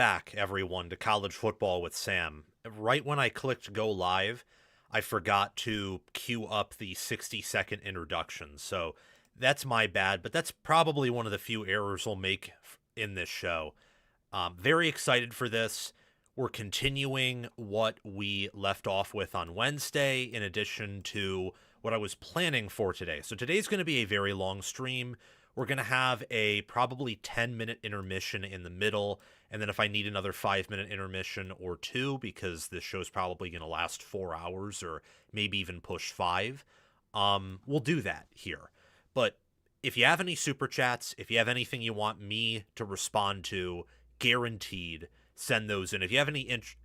back, everyone, to College Football with Sam. Right when I clicked go live, I forgot to queue up the 60-second introduction. So that's my bad, but that's probably one of the few errors we'll make in this show. Very excited for this. We're continuing what we left off with on Wednesday, in addition to what I was planning for today. So today's going to be a very long stream. We're going to have a probably 10-minute intermission in the middle, and then if I need another 5-minute intermission or two, because this show's probably going to last 4 hours or maybe even push 5, we'll do that here. But if you have any super chats, if you have anything you want me to respond to, guaranteed, send those in. If you have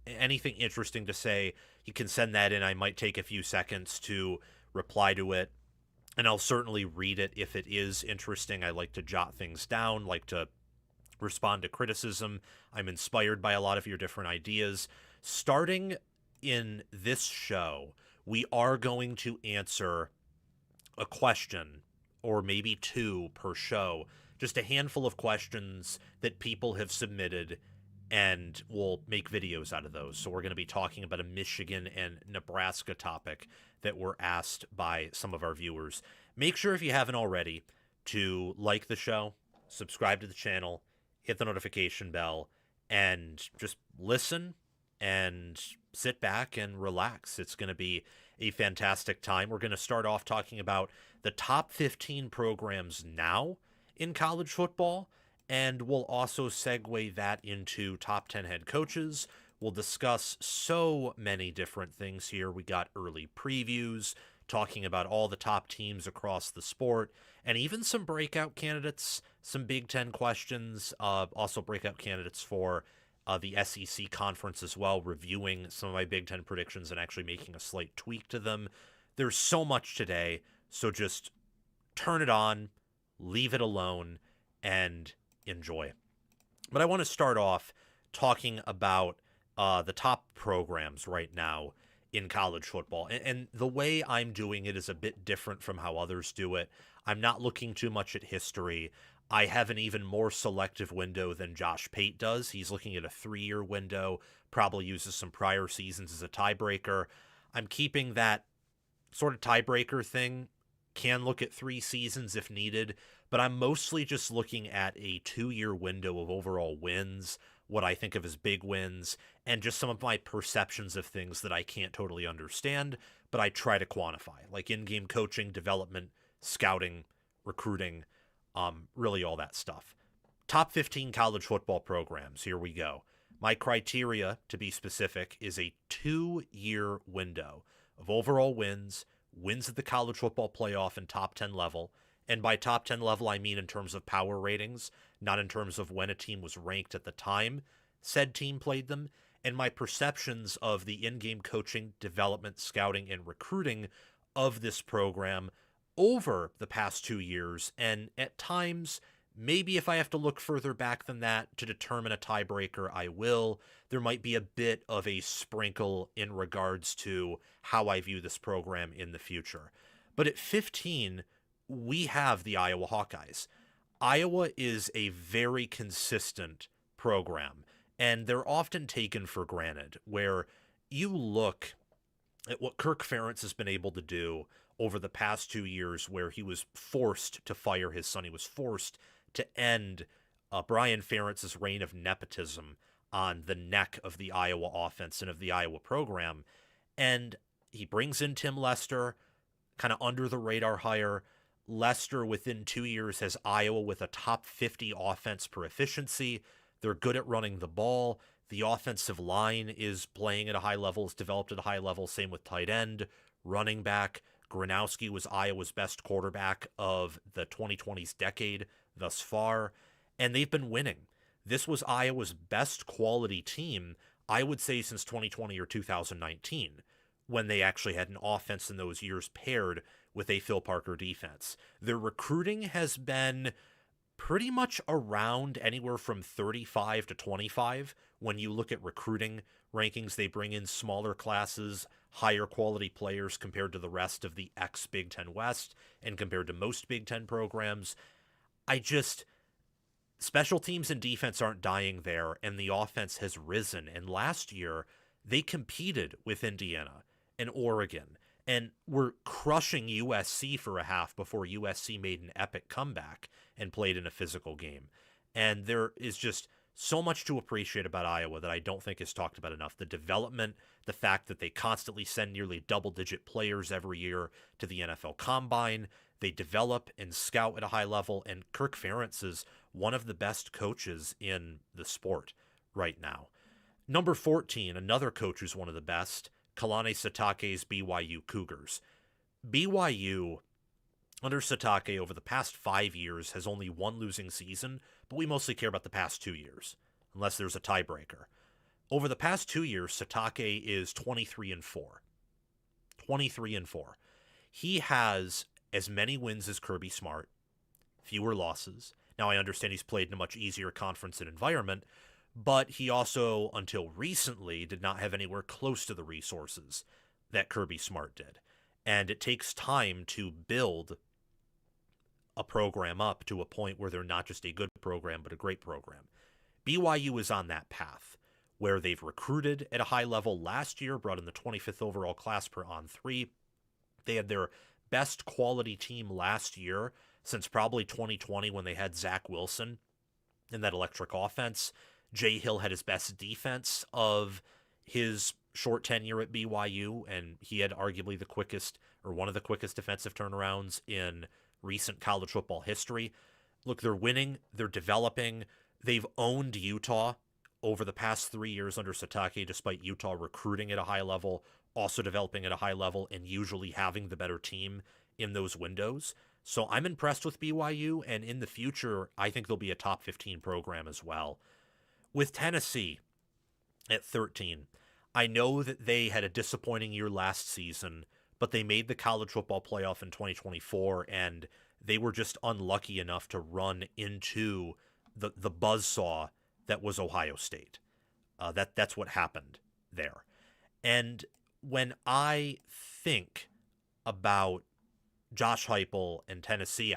anything interesting to say, you can send that in. I might take a few seconds to reply to it, and I'll certainly read it if it is interesting. I like to jot things down, like to respond to criticism. I'm inspired by a lot of your different ideas. Starting in this show, we are going to answer a question, or maybe two per show, just a handful of questions that people have submitted, and we'll make videos out of those. So we're going to be talking about a Michigan and Nebraska topic that were asked by some of our viewers. Make sure, if you haven't already, to like the show, subscribe to the channel, hit the notification bell, and just listen and sit back and relax. It's going to be a fantastic time. We're going to start off talking about the top 15 programs now in college football, and we'll also segue that into top 10 head coaches. We'll discuss so many different things here. We got early previews, talking about all the top teams across the sport, and even some breakout candidates, some Big Ten questions, also breakout candidates for the SEC conference as well, reviewing some of my Big Ten predictions and actually making a slight tweak to them. There's so much today, so just turn it on, leave it alone, and enjoy. But I want to start off talking about the top programs right now in college football. And the way I'm doing it is a bit different from how others do it. I'm not looking too much at history. I have an even more selective window than Josh Pate does. He's looking at a 3-year window, probably uses some prior seasons as a tiebreaker. I'm keeping that sort of tiebreaker thing, can look at 3 seasons if needed, but I'm mostly just looking at a 2-year window of overall wins, what I think of as big wins, and just some of my perceptions of things that I can't totally understand, but I try to quantify, like in-game coaching, development, scouting, recruiting, really all that stuff. Top 15 college football programs, here we go. My criteria, to be specific, is a 2-year window of overall wins, wins at the college football playoff and top 10 level. And by top 10 level, I mean in terms of power ratings, not in terms of when a team was ranked at the time said team played them. And my perceptions of the in-game coaching, development, scouting, and recruiting of this program over the past 2 years. And at times, maybe if I have to look further back than that to determine a tiebreaker, I will. There might be a bit of a sprinkle in regards to how I view this program in the future. But at 15, we have the Iowa Hawkeyes. Iowa is a very consistent program, and they're often taken for granted, where you look at what Kirk Ferentz has been able to do over the past 2 years, where he was forced to fire his son. He was forced to end Brian Ferentz's reign of nepotism on the neck of the Iowa offense and of the Iowa program. And he brings in Tim Lester, kind of under the radar hire. Lester, within 2 years, has Iowa with a top 50 offense per efficiency. They're good at running the ball. The offensive line is playing at a high level, is developed at a high level. Same with tight end, running back. Gronowski was Iowa's best quarterback of the 2020s decade thus far, and they've been winning. This was Iowa's best quality team, I would say, since 2020 or 2019, when they actually had an offense in those years paired with a Phil Parker defense. Their recruiting has been pretty much around anywhere from 35 to 25. When you look at recruiting rankings, they bring in smaller classes, higher quality players compared to the rest of the ex-Big Ten West and compared to most Big Ten programs. Special teams and defense aren't dying there, and the offense has risen. And last year, they competed with Indiana and Oregon and were crushing USC for a half before USC made an epic comeback and played in a physical game. And there is just so much to appreciate about Iowa that I don't think is talked about enough. The development, the fact that they constantly send nearly double-digit players every year to the NFL Combine. They develop and scout at a high level, and Kirk Ferentz is one of the best coaches in the sport right now. Number 14, another coach who's one of the best, Kalani Sitake's BYU Cougars. BYU, under Sitake, over the past 5 years, has only one losing season, but we mostly care about the past 2 years, unless there's a tiebreaker. Over the past 2 years, Sitake is 23-4. 23-4. He has as many wins as Kirby Smart, fewer losses. Now, I understand he's played in a much easier conference and environment, but he also, until recently, did not have anywhere close to the resources that Kirby Smart did. And it takes time to build a program up to a point where they're not just a good program, but a great program. BYU is on that path where they've recruited at a high level last year, brought in the 25th overall class per On3. They had their best quality team last year since probably 2020 when they had Zach Wilson in that electric offense. Jay Hill had his best defense of his short tenure at BYU, and he had arguably the quickest, or one of the quickest defensive turnarounds in recent college football history. Look, they're winning, they're developing, they've owned Utah over the past 3 years under Sitake, despite Utah recruiting at a high level, also developing at a high level, and usually having the better team in those windows. So I'm impressed with BYU, and in the future, I think they'll be a top 15 program as well. With Tennessee at 13, I know that they had a disappointing year last season, but they made the college football playoff in 2024, and they were just unlucky enough to run into the buzzsaw that was Ohio State. That's what happened there. And when I think about Josh Heupel and Tennessee,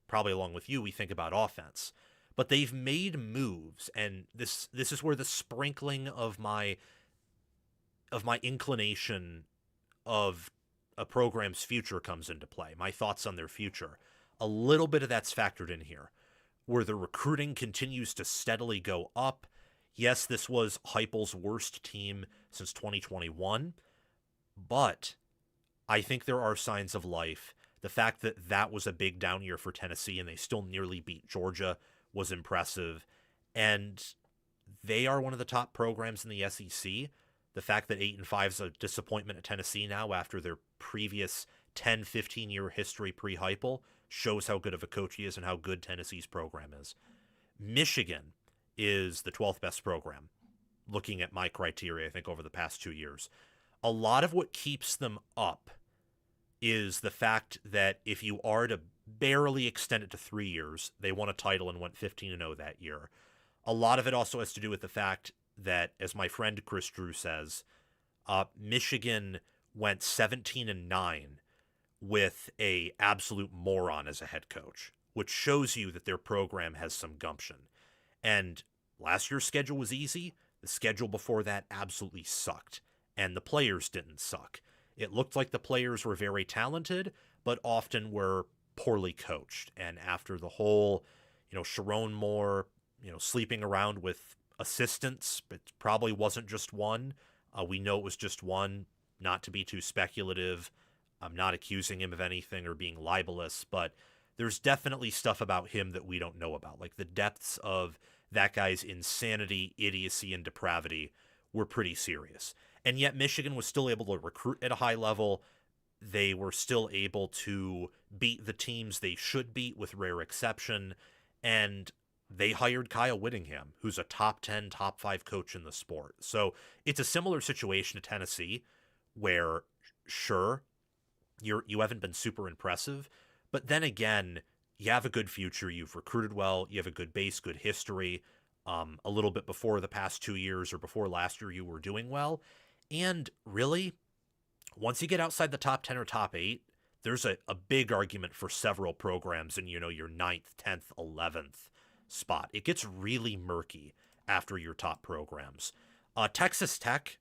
probably along with you, we think about offense. But they've made moves, and this is where the sprinkling of my inclination of a program's future comes into play, my thoughts on their future. A little bit of that's factored in here, where the recruiting continues to steadily go up. Yes, this was Heupel's worst team since 2021, but I think there are signs of life. The fact that that was a big down year for Tennessee and they still nearly beat Georgia was impressive, and they are one of the top programs in the SEC. The fact that 8-5 is a disappointment at Tennessee now after their previous 10-15 year history pre-Heupel shows how good of a coach he is and how good Tennessee's program is. Michigan is the 12th best program, looking at my criteria, I think, over the past 2 years. A lot of what keeps them up is the fact that if you are to barely extend it to 3 years, they won a title and went 15-0 that year. A lot of it also has to do with the fact that, as my friend Chris Drew says, Michigan went 17-9 with a absolute moron as a head coach, which shows you that their program has some gumption. And last year's schedule was easy. The schedule before that absolutely sucked, and the players didn't suck. It looked like the players were very talented, but often were poorly coached. And after the whole, Sharon Moore, sleeping around with assistants, but probably wasn't just one. We know it was just one, not to be too speculative. I'm not accusing him of anything or being libelous, but there's definitely stuff about him that we don't know about. Like the depths of that guy's insanity, idiocy, and depravity were pretty serious. And yet Michigan was still able to recruit at a high level. They were still able to beat the teams they should beat with rare exception. And they hired Kyle Whittingham, who's a top 10, top 5 coach in the sport. So it's a similar situation to Tennessee where, sure, you haven't been super impressive, but then again, you have a good future. You've recruited well. You have a good base, good history. A little bit before the past 2 years or before last year, you were doing well. And really, once you get outside the top 10 or top 8, there's a big argument for several programs in, your 9th, 10th, 11th spot. It gets really murky after your top programs. Texas Tech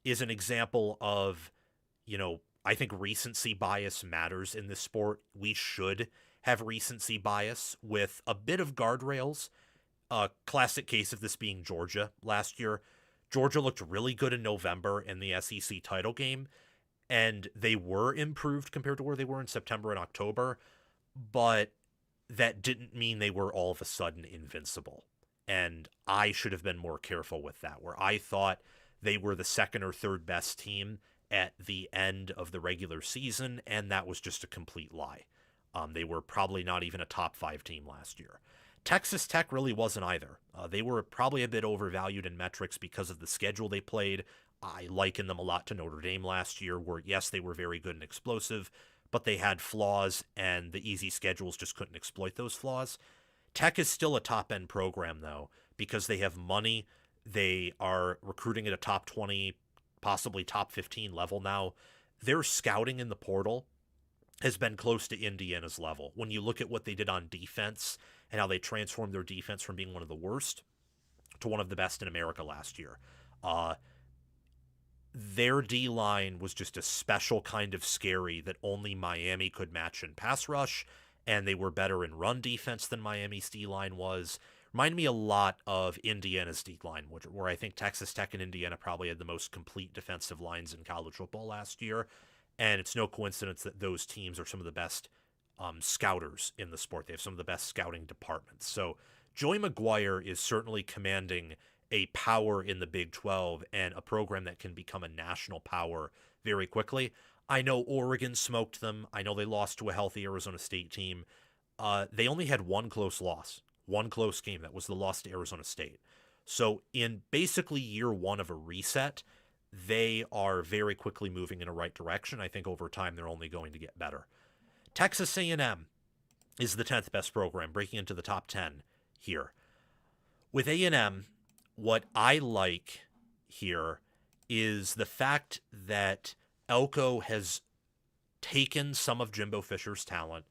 is an example of, I think recency bias matters in this sport. We should have recency bias with a bit of guardrails. A classic case of this being Georgia last year. Georgia looked really good in November in the SEC title game, and they were improved compared to where they were in September and October, but that didn't mean they were all of a sudden invincible. And I should have been more careful with that, where I thought they were the second or third best team at the end of the regular season, and that was just a complete lie. They were probably not even a top 5 team last year. Texas Tech really wasn't either. They were probably a bit overvalued in metrics because of the schedule they played. I liken them a lot to Notre Dame last year, where yes, they were very good and explosive, but they had flaws, and the easy schedules just couldn't exploit those flaws. Tech is still a top-end program, though, because they have money. They are recruiting at a top 20, possibly top 15 level now. Their scouting in the portal has been close to Indiana's level. When you look at what they did on defense and how they transformed their defense from being one of the worst to one of the best in America last year. Their D-line was just a special kind of scary that only Miami could match in pass rush, and they were better in run defense than Miami's D-line was. Remind me a lot of Indiana's D-line, where I think Texas Tech and Indiana probably had the most complete defensive lines in college football last year, and it's no coincidence that those teams are some of the best scouters in the sport. They have some of the best scouting departments. So Joey McGuire is certainly commanding a power in the Big 12 and a program that can become a national power very quickly. I know Oregon smoked them. I know they lost to a healthy Arizona State team. They only had one close loss, one close game. That was the loss to Arizona State. So in basically year one of a reset, they are very quickly moving in a right direction. I think over time they're only going to get better. Texas A&M is the 10th best program, breaking into the top 10 here. With A&M, what I like here is the fact that Elko has taken some of Jimbo Fisher's talent.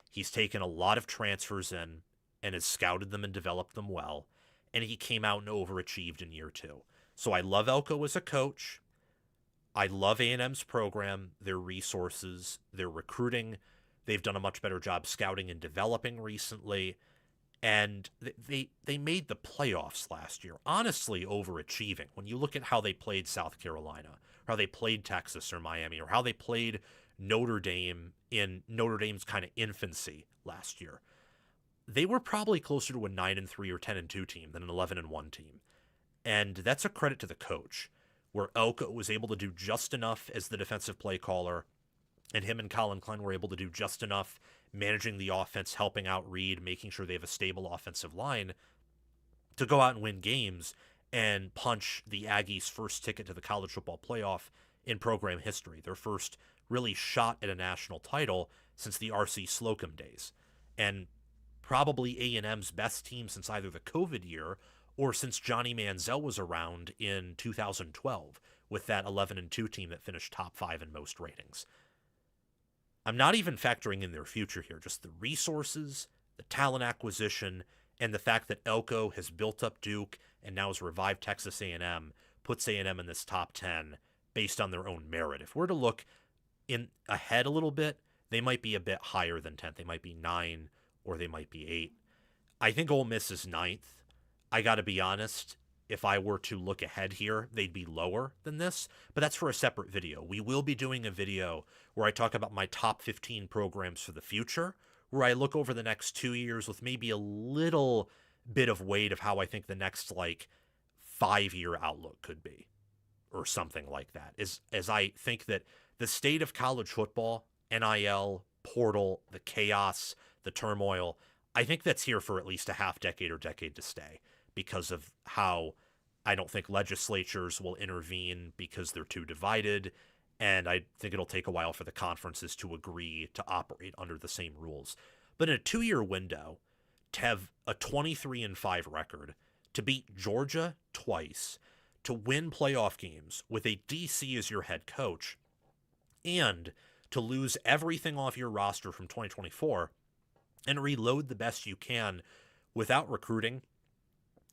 He's taken a lot of transfers in and has scouted them and developed them well, and he came out and overachieved in year 2. So I love Elko as a coach. I love A&M's program, their resources, their recruiting. They've done a much better job scouting and developing recently. And they made the playoffs last year, honestly overachieving. When you look at how they played South Carolina, or how they played Texas or Miami, or how they played Notre Dame in Notre Dame's kind of infancy last year, they were probably closer to a 9-3 or 10-2 team than an 11-1 team. And that's a credit to the coach, where Elko was able to do just enough as the defensive play caller, and him and Colin Klein were able to do just enough managing the offense, helping out Reed, making sure they have a stable offensive line to go out and win games and punch the Aggies' first ticket to the college football playoff in program history, their first really shot at a national title since the R.C. Slocum days, and probably A&M's best team since either the COVID year or since Johnny Manziel was around in 2012 with that 11-2 team that finished top 5 in most ratings. I'm not even factoring in their future here, just the resources, the talent acquisition, and the fact that Elko has built up Duke and now has revived Texas A&M, puts A&M in this top 10 based on their own merit. If we're to look in ahead a little bit, they might be a bit higher than 10th. They might be 9 or they might be 8. I think Ole Miss is 9th. I got to be honest, if I were to look ahead here, they'd be lower than this, but that's for a separate video. We will be doing a video where I talk about my top 15 programs for the future, where I look over the next 2 years with maybe a little bit of weight of how I think the next 5-year outlook could be, or something like that. As I think that the state of college football, NIL, portal, the chaos, the turmoil, I think that's here for at least a half decade or decade to stay, because of how I don't think legislatures will intervene because they're too divided, and I think it'll take a while for the conferences to agree to operate under the same rules. But in a 2-year window, to have a 23-5 record, to beat Georgia twice, to win playoff games with a DC as your head coach, and to lose everything off your roster from 2024 and reload the best you can without recruiting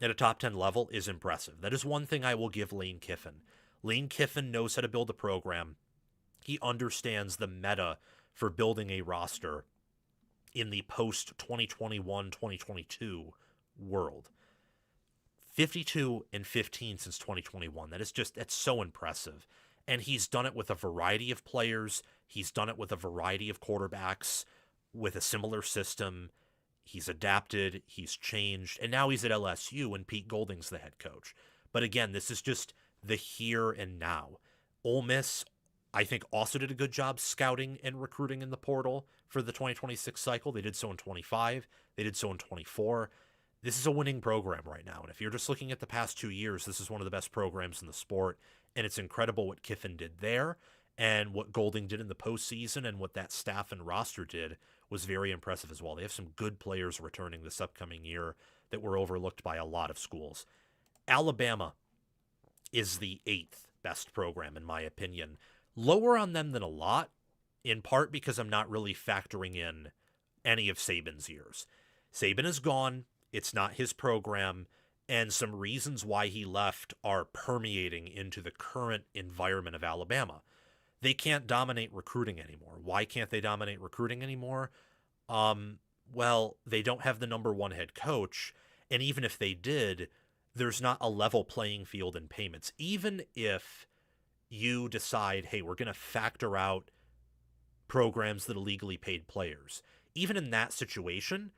at a top 10 level is impressive. That is one thing I will give Lane Kiffin. Lane Kiffin knows how to build a program. He understands the meta for building a roster in the post-2021-2022 world. 52-15 since 2021. That's so impressive. And he's done it with a variety of players. He's done it with a variety of quarterbacks with a similar system. He's adapted, he's changed, and now he's at LSU and Pete Golding's the head coach. But again, this is just the here and now. Ole Miss, I think, also did a good job scouting and recruiting in the portal for the 2026 cycle. They did so in 25. They did so in 24. This is a winning program right now. And if you're just looking at the past 2 years, this is one of the best programs in the sport. And it's incredible what Kiffin did there and what Golding did in the postseason and what that staff and roster did was very impressive as well. They have some good players returning this upcoming year that were overlooked by a lot of schools. Alabama is the 8th best program, in my opinion. Lower on them than a lot, in part because I'm not really factoring in any of Saban's years. Saban is gone. It's not his program. And some reasons why he left are permeating into the current environment of Alabama. They can't dominate recruiting anymore. Why can't they dominate recruiting anymore? Well, they don't have the number one head coach. And even if they did, there's not a level playing field in payments. Even if you decide, hey, we're going to factor out programs that illegally paid players, even in that situation,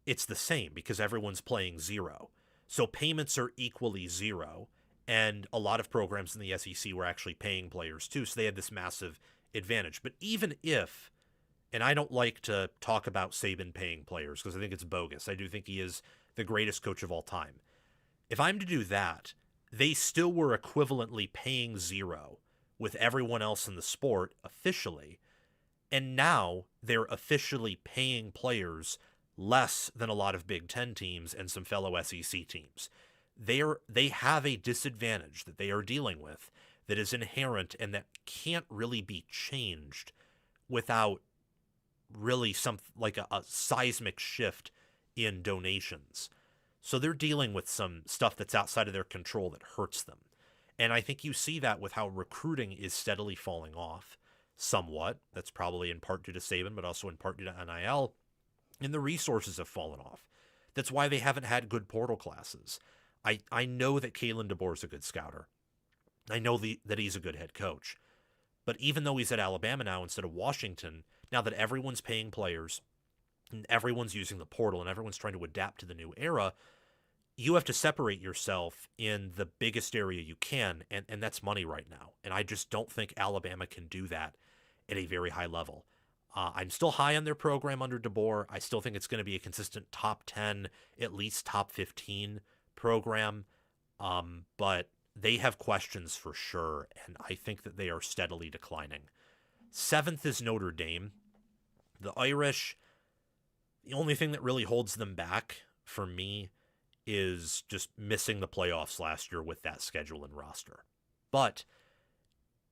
it's the same because everyone's playing zero. So payments are equally zero. And a lot of programs in the SEC were actually paying players too, so they had this massive advantage. But even if, and I don't like to talk about Saban paying players because I think it's bogus. I do think he is the greatest coach of all time. If I'm to do that, they still were equivalently paying zero with everyone else in the sport officially. And now they're officially paying players less than a lot of Big Ten teams and some fellow SEC teams. They have a disadvantage that they are dealing with that is inherent and that can't really be changed without really a seismic shift in donations. So they're dealing with some stuff that's outside of their control that hurts them. And I think you see that with how recruiting is steadily falling off somewhat. That's probably in part due to Saban, but also in part due to NIL. And the resources have fallen off. That's why they haven't had good portal classes. I know that Kalen DeBoer is a good scouter. I know that he's a good head coach. But even though he's at Alabama now instead of Washington, now that everyone's paying players and everyone's using the portal and everyone's trying to adapt to the new era, you have to separate yourself in the biggest area you can, and that's money right now. And I just don't think Alabama can do that at a very high level. I'm still high on their program under DeBoer. I still think it's going to be a consistent top 10, at least top 15 program, but they have questions for sure, and I think that they are steadily declining. 7th is Notre Dame. The Irish, the only thing that really holds them back for me is just missing the playoffs last year with that schedule and roster. But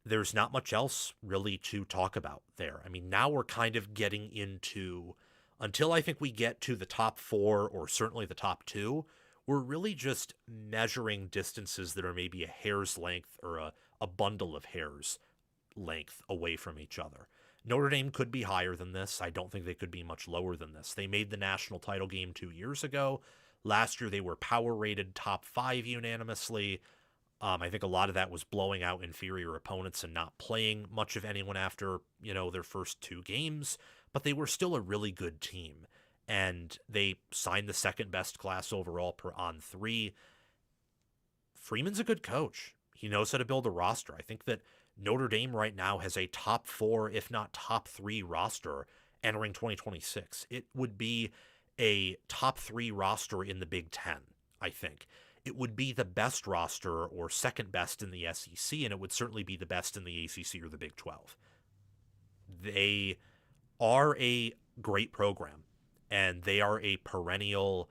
there's not much else really to talk about there. I mean, now we're kind of getting into, until I think we get to the top 4 or certainly the top 2, we're really just measuring distances that are maybe a hair's length or a bundle of hairs length away from each other. Notre Dame could be higher than this. I don't think they could be much lower than this. They made the national title game 2 years ago. Last year, they were power rated top 5 unanimously. I think a lot of that was blowing out inferior opponents and not playing much of anyone after, their first 2 games. But they were still a really good team. And they signed the 2nd best class overall per on 3. Freeman's a good coach. He knows how to build a roster. I think that Notre Dame right now has a top 4, if not top 3 roster entering 2026. It would be a top 3 roster in the Big Ten, I think. It would be the best roster or 2nd best in the SEC, and it would certainly be the best in the ACC or the Big 12. They are a great program. And they are a perennial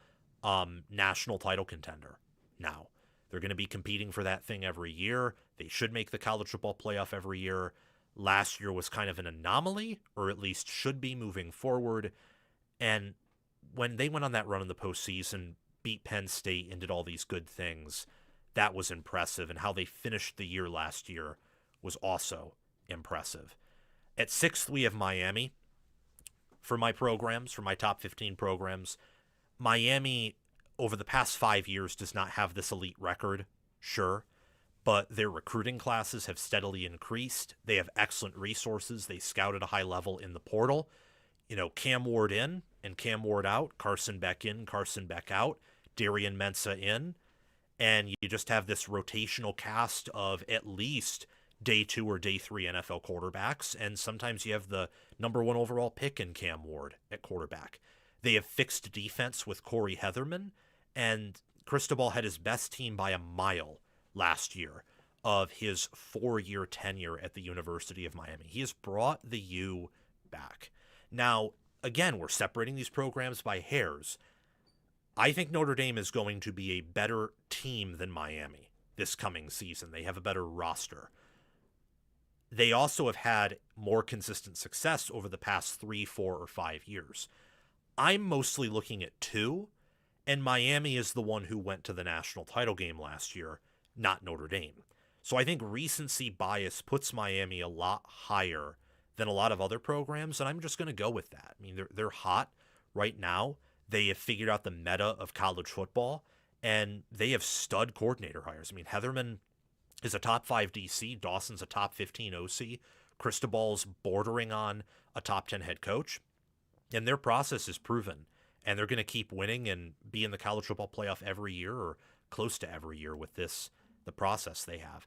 national title contender now. They're going to be competing for that thing every year. They should make the college football playoff every year. Last year was kind of an anomaly, or at least should be moving forward. And when they went on that run in the postseason, beat Penn State and did all these good things, that was impressive. And how they finished the year last year was also impressive. At 6th, we have Miami. For my programs, for my top 15 programs, Miami, over the past 5 years, does not have this elite record, sure, but their recruiting classes have steadily increased. They have excellent resources. They scout at a high level in the portal. You know, Cam Ward in and Cam Ward out, Carson Beck in, Carson Beck out, Darian Mensah in, and you just have this rotational cast of at least day 2 or day 3 NFL quarterbacks, and sometimes you have the number 1 overall pick in Cam Ward at quarterback. They have fixed defense with Corey Heatherman, and Cristobal had his best team by a mile last year of his 4-year tenure at the University of Miami. He has brought the U back. Now, again, we're separating these programs by hairs. I think Notre Dame is going to be a better team than Miami this coming season. They have a better roster. They also have had more consistent success over the past 3, 4, or 5 years. I'm mostly looking at 2, and Miami is the one who went to the national title game last year, not Notre Dame. So I think recency bias puts Miami a lot higher than a lot of other programs, and I'm just going to go with that. I mean, they're hot right now. They have figured out the meta of college football, and they have stud coordinator hires. I mean, Heatherman is a top 5 DC. Dawson's a top 15 OC. Cristobal's bordering on a top 10 head coach. And their process is proven. And they're going to keep winning and be in the college football playoff every year or close to every year with the process they have.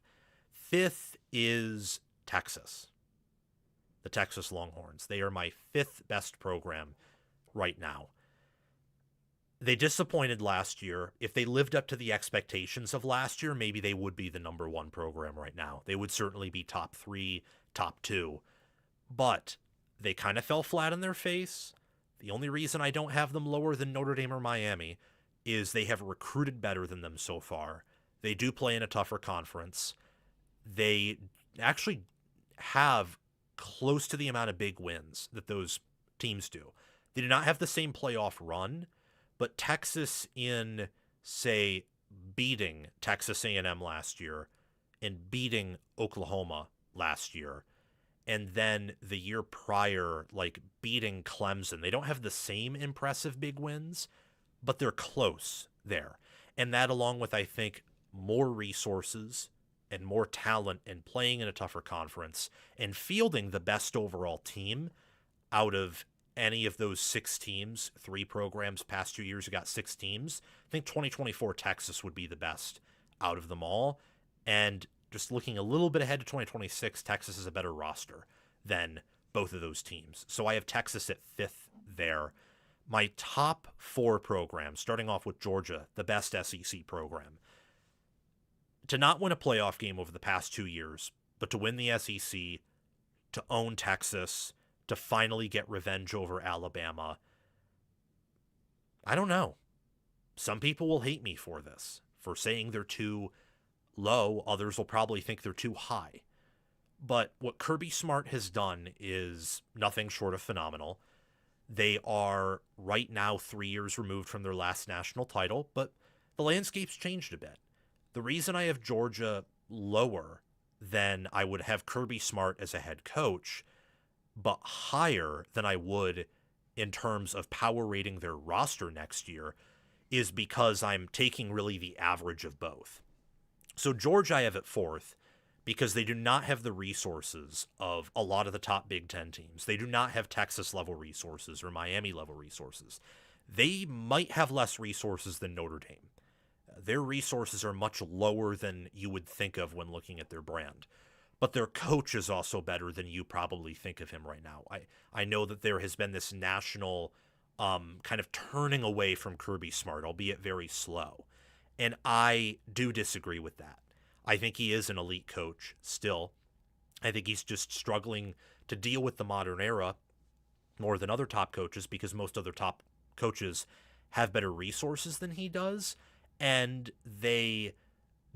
5th is Texas. The Texas Longhorns. They are my 5th best program right now. They disappointed last year. If they lived up to the expectations of last year, maybe they would be the number 1 program right now. They would certainly be top 3, top 2. But they kind of fell flat on their face. The only reason I don't have them lower than Notre Dame or Miami is they have recruited better than them so far. They do play in a tougher conference. They actually have close to the amount of big wins that those teams do. They do not have the same playoff run, but Texas in, say, beating Texas A&M last year and beating Oklahoma last year, and then the year prior, like, beating Clemson. They don't have the same impressive big wins, but they're close there. And that, along with, I think, more resources and more talent and playing in a tougher conference and fielding the best overall team out of any of those 6 teams, 3 programs, past 2 years, you got 6 teams. I think 2024 Texas would be the best out of them all. And just looking a little bit ahead to 2026, Texas is a better roster than both of those teams. So I have Texas at 5th there. My top 4 programs, starting off with Georgia, the best SEC program. To not win a playoff game over the past 2 years, but to win the SEC, to own Texas, to finally get revenge over Alabama. I don't know. Some people will hate me for this, for saying they're too low. Others will probably think they're too high. But what Kirby Smart has done is nothing short of phenomenal. They are right now 3 years removed from their last national title, but the landscape's changed a bit. The reason I have Georgia lower than I would have Kirby Smart as a head coach, but higher than I would in terms of power rating their roster next year, is because I'm taking really the average of both. So Georgia I have at 4th because they do not have the resources of a lot of the top Big Ten teams. They do not have Texas-level resources or Miami-level resources. They might have less resources than Notre Dame. Their resources are much lower than you would think of when looking at their brand. But their coach is also better than you probably think of him right now. I know that there has been this national kind of turning away from Kirby Smart, albeit very slow. And I do disagree with that. I think he is an elite coach still. I think he's just struggling to deal with the modern era more than other top coaches because most other top coaches have better resources than he does. And they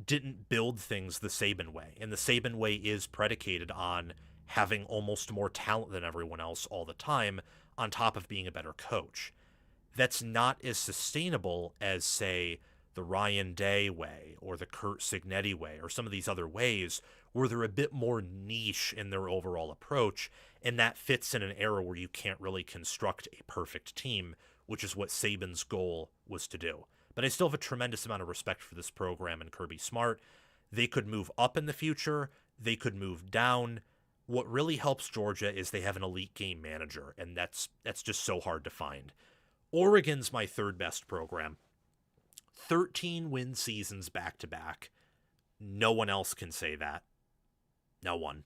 didn't build things the Saban way. And the Saban way is predicated on having almost more talent than everyone else all the time, on top of being a better coach. that's not as sustainable as, say, the Ryan Day way or the Curt Cignetti way or some of these other ways where they're a bit more niche in their overall approach, and that fits in an era where you can't really construct a perfect team, which is what Saban's goal was to do. But I still have a tremendous amount of respect for this program and Kirby Smart. They could move up in the future. They could move down. What really helps Georgia is they have an elite game manager, and that's just so hard to find. Oregon's my third best program. 13 win seasons back to back. No one else can say that. No one.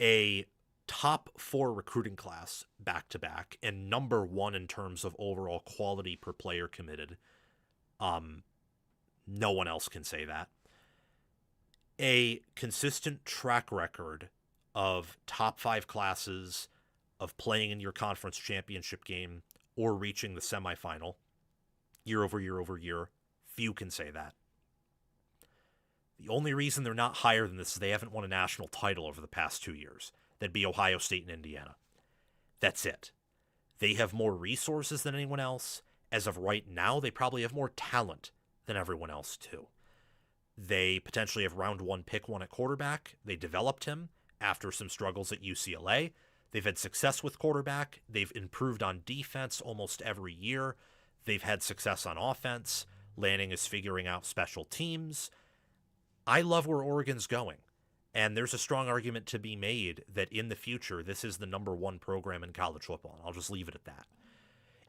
A top 4 recruiting class back to back and number 1 in terms of overall quality per player committed. No one else can say that. A consistent track record of top 5 classes, of playing in your conference championship game or reaching the semifinal year over year over year. Few can say that. The only reason they're not higher than this is they haven't won a national title over the past 2 years. That'd be Ohio State and Indiana. That's it. They have more resources than anyone else. As of right now, they probably have more talent than everyone else, too. They potentially have round 1 pick 1 at quarterback. They developed him after some struggles at UCLA. They've had success with quarterback. They've improved on defense almost every year. They've had success on offense. Lanning is figuring out special teams. I love where Oregon's going. And there's a strong argument to be made that in the future, this is the number 1 program in college football. And I'll just leave it at that.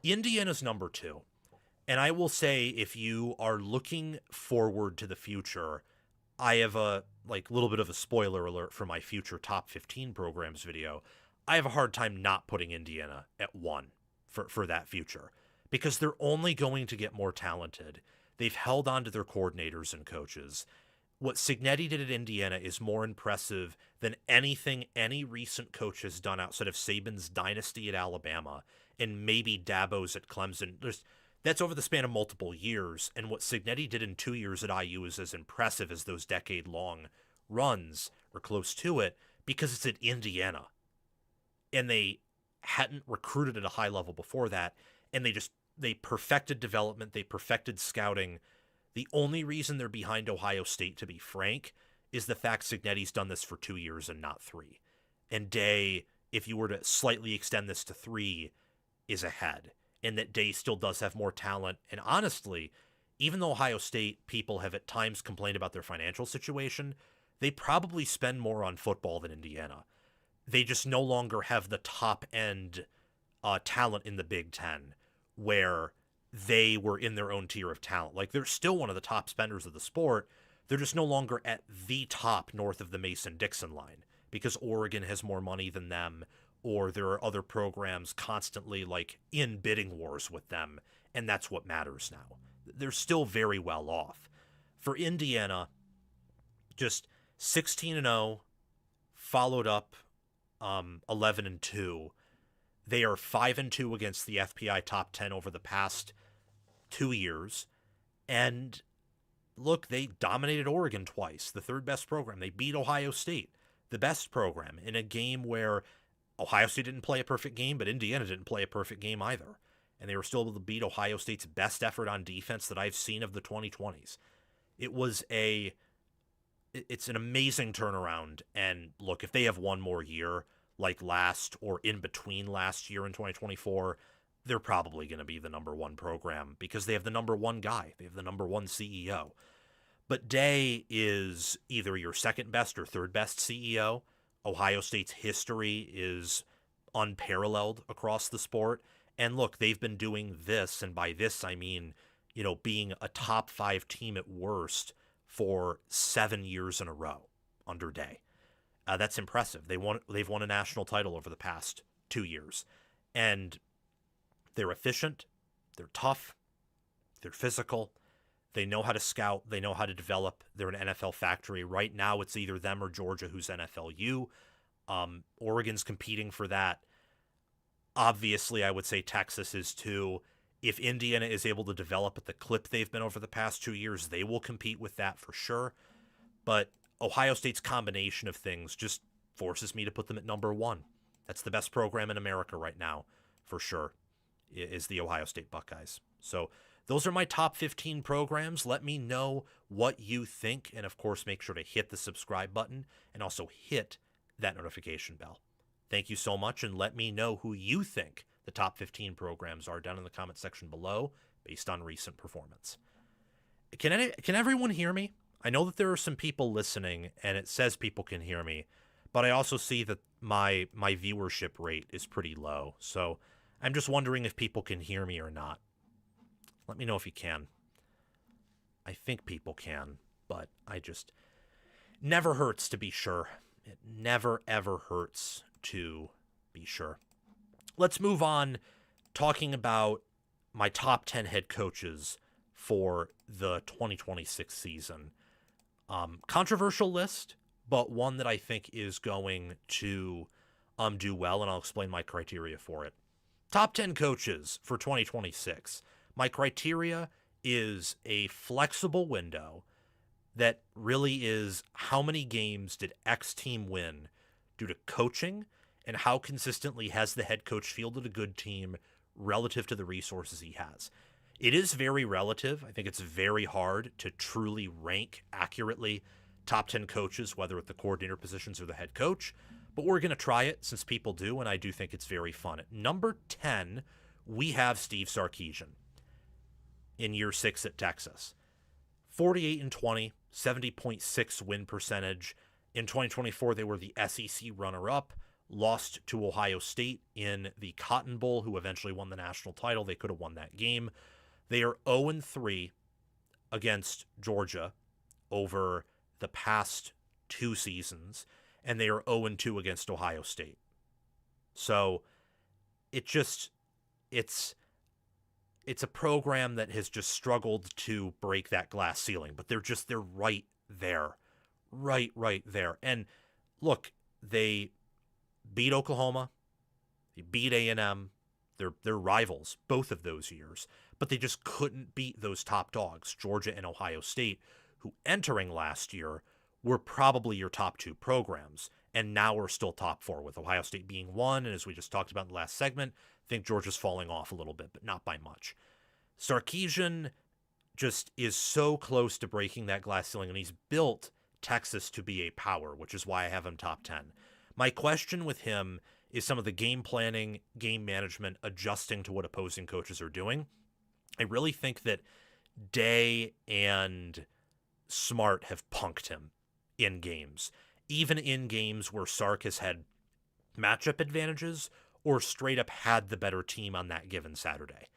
Indiana's number 2. And I will say, if you are looking forward to the future, I have a little bit of a spoiler alert for my future top 15 programs video. I have a hard time not putting Indiana at 1 for that future, because they're only going to get more talented. They've held on to their coordinators and coaches. What Cignetti did at Indiana is more impressive than anything any recent coach has done outside of Saban's dynasty at Alabama and maybe Dabo's at Clemson. That's over the span of multiple years, and what Cignetti did in 2 years at IU is as impressive as those decade-long runs, or close to it, because it's at Indiana. And they hadn't recruited at a high level before that, and they perfected development, they perfected scouting. The only reason they're behind Ohio State, to be frank, is the fact Cignetti's done this for 2 years and not 3. And Day, if you were to slightly extend this to 3, is ahead. And that Day still does have more talent. And honestly, even though Ohio State people have at times complained about their financial situation, they probably spend more on football than Indiana. They just no longer have the top-end talent in the Big Ten, where they were in their own tier of talent. Like, they're still one of the top spenders of the sport. They're just no longer at the top north of the Mason-Dixon line, because Oregon has more money than them, or there are other programs constantly in bidding wars with them, and that's what matters now. They're still very well off. For Indiana, just 16-0, followed up 11-2. They are 5-2 against the FPI top 10 over the past 2 years. And look, they dominated Oregon twice, the third best program. They beat Ohio State, the best program, in a game where Ohio State didn't play a perfect game, but Indiana didn't play a perfect game either. And they were still able to beat Ohio State's best effort on defense that I've seen of the 2020s. It's an amazing turnaround. And look, if they have one more year like last or in between last year in 2024, they're probably going to be the number 1 program because they have the number 1 guy. They have the number 1 CEO. But Day is either your second best or third best CEO. Ohio State's history is unparalleled across the sport. And look, they've been doing this, and by this I mean, being a top 5 team at worst for 7 years in a row under Day. That's impressive. They've won a national title over the past 2 years. And they're efficient, they're tough, they're physical, they know how to scout, they know how to develop, they're an NFL factory. Right now it's either them or Georgia who's NFLU. Oregon's competing for that. Obviously, I would say Texas is too. If Indiana is able to develop at the clip they've been over the past 2 years, they will compete with that for sure. But Ohio State's combination of things just forces me to put them at number 1. That's the best program in America right now, for sure. is the Ohio State Buckeyes. So those are my top 15 programs. Let me know what you think. And of course, make sure to hit the subscribe button and also hit that notification bell. Thank you so much. And let me know who you think the top 15 programs are down in the comment section below based on recent performance. Can everyone hear me? I know that there are some people listening and it says people can hear me, but I also see that my viewership rate is pretty low. So I'm just wondering if people can hear me or not. Let me know if you can. I think people can, but never hurts to be sure. It never, ever hurts to be sure. Let's move on talking about my top 10 head coaches for the 2026 season. Controversial list, but one that I think is going to do well, and I'll explain my criteria for it. Top 10 coaches for 2026. My criteria is a flexible window that really is how many games did X team win due to coaching, and how consistently has the head coach fielded a good team relative to the resources he has. It is very relative. I think it's very hard to truly rank accurately top 10 coaches, whether at the coordinator positions or the head coach, but we're going to try it since people do, and I do think it's very fun. At number 10, we have Steve Sarkisian in year 6 at Texas. 48-20, 70.6 win percentage. In 2024, they were the SEC runner-up, lost to Ohio State in the Cotton Bowl, who eventually won the national title. They could have won that game. They are 0-3 against Georgia over the past 2 seasons, and they are 0-2 against Ohio State. So it's a program that has just struggled to break that glass ceiling, but they're right there. Right there. And look, they beat Oklahoma, they beat A&M. They're rivals both of those years, but they just couldn't beat those top dogs, Georgia and Ohio State, who entering last year were probably your top 2 programs, and now are still top 4, with Ohio State being 1, and as we just talked about in the last segment, I think Georgia's falling off a little bit, but not by much. Sarkisian just is so close to breaking that glass ceiling, and he's built Texas to be a power, which is why I have him top 10. My question with him is some of the game planning, game management, adjusting to what opposing coaches are doing. I really think that Day and Smart have punked him in games, even in games where Sark has had matchup advantages or straight up had the better team on that given Saturday.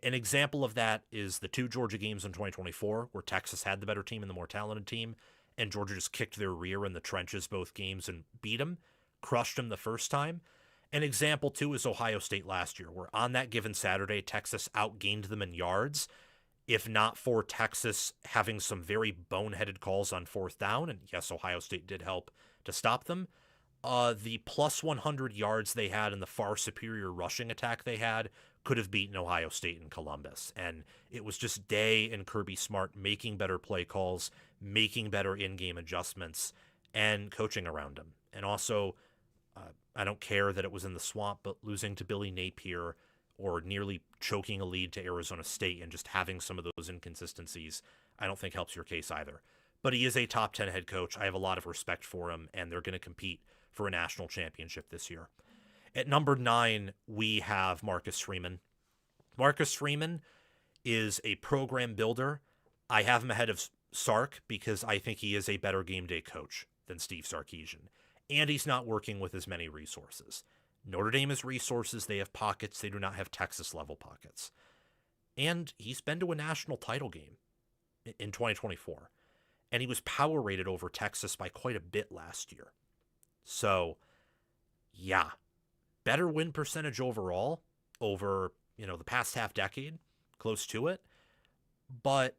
An example of that is the 2 Georgia games in 2024 where Texas had the better team and the more talented team, and Georgia just kicked their rear in the trenches both games and beat them, crushed them the first time. An example, too, is Ohio State last year, where on that given Saturday, Texas outgained them in yards, if not for Texas having some very boneheaded calls on 4th down, and yes, Ohio State did help to stop them. The plus 100 yards they had and the far superior rushing attack they had could have beaten Ohio State and Columbus. And it was just Day and Kirby Smart making better play calls, making better in-game adjustments, and coaching around them. And also, I don't care that it was in the swamp, but losing to Billy Napier or nearly choking a lead to Arizona State and just having some of those inconsistencies, I don't think helps your case either. But he is a top 10 head coach. I have a lot of respect for him, and they're going to compete for a national championship this year. At number 9, we have Marcus Freeman. Marcus Freeman is a program builder. I have him ahead of Sark because I think he is a better game day coach than Steve Sarkisian. And he's not working with as many resources. Notre Dame has resources. They have pockets. They do not have Texas-level pockets. And he's been to a national title game in 2024. And he was power rated over Texas by quite a bit last year. So, yeah, better win percentage overall over, the past half decade, close to it. But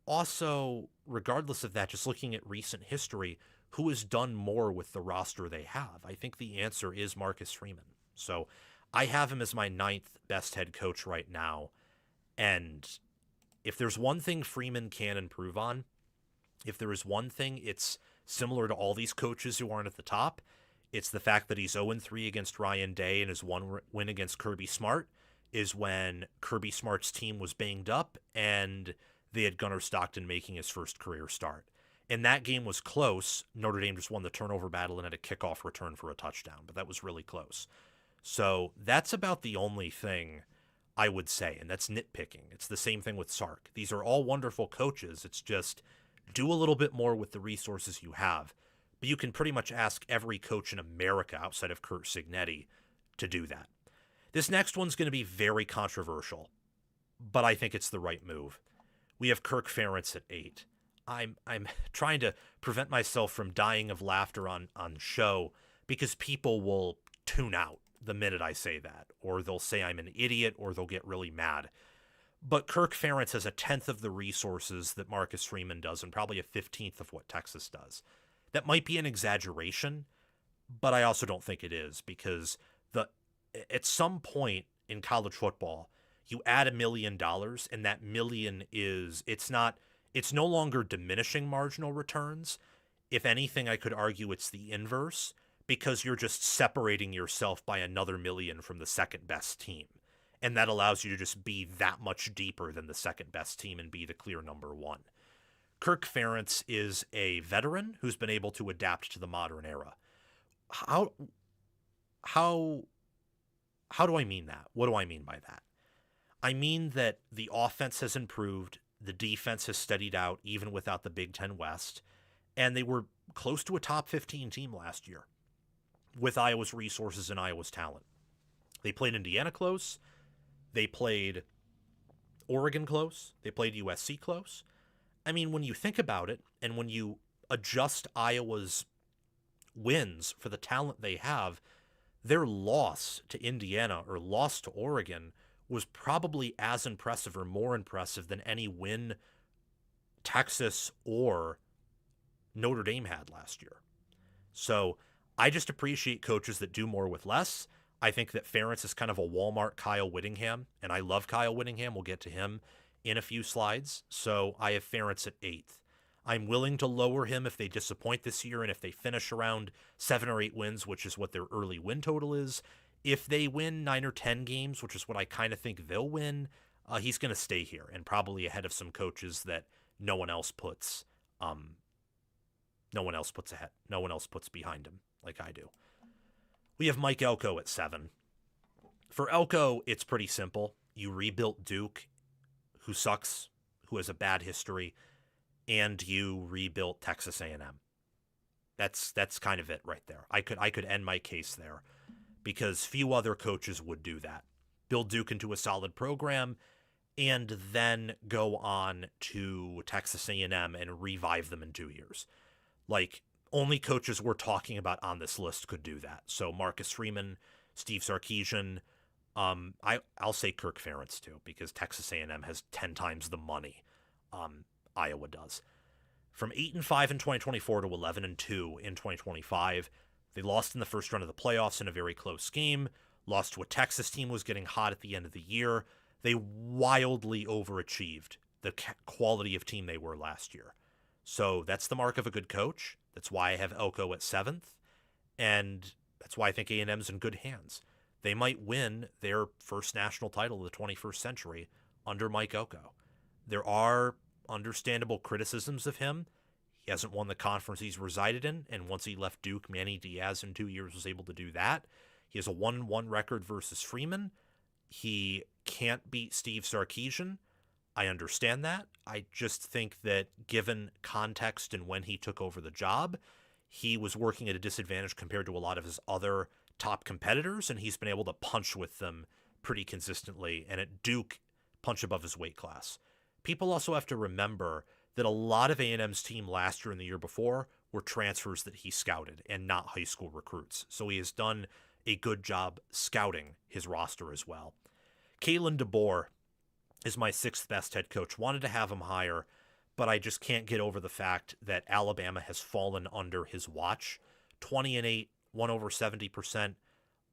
also, regardless of that, just looking at recent history, who has done more with the roster they have? I think the answer is Marcus Freeman. So I have him as my 9th best head coach right now. And if there's one thing Freeman can improve on, if there is one thing, it's similar to all these coaches who aren't at the top. It's the fact that he's 0-3 against Ryan Day and his 1 win against Kirby Smart is when Kirby Smart's team was banged up and they had Gunnar Stockton making his first career start. And that game was close. Notre Dame just won the turnover battle and had a kickoff return for a touchdown, but that was really close. So that's about the only thing I would say, and that's nitpicking. It's the same thing with Sark. These are all wonderful coaches. It's just do a little bit more with the resources you have. But you can pretty much ask every coach in America outside of Curt Cignetti to do that. This next one's going to be very controversial, but I think it's the right move. We have Kirk Ferentz at 8. I'm trying to prevent myself from dying of laughter on show because people will tune out the minute I say that, or they'll say I'm an idiot, or they'll get really mad. But Kirk Ferentz has a 10th of the resources that Marcus Freeman does, and probably a 15th of what Texas does. That might be an exaggeration, but I also don't think it is, because at some point in college football, you add $1 million, and that million it's no longer diminishing marginal returns. If anything, I could argue it's the inverse, because you're just separating yourself by another million from the second best team. And that allows you to just be that much deeper than the second best team and be the clear number one. Kirk Ferentz is a veteran who's been able to adapt to the modern era. How do I mean that? What do I mean by that? I mean that the offense has improved, the defense has steadied out even without the Big Ten West, and they were close to a top 15 team last year with Iowa's resources and Iowa's talent. They played Indiana close, they played Oregon close, they played USC close. I mean, when you think about it, and when you adjust Iowa's wins for the talent they have, their loss to Indiana or loss to Oregon was probably as impressive or more impressive than any win Texas or Notre Dame had last year. So I just appreciate coaches that do more with less. I think that Ferentz is kind of a Walmart Kyle Whittingham, and I love Kyle Whittingham. We'll get to him in a few slides. So I have Ferentz at 8th. I'm willing to lower him if they disappoint this year and if they finish around 7 or 8 wins, which is what their early win total is. If they win 9 or 10 games, which is what I kind of think they'll win, he's going to stay here and probably ahead of some coaches that no one else puts ahead. No one else puts behind him like I do. We have Mike Elko at 7. For Elko, it's pretty simple. You rebuilt Duke, who sucks, who has a bad history, and you rebuilt Texas A&M. That's kind of it right there. I could end my case there because few other coaches would do that. Build Duke into a solid program and then go on to Texas A&M and revive them in 2 years. Like, only coaches we're talking about on this list could do that. So Marcus Freeman, Steve Sarkisian, I'll say Kirk Ferentz too, because Texas A&M has 10 times the money Iowa does. From 8-5 in 2024 to 11-2 in 2025, they lost in the first round of the playoffs in a very close game, lost to a Texas team who was getting hot at the end of the year. They wildly overachieved the quality of team they were last year. So that's the mark of a good coach. That's why I have Elko at 7th, and that's why I think A&M's in good hands. They might win their first national title of the 21st century under Mike Elko. There are understandable criticisms of him. He hasn't won the conference he's resided in, and once he left Duke, Manny Diaz in 2 years was able to do that. He has a 1-1 record versus Freeman. He can't beat Steve Sarkisian. I understand that. I just think that given context and when he took over the job, he was working at a disadvantage compared to a lot of his other top competitors, and he's been able to punch with them pretty consistently, and at Duke, punch above his weight class. People also have to remember that a lot of A&M's team last year and the year before were transfers that he scouted and not high school recruits. So he has done a good job scouting his roster as well. Kalen DeBoer is my 6th best head coach. Wanted to have him higher, but I just can't get over the fact that Alabama has fallen under his watch. 20-8, won over 70%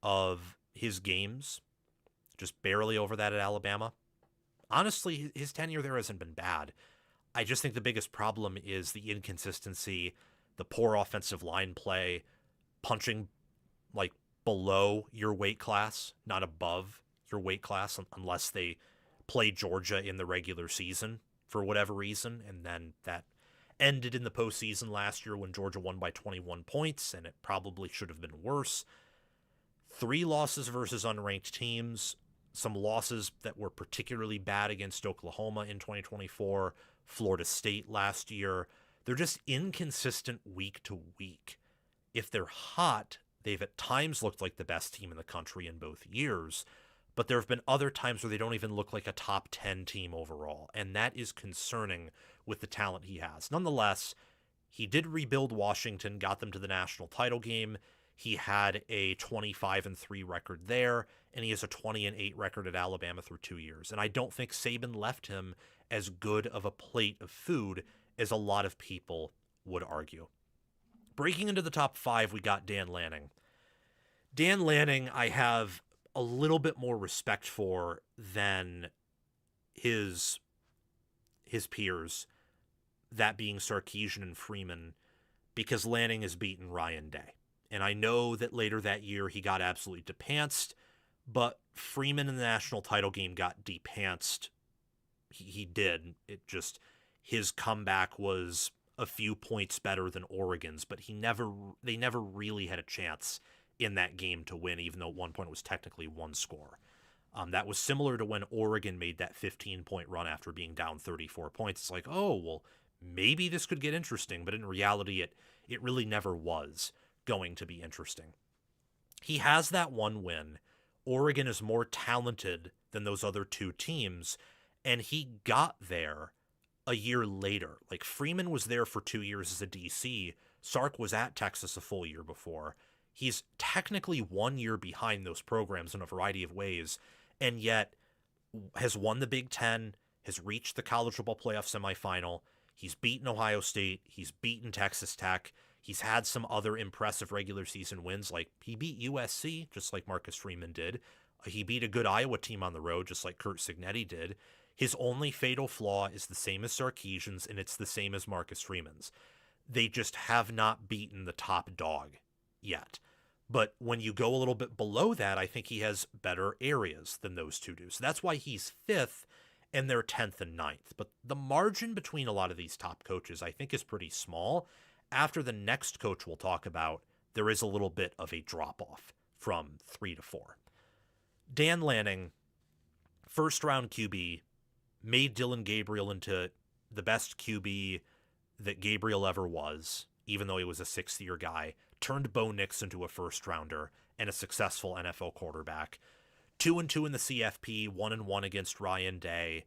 of his games, just barely over that at Alabama. Honestly, his tenure there hasn't been bad. I just think the biggest problem is the inconsistency, the poor offensive line play, punching like below your weight class, not above your weight class unless they play Georgia in the regular season for whatever reason, and then that ended in the postseason last year when Georgia won by 21 points, and it probably should have been worse. 3 losses versus unranked teams, some losses that were particularly bad against Oklahoma in 2024, Florida State last year. They're just inconsistent week to week. If they're hot, they've at times looked like the best team in the country in both years, but there have been other times where they don't even look like a top 10 team overall, and that is concerning with the talent he has. Nonetheless, he did rebuild Washington, got them to the national title game. He had a 25-3 record there, and he has a 20-8 record at Alabama through 2 years. And I don't think Saban left him as good of a plate of food as a lot of people would argue. Breaking into the top 5, we got Dan Lanning. Dan Lanning, I have a little bit more respect for than his peers, that being Sarkisian and Freeman, because Lanning has beaten Ryan Day. And I know that later that year he got absolutely depantsed, but Freeman in the national title game got depantsed. He did. It just, his comeback was a few points better than Oregon's, but they never really had a chance in that game to win, even though at one point it was technically one score. That was similar to when Oregon made that 15-point run after being down 34 points. It's like, oh, well, maybe this could get interesting, but in reality, it really never was going to be interesting. He has that one win. Oregon is more talented than those other 2 teams, and he got there a year later. Like, Freeman was there for 2 years as a DC. Sark was at Texas a full year before. He's technically 1 year behind those programs in a variety of ways, and yet has won the Big Ten, has reached the college football playoff semifinal. He's beaten Ohio State. He's beaten Texas Tech. He's had some other impressive regular season wins, like he beat USC, just like Marcus Freeman did. He beat a good Iowa team on the road, just like Curt Cignetti did. His only fatal flaw is the same as Sarkisian's, and it's the same as Marcus Freeman's. They just have not beaten the top dog yet. But when you go a little bit below that, I think he has better areas than those 2 do. So that's why he's 5th, and they're 10th and 9th. But the margin between a lot of these top coaches, I think, is pretty small. After the next coach we'll talk about, there is a little bit of a drop-off from 3 to 4. Dan Lanning, first-round QB, made Dylan Gabriel into the best QB that Gabriel ever was, even though he was a 6th-year guy, turned Bo Nix into a first-rounder and a successful NFL quarterback. 2-2 in the CFP, 1-1 against Ryan Day.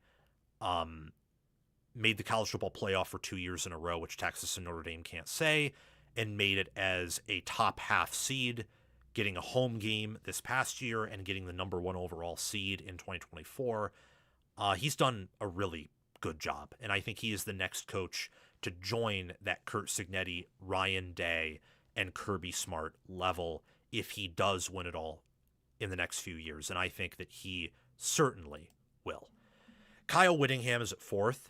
Made the college football playoff for 2 years in a row, which Texas and Notre Dame can't say, and made it as a top half seed, getting a home game this past year and getting the number 1 overall seed in 2024. He's done a really good job, and I think he is the next coach to join that Curt Cignetti, Ryan Day, and Kirby Smart level if he does win it all in the next few years, and I think that he certainly will. Kyle Whittingham is at 4th.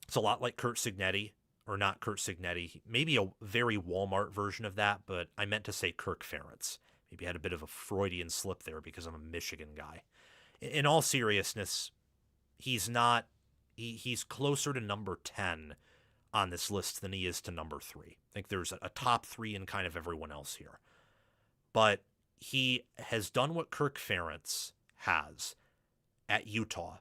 It's a lot like Curt Cignetti, or not Curt Cignetti, maybe a very Walmart version of that, but I meant to say Kirk Ferentz. Maybe I had a bit of a Freudian slip there because I'm a Michigan guy. In all seriousness, he's closer to number 10 on this list than he is to number 3. I think there's a top 3 in kind of everyone else here. But he has done what Kirk Ferentz has at Utah,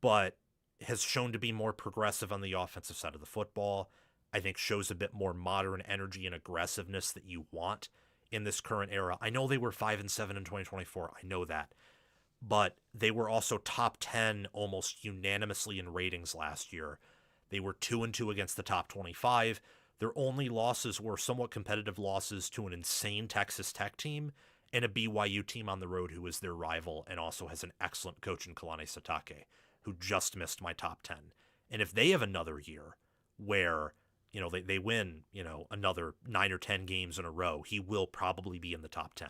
but has shown to be more progressive on the offensive side of the football. I think shows a bit more modern energy and aggressiveness that you want in this current era. I know they were 5-7 in 2024. I know that. But they were also top 10 almost unanimously in ratings last year. They were 2-2 against the top 25. Their only losses were somewhat competitive losses to an insane Texas Tech team and a BYU team on the road who is their rival and also has an excellent coach in Kalani Sitake, who just missed my top 10. And if they have another year where, they win, another 9 or 10 games in a row, he will probably be in the top 10.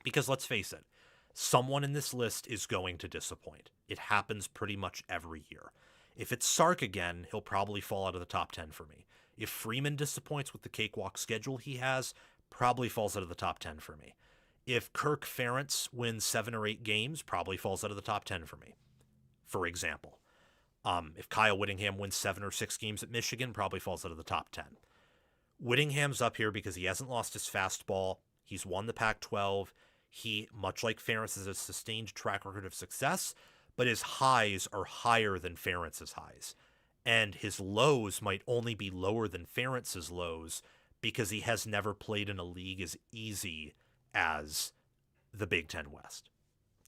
Because let's face it, someone in this list is going to disappoint. It happens pretty much every year. If it's Sark again, he'll probably fall out of the top 10 for me. If Freeman disappoints with the cakewalk schedule he has, probably falls out of the top 10 for me. If Kirk Ferentz wins 7 or 8 games, probably falls out of the top 10 for me, for example. If Kyle Whittingham wins 7 or 6 games at Michigan, probably falls out of the top 10. Whittingham's up here because he hasn't lost his fastball. He's won the Pac-12. He, much like Ferentz, has a sustained track record of success, but his highs are higher than Ferentz's highs. And his lows might only be lower than Ferentz's lows because he has never played in a league as easy as the Big Ten West.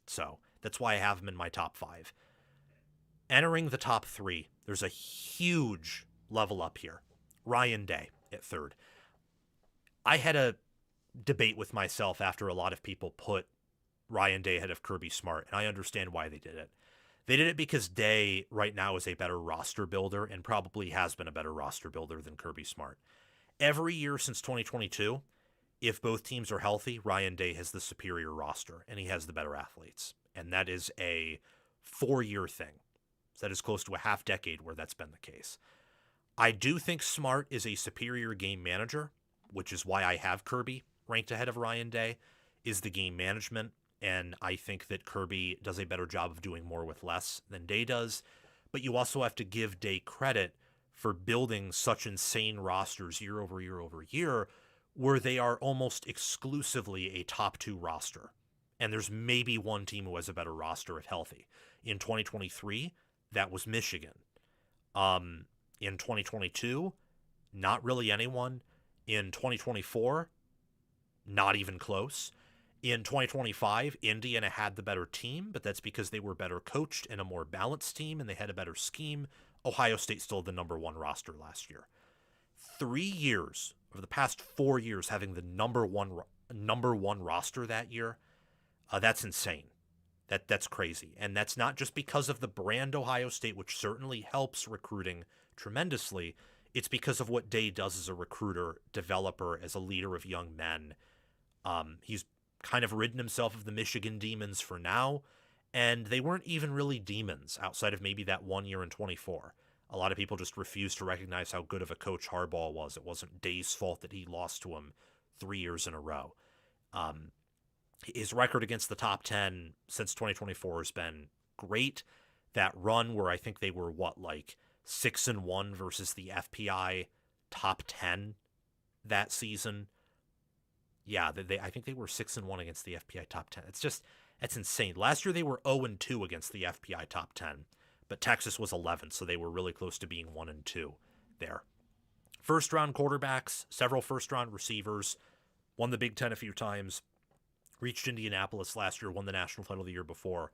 So that's why I have him in my top 5. Entering the top 3, there's a huge level up here. Ryan Day at 3rd. I had a debate with myself after a lot of people put Ryan Day ahead of Kirby Smart, and I understand why they did it. They did it because Day right now is a better roster builder and probably has been a better roster builder than Kirby Smart. Every year since 2022, if both teams are healthy, Ryan Day has the superior roster and he has the better athletes. And that is a 4-year thing. So that is close to a half decade where that's been the case. I do think Smart is a superior game manager, which is why I have Kirby ranked ahead of Ryan Day, is the game management. And I think that Kirby does a better job of doing more with less than Day does. But you also have to give Day credit for building such insane rosters year over year over year, where they are almost exclusively a top 2 roster. And there's maybe one team who has a better roster if healthy. In 2023, that was Michigan. In 2022, not really anyone. In 2024, not even close. In 2025, Indiana had the better team, but that's because they were better coached and a more balanced team, and they had a better scheme. Ohio State still had the number 1 roster last year. 3 years, over the past 4 years, having the number one roster that year, that's insane. That's crazy. And that's not just because of the brand Ohio State, which certainly helps recruiting tremendously. It's because of what Day does as a recruiter, developer, as a leader of young men. He's kind of ridden himself of the Michigan demons for now, and they weren't even really demons outside of maybe that 1 year in 24. A lot of people just refused to recognize how good of a coach Harbaugh was. It wasn't Day's fault that he lost to him 3 years in a row. His record against the top 10 since 2024 has been great. That run where I think they were, 6-1 versus the FPI top 10 that season. Yeah, I think they were 6-1 against the FPI top 10. It's insane. Last year they were 0-2 against the FPI top 10, but Texas was 11, so they were really close to being 1-2 there. First round quarterbacks, several first round receivers, won the Big Ten a few times, reached Indianapolis last year, won the national title the year before.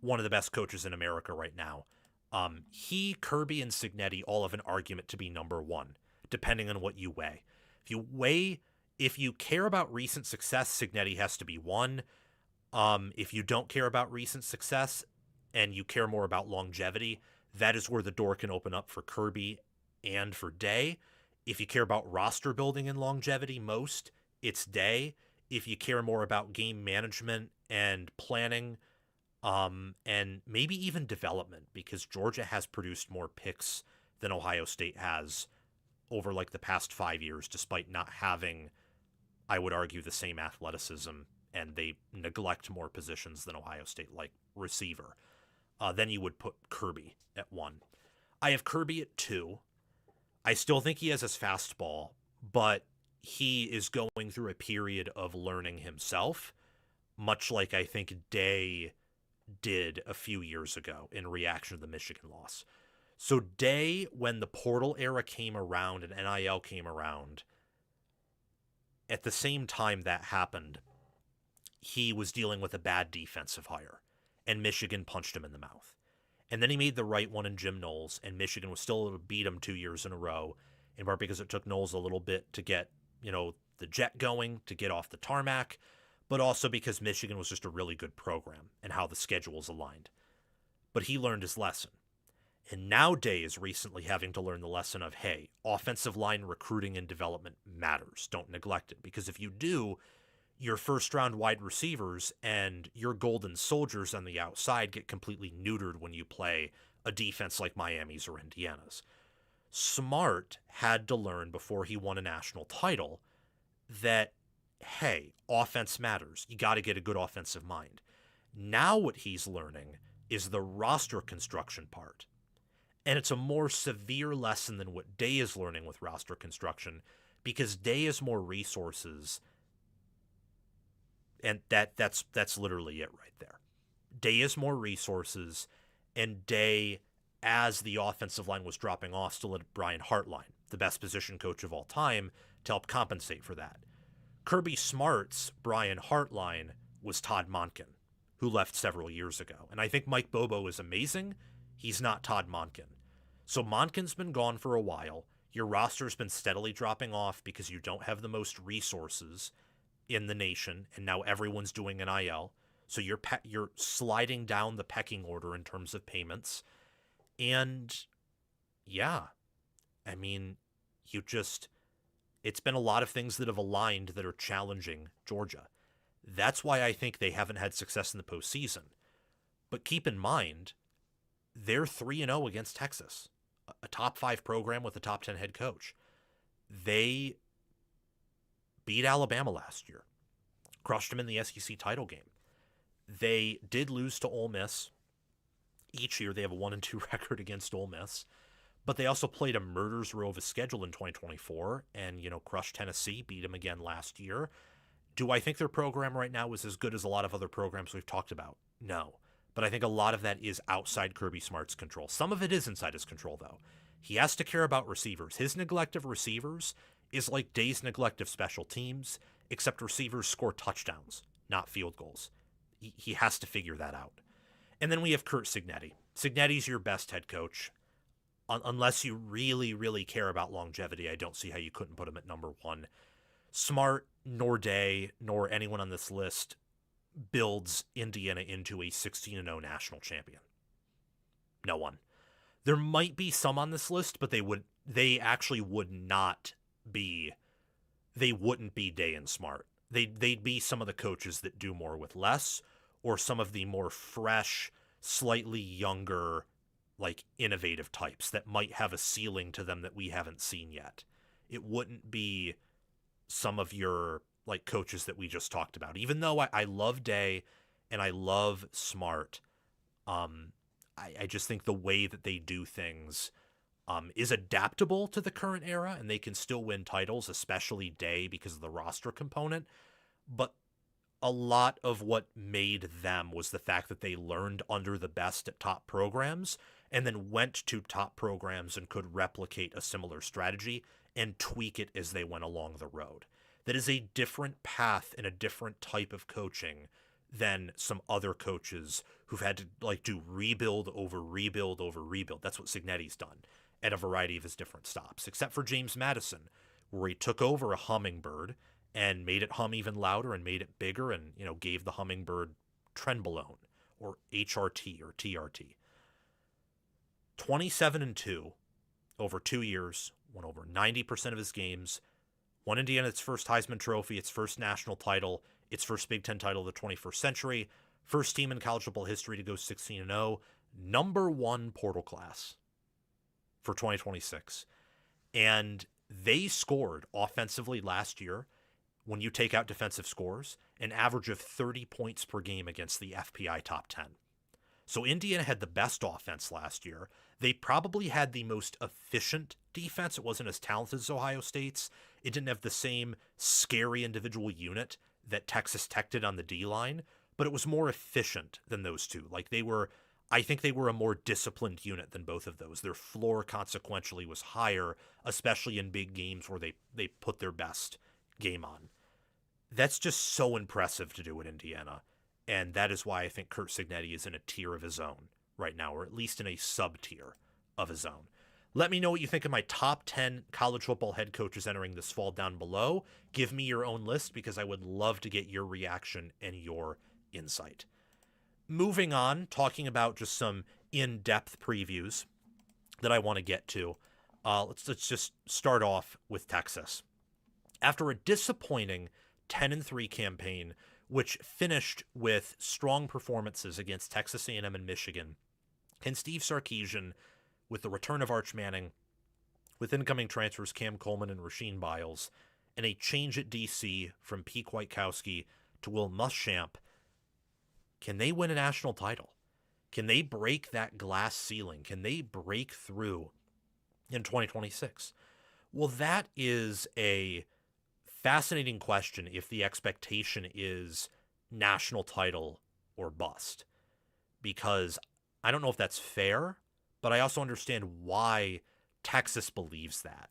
One of the best coaches in America right now. Kirby, and Cignetti all have an argument to be number 1, depending on what you weigh. If you care about recent success, Cignetti has to be 1. If you don't care about recent success and you care more about longevity, that is where the door can open up for Kirby and for Day. If you care about roster building and longevity most, it's Day. If you care more about game management and planning, and maybe even development, because Georgia has produced more picks than Ohio State has over the past 5 years, despite not having, I would argue, the same athleticism, and they neglect more positions than Ohio State, like receiver. Then you would put Kirby at 1. I have Kirby at 2. I still think he has his fastball, but he is going through a period of learning himself, much like I think Day did a few years ago in reaction to the Michigan loss. So Day, when the portal era came around and NIL came around, at the same time that happened, he was dealing with a bad defensive hire, and Michigan punched him in the mouth. And then he made the right one in Jim Knowles, and Michigan was still able to beat him 2 years in a row, in part because it took Knowles a little bit to get, the jet going, to get off the tarmac, but also because Michigan was just a really good program and how the schedules aligned. But he learned his lesson. And now Day is recently having to learn the lesson of, hey, offensive line recruiting and development matters. Don't neglect it. Because if you do, your first-round wide receivers and your golden soldiers on the outside get completely neutered when you play a defense like Miami's or Indiana's. Smart had to learn before he won a national title that hey, offense matters. You got to get a good offensive mind. Now what he's learning is the roster construction part. And it's a more severe lesson than what Day is learning with roster construction, because Day has more resources, and that's literally it right there. Day has more resources, and Day, as the offensive line was dropping off, still had Brian Hartline, the best position coach of all time, to help compensate for that. Kirby Smart's Brian Hartline was Todd Monken, who left several years ago. And I think Mike Bobo is amazing. He's not Todd Monken. So Monken's been gone for a while. Your roster's been steadily dropping off because you don't have the most resources in the nation, and now everyone's doing NIL. So you're sliding down the pecking order in terms of payments. And yeah, I mean, it's been a lot of things that have aligned that are challenging Georgia. That's why I think they haven't had success in the postseason. But keep in mind, they're 3-0 against Texas, a top 5 program with a top 10 head coach. They beat Alabama last year, crushed them in the SEC title game. They did lose to Ole Miss. Each year they have a 1-2 record against Ole Miss. But they also played a murder's row of a schedule in 2024 and, crushed Tennessee, beat them again last year. Do I think their program right now is as good as a lot of other programs we've talked about? No. But I think a lot of that is outside Kirby Smart's control. Some of it is inside his control, though. He has to care about receivers. His neglect of receivers is like Day's neglect of special teams, except receivers score touchdowns, not field goals. He has to figure that out. And then we have Curt Cignetti. Cignetti's your best head coach. Unless you really, really care about longevity, I don't see how you couldn't put him at number 1. Smart, nor Day, nor anyone on this list builds Indiana into a 16-0 national champion. No one. There might be some on this list, but they wouldn't be Day and Smart. They'd be some of the coaches that do more with less, or some of the more fresh, slightly younger, innovative types that might have a ceiling to them that we haven't seen yet. It wouldn't be some of your coaches that we just talked about. Even though I love Day and I love Smart, I just think the way that they do things is adaptable to the current era, and they can still win titles, especially Day because of the roster component. But a lot of what made them was the fact that they learned under the best at top programs and then went to top programs and could replicate a similar strategy and tweak it as they went along the road. That is a different path and a different type of coaching than some other coaches who've had to do rebuild over rebuild over rebuild. That's what Cignetti's done at a variety of his different stops, except for James Madison, where he took over a hummingbird and made it hum even louder and made it bigger and, gave the hummingbird trenbolone or HRT or TRT. 27-2 over 2 years, won over 90% of his games, won Indiana its first Heisman Trophy, its first national title, its first Big Ten title of the 21st century, first team in college football history to go 16-0, number 1 portal class for 2026. And they scored offensively last year, when you take out defensive scores, an average of 30 points per game against the FPI top 10. So Indiana had the best offense last year. They probably had the most efficient defense. It wasn't as talented as Ohio State's. It didn't have the same scary individual unit that Texas Tech did on the D-line, but it was more efficient than those two. I think they were a more disciplined unit than both of those. Their floor consequentially was higher, especially in big games where they put their best game on. That's just so impressive to do in Indiana. And that is why I think Curt Cignetti is in a tier of his own right now, or at least in a sub-tier of his own. Let me know what you think of my top 10 college football head coaches entering this fall down below. Give me your own list because I would love to get your reaction and your insight. Moving on, talking about just some in-depth previews that I want to get to. Let's just start off with Texas. After a disappointing 10-3 campaign, which finished with strong performances against Texas A&M and Michigan, and Steve Sarkisian, with the return of Arch Manning, with incoming transfers Cam Coleman and Rasheed Biles, and a change at DC from Pete Kwiatkowski to Will Muschamp, can they win a national title? Can they break that glass ceiling? Can they break through in 2026? Well, that is a fascinating question if the expectation is national title or bust. Because I don't know if that's fair, but I also understand why Texas believes that.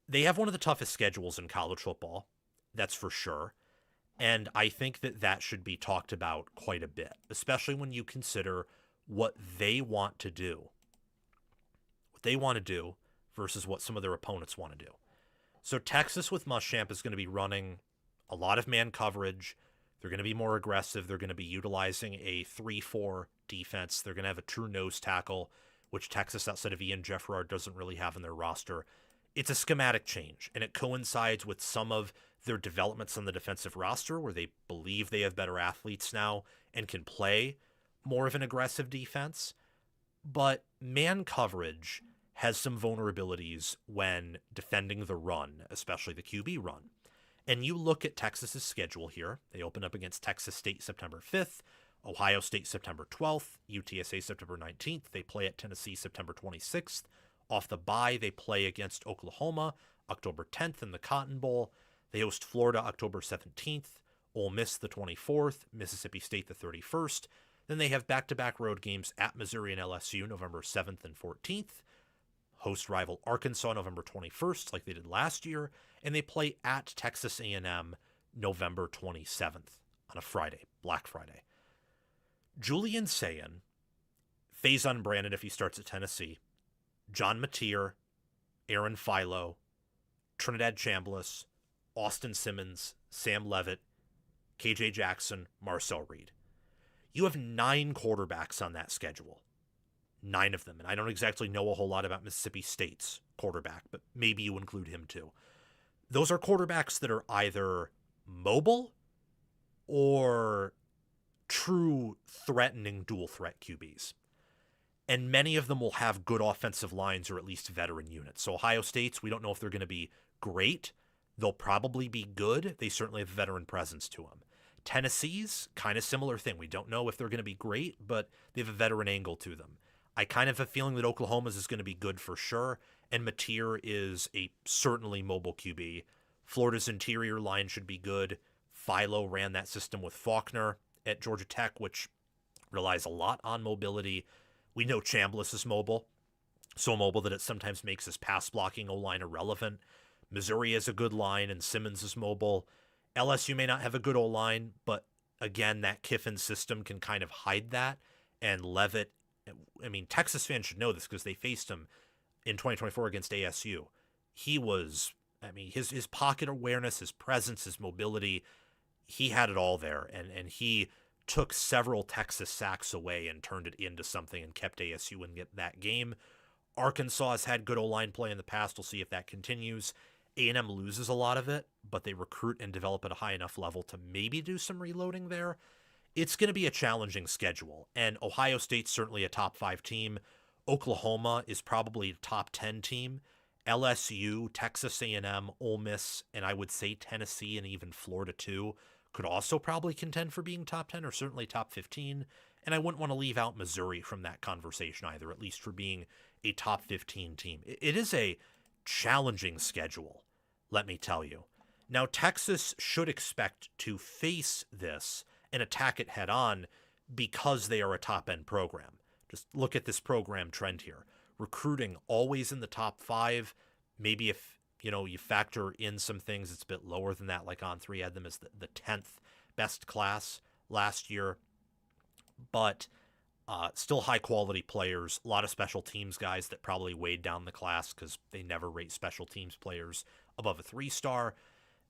They have one of the toughest schedules in college football, that's for sure. And I think that that should be talked about quite a bit, especially when you consider what they want to do. What they want to do versus what some of their opponents want to do. So Texas with Muschamp is going to be running a lot of man coverage. They're going to be more aggressive. They're going to be utilizing a 3-4 defense. They're going to have a true nose tackle, which Texas, outside of Ian Jefferard, doesn't really have in their roster. It's a schematic change, and it coincides with some of their developments on the defensive roster where they believe they have better athletes now and can play more of an aggressive defense. But man coverage has some vulnerabilities when defending the run, especially the QB run. And you look at Texas's schedule here. They open up against Texas State September 5th, Ohio State September 12th, UTSA September 19th. They play at Tennessee September 26th. Off the bye, they play against Oklahoma October 10th in the Cotton Bowl. They host Florida October 17th, Ole Miss the 24th, Mississippi State the 31st. Then they have back-to-back road games at Missouri and LSU November 7th and 14th. Host rival Arkansas November 21st, like they did last year, and they play at Texas A&M November 27th on a Friday, Black Friday. Julian Sayin, Faison Brandon if he starts at Tennessee, John Mateer, Aaron Philo, Trinidad Chambliss, Austin Simmons, Sam Levitt, KJ Jackson, Marcel Reed. You have 9 quarterbacks on that schedule. 9 of them. And I don't exactly know a whole lot about Mississippi State's quarterback, but maybe you include him too. Those are quarterbacks that are either mobile or true threatening dual threat QBs. And many of them will have good offensive lines or at least veteran units. So Ohio State's, we don't know if they're going to be great. They'll probably be good. They certainly have a veteran presence to them. Tennessee's, kind of similar thing. We don't know if they're going to be great, but they have a veteran angle to them. I kind of have a feeling that Oklahoma's is going to be good for sure, and Mateer is a certainly mobile QB. Florida's interior line should be good. Philo ran that system with Faulkner at Georgia Tech, which relies a lot on mobility. We know Chambliss is mobile, so mobile that it sometimes makes his pass blocking O-line irrelevant. Missouri has a good line, and Simmons is mobile. LSU may not have a good O-line, but again, that Kiffin system can kind of hide that. And Levitt, I mean, Texas fans should know this because they faced him in 2024 against ASU. He was, I mean, his pocket awareness, his presence, his mobility, he had it all there. And he took several Texas sacks away and turned it into something and kept ASU in that game. Arkansas has had good O-line play in the past. We'll see if that continues. A&M loses a lot of it, but they recruit and develop at a high enough level to maybe do some reloading there. It's going to be a challenging schedule, and Ohio State's certainly a top 5 team. Oklahoma is probably a top 10 team. LSU, Texas A&M, Ole Miss, and I would say Tennessee and even Florida too could also probably contend for being top 10 or certainly top 15. And I wouldn't want to leave out Missouri from that conversation either, at least for being a top 15 team. It is a challenging schedule, let me tell you. Now, Texas should expect to face this and attack it head on because they are a top-end program. Just look at this program trend here. Recruiting always in the top 5. Maybe if, you factor in some things, it's a bit lower than that. Like On3 had them as the 10th best class last year. But still high-quality players. A lot of special teams guys that probably weighed down the class because they never rate special teams players above a 3-star.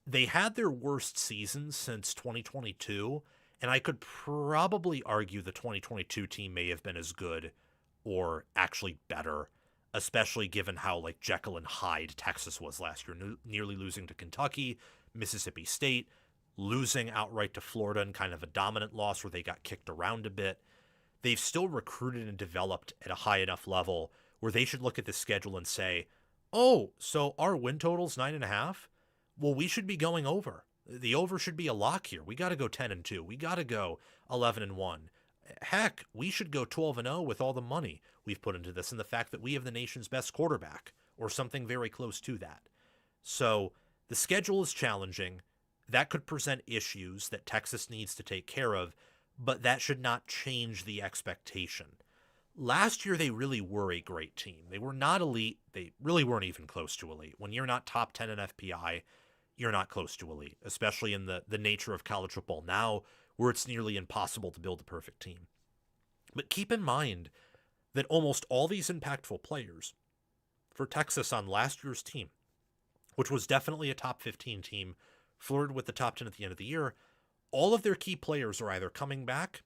They had their worst season since 2022, and I could probably argue the 2022 team may have been as good or actually better, especially given how Jekyll and Hyde Texas was last year, nearly losing to Kentucky, Mississippi State, losing outright to Florida in kind of a dominant loss where they got kicked around a bit. They've still recruited and developed at a high enough level where they should look at the schedule and say, oh, so our win total's 9.5? well, we should be going over. The over should be a lock here. We got to go 10-2. We got to go 11-1. Heck, we should go 12-0 with all the money we've put into this and the fact that we have the nation's best quarterback or something very close to that. So the schedule is challenging. That could present issues that Texas needs to take care of, but that should not change the expectation. Last year, they really were a great team. They were not elite. They really weren't even close to elite. When you're not top 10 in FPI, you're not close to elite, especially in the nature of college football now, where it's nearly impossible to build a perfect team. But keep in mind that almost all these impactful players for Texas on last year's team, which was definitely a top 15 team, flirted with the top 10 at the end of the year, all of their key players are either coming back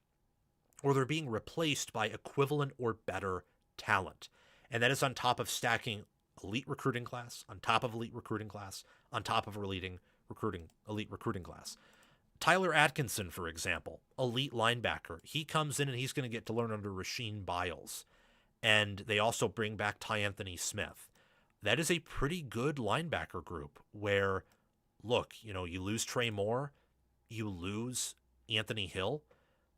or they're being replaced by equivalent or better talent. And that is on top of stacking elite recruiting class, on top of elite recruiting class, on top of elite recruiting class. Tyler Atkinson, for example, elite linebacker. He comes in and he's going to get to learn under Rasheed Biles. And they also bring back Ty Anthony Smith. That is a pretty good linebacker group where, look, you lose Trey Moore, you lose Anthony Hill,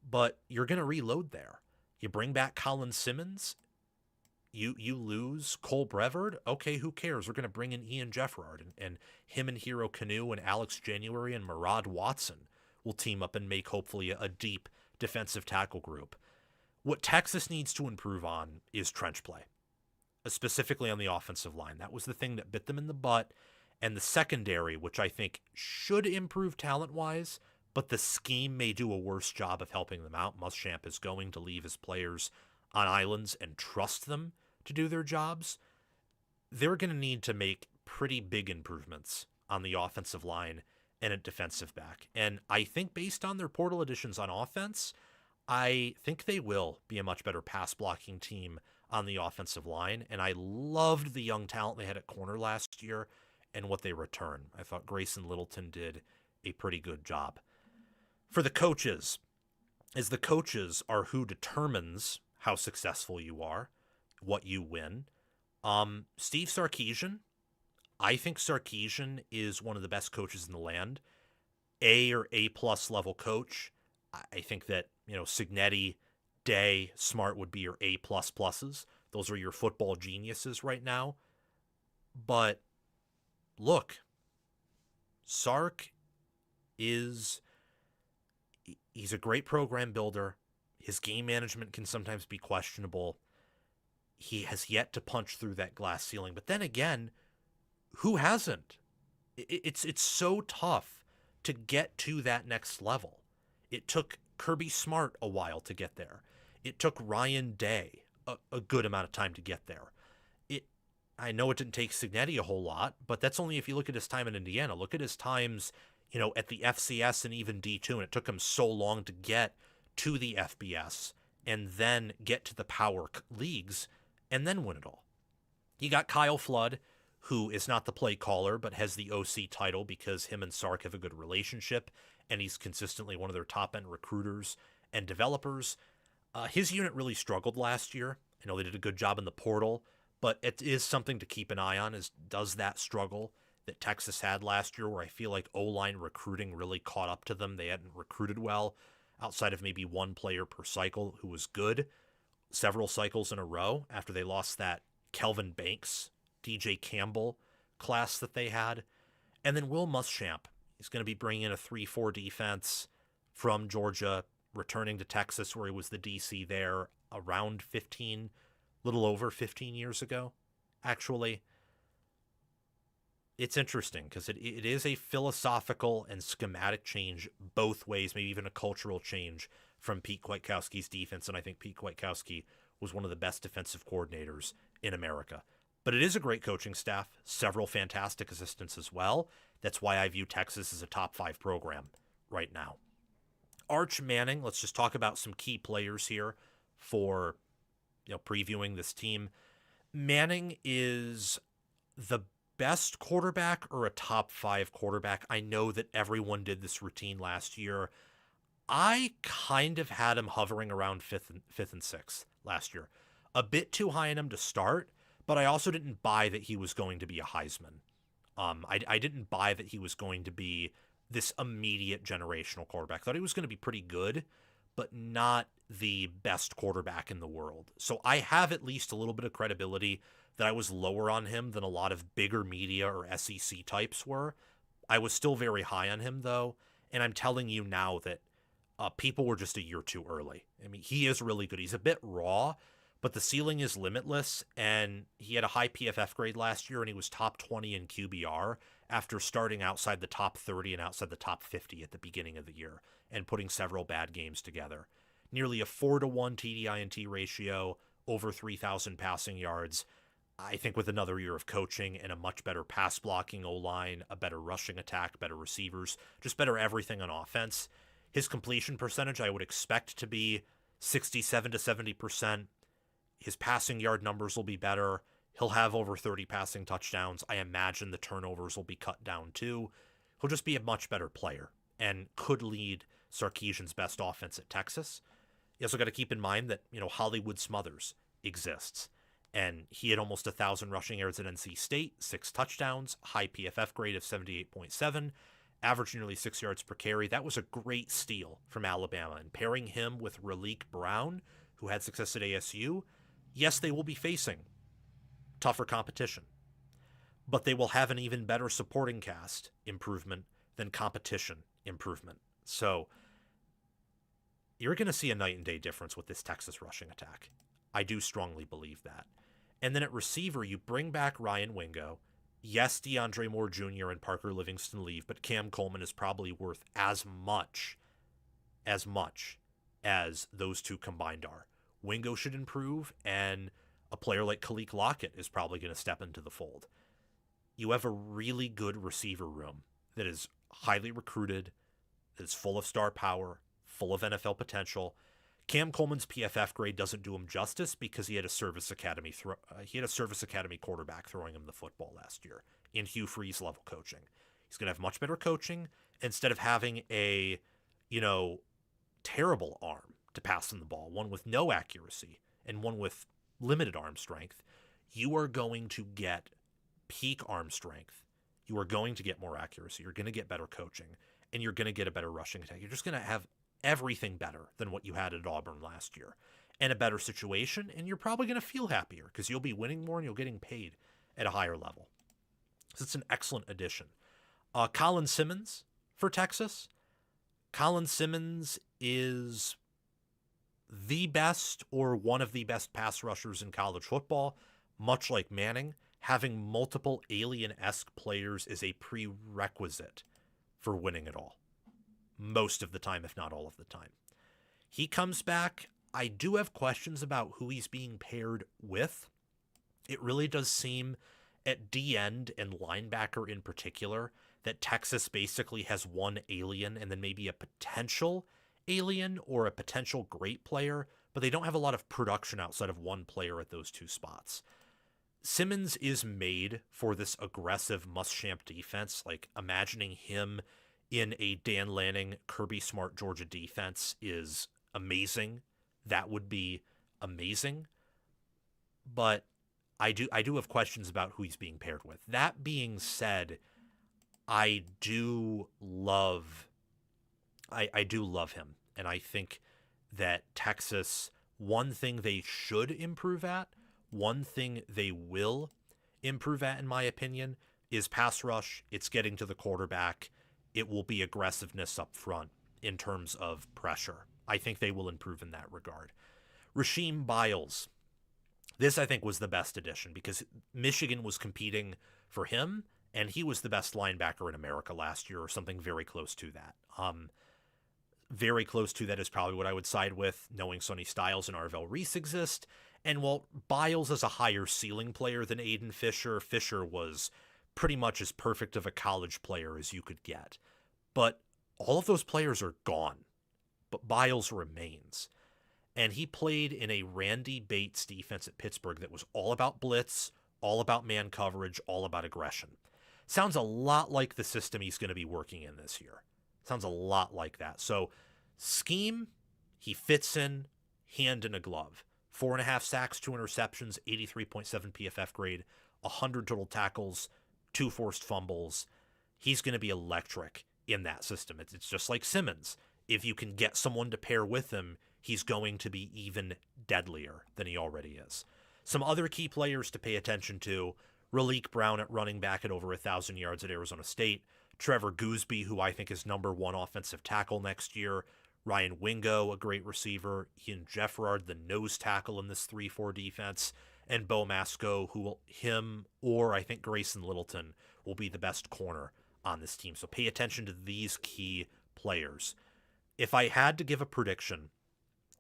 but you're going to reload there. You bring back Colin Simmons, you lose Cole Brevard. Okay, who cares? We're going to bring in Ian Jeffrard, and him and Hero Canoe and Alex January and Murad Watson will team up and make hopefully a deep defensive tackle group. What Texas needs to improve on is trench play, specifically on the offensive line. That was the thing that bit them in the butt. And the secondary, which I think should improve talent-wise, but the scheme may do a worse job of helping them out. Muschamp is going to leave his players on islands and trust them to do their jobs. They're going to need to make pretty big improvements on the offensive line and at defensive back. And I think based on their portal additions on offense, I think they will be a much better pass blocking team on the offensive line. And I loved the young talent they had at corner last year and what they return. I thought Grayson Littleton did a pretty good job. For the coaches, as the coaches are who determines how successful you are, what you win. Steve Sarkisian, I think Sarkisian is one of the best coaches in the land. A or A+ level coach. I think that, Cignetti, Day, Smart would be your A++. Those are your football geniuses right now. But look, Sark he's a great program builder. His game management can sometimes be questionable. He has yet to punch through that glass ceiling. But then again, who hasn't? It's so tough to get to that next level. It took Kirby Smart a while to get there. It took Ryan Day a good amount of time to get there. I know it didn't take Cignetti a whole lot, but that's only if you look at his time in Indiana. Look at his times, at the FCS and even D2, and it took him so long to get to the FBS and then get to the power leagues and then win it all. You got Kyle Flood, who is not the play caller, but has the OC title because him and Sark have a good relationship, and he's consistently one of their top-end recruiters and developers. His unit really struggled last year. I know they did a good job in the portal, but it is something to keep an eye on, does that struggle that Texas had last year, where I feel like O-line recruiting really caught up to them. They hadn't recruited well outside of maybe one player per cycle who was good several cycles in a row after they lost that Kelvin Banks, DJ Campbell class that they had. And then Will Muschamp, he's going to be bringing in a 3-4 defense from Georgia, returning to Texas where he was the DC there around 15, little over 15 years ago, actually. It's interesting because it is a philosophical and schematic change both ways, maybe even a cultural change from Pete Kwiatkowski's defense, and I think Pete Kwiatkowski was one of the best defensive coordinators in America. But it is a great coaching staff, several fantastic assistants as well. That's why I view Texas as a top 5 program right now. Arch Manning, let's just talk about some key players here for previewing this team. Manning is the best quarterback or a top 5 quarterback. I know that everyone did this routine last year. I kind of had him hovering around 5th and 6th last year. A bit too high on him to start, but I also didn't buy that he was going to be a Heisman. I didn't buy that he was going to be this immediate generational quarterback. I thought he was going to be pretty good, but not the best quarterback in the world. So I have at least a little bit of credibility that I was lower on him than a lot of bigger media or SEC types were. I was still very high on him, though, and I'm telling you now that people were just a year too early. I mean, he is really good. He's a bit raw, but the ceiling is limitless, and he had a high PFF grade last year, and he was top 20 in QBR after starting outside the top 30 and outside the top 50 at the beginning of the year and putting several bad games together. Nearly a 4-to-1 TDINT ratio, over 3,000 passing yards. I think with another year of coaching and a much better pass blocking O-line, a better rushing attack, better receivers, just better everything on offense. His completion percentage I would expect to be 67 to 70%. His passing yard numbers will be better. He'll have over 30 passing touchdowns. I imagine the turnovers will be cut down too. He'll just be a much better player and could lead Sarkisian's best offense at Texas. You also got to keep in mind that, Hollywood Smothers exists. And he had almost 1,000 rushing yards at NC State, 6 touchdowns, high PFF grade of 78.7, averaged nearly 6 yards per carry. That was a great steal from Alabama. And pairing him with Raleek Brown, who had success at ASU, yes, they will be facing tougher competition. But they will have an even better supporting cast improvement than competition improvement. So you're going to see a night and day difference with this Texas rushing attack. I do strongly believe that. And then at receiver, you bring back Ryan Wingo. Yes, DeAndre Moore Jr. and Parker Livingston leave, but Cam Coleman is probably worth as much as those two combined are. Wingo should improve, and a player like Khalil Lockett is probably going to step into the fold. You have a really good receiver room that is highly recruited, that is full of star power, full of NFL potential. Cam Coleman's PFF grade doesn't do him justice because he had a service academy quarterback throwing him the football last year in Hugh Freeze level coaching. He's going to have much better coaching instead of having a, terrible arm to pass on the ball, one with no accuracy and one with limited arm strength. You are going to get peak arm strength. You are going to get more accuracy. You're going to get better coaching, and you're going to get a better rushing attack. You're just going to have everything better than what you had at Auburn last year, and a better situation, and you're probably going to feel happier because you'll be winning more and you're getting paid at a higher level. So it's an excellent addition. Colin Simmons for Texas. Colin Simmons is the best or one of the best pass rushers in college football. Much like Manning, having multiple alien-esque players is a prerequisite for winning it all. Most of the time, if not all of the time. He comes back. I do have questions about who he's being paired with. It really does seem at D-end and linebacker in particular that Texas basically has one alien and then maybe a potential alien or a potential great player, but they don't have a lot of production outside of one player at those two spots. Simmons is made for this aggressive Muschamp defense. Like, imagining him in a Dan Lanning, Kirby Smart Georgia defense is amazing. That would be amazing. But I do have questions about who he's being paired with. That being said, I do love him. And I think that Texas, one thing they should improve at, one thing they will improve at, in my opinion, is pass rush. It's getting to the quarterback. It will be aggressiveness up front in terms of pressure. I think they will improve in that regard. Rasheem Biles. This, I think, was the best addition because Michigan was competing for him, and he was the best linebacker in America last year or something very close to that. Very close to that is probably what I would side with, knowing Sonny Styles and Arvell Reese exist. And while Biles is a higher ceiling player than Aiden Fisher, Fisher was pretty much as perfect of a college player as you could get. But all of those players are gone. But Biles remains. And he played in a Randy Bates defense at Pittsburgh that was all about blitz, all about man coverage, all about aggression. Sounds a lot like the system he's going to be working in this year. Sounds a lot like that. So, scheme, he fits in hand in a glove. 4.5 sacks, 2 interceptions, 83.7 PFF grade, 100 total tackles, 2 forced fumbles. He's going to be electric in that system. It's just like Simmons. If you can get someone to pair with him, he's going to be even deadlier than he already is. Some other key players to pay attention to: Raleek Brown at running back at over 1,000 yards at Arizona State. Trevor Goosby, who I think is #1 offensive tackle next year. Ryan Wingo, a great receiver. Ian Jeffrard, the nose tackle in this 3-4 defense. And Bo Masco, him or I think Grayson Littleton will be the best corner on this team. So pay attention to these key players. If I had to give a prediction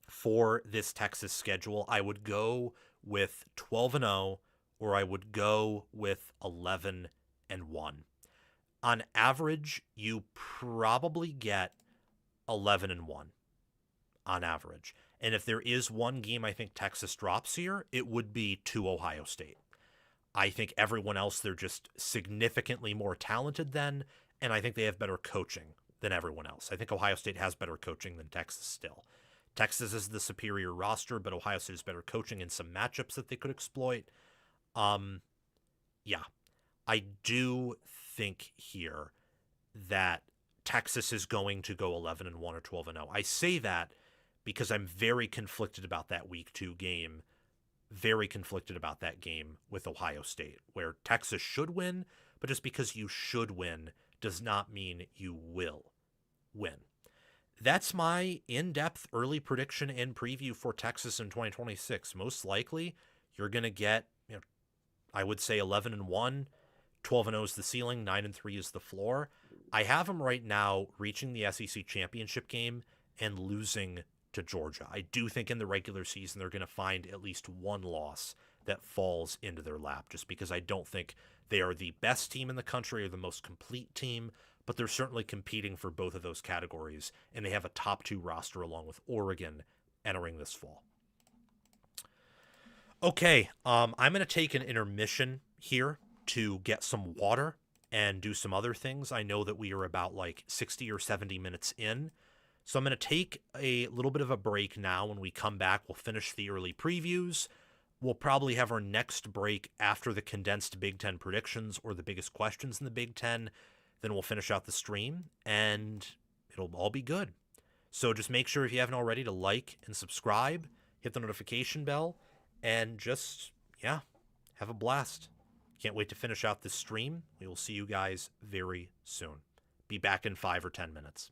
for this Texas schedule, I would go with 12-0, or I would go with 11-1. On average, you probably get 11-1 on average. And if there is one game I think Texas drops here, it would be to Ohio State. I think everyone else, they're just significantly more talented than, and I think they have better coaching than everyone else. I think Ohio State has better coaching than Texas still. Texas is the superior roster, but Ohio State has better coaching in some matchups that they could exploit. Yeah, I do think here that Texas is going to go 11-1 or 12-0. I say that because I'm very conflicted about that week 2 game. Very conflicted about that game with Ohio State, where Texas should win, but just because you should win does not mean you will win. That's my in-depth early prediction and preview for Texas in 2026. Most likely, you're going to get, I would say 11-1, 12-0 is the ceiling, 9-3 is the floor. I have them right now reaching the SEC championship game and losing to Georgia. I do think in the regular season they're going to find at least one loss that falls into their lap, just because I don't think they are the best team in the country or the most complete team, but they're certainly competing for both of those categories, and they have a top 2 roster along with Oregon entering this fall. Okay, I'm going to take an intermission here to get some water and do some other things. I know that we are about like 60 or 70 minutes in, so I'm going to take a little bit of a break now. When we come back, we'll finish the early previews. We'll probably have our next break after the condensed Big Ten predictions or the biggest questions in the Big Ten. Then we'll finish out the stream, and it'll all be good. So just make sure, if you haven't already, to like and subscribe, hit the notification bell, and just, have a blast. Can't wait to finish out this stream. We will see you guys very soon. Be back in 5 or 10 minutes.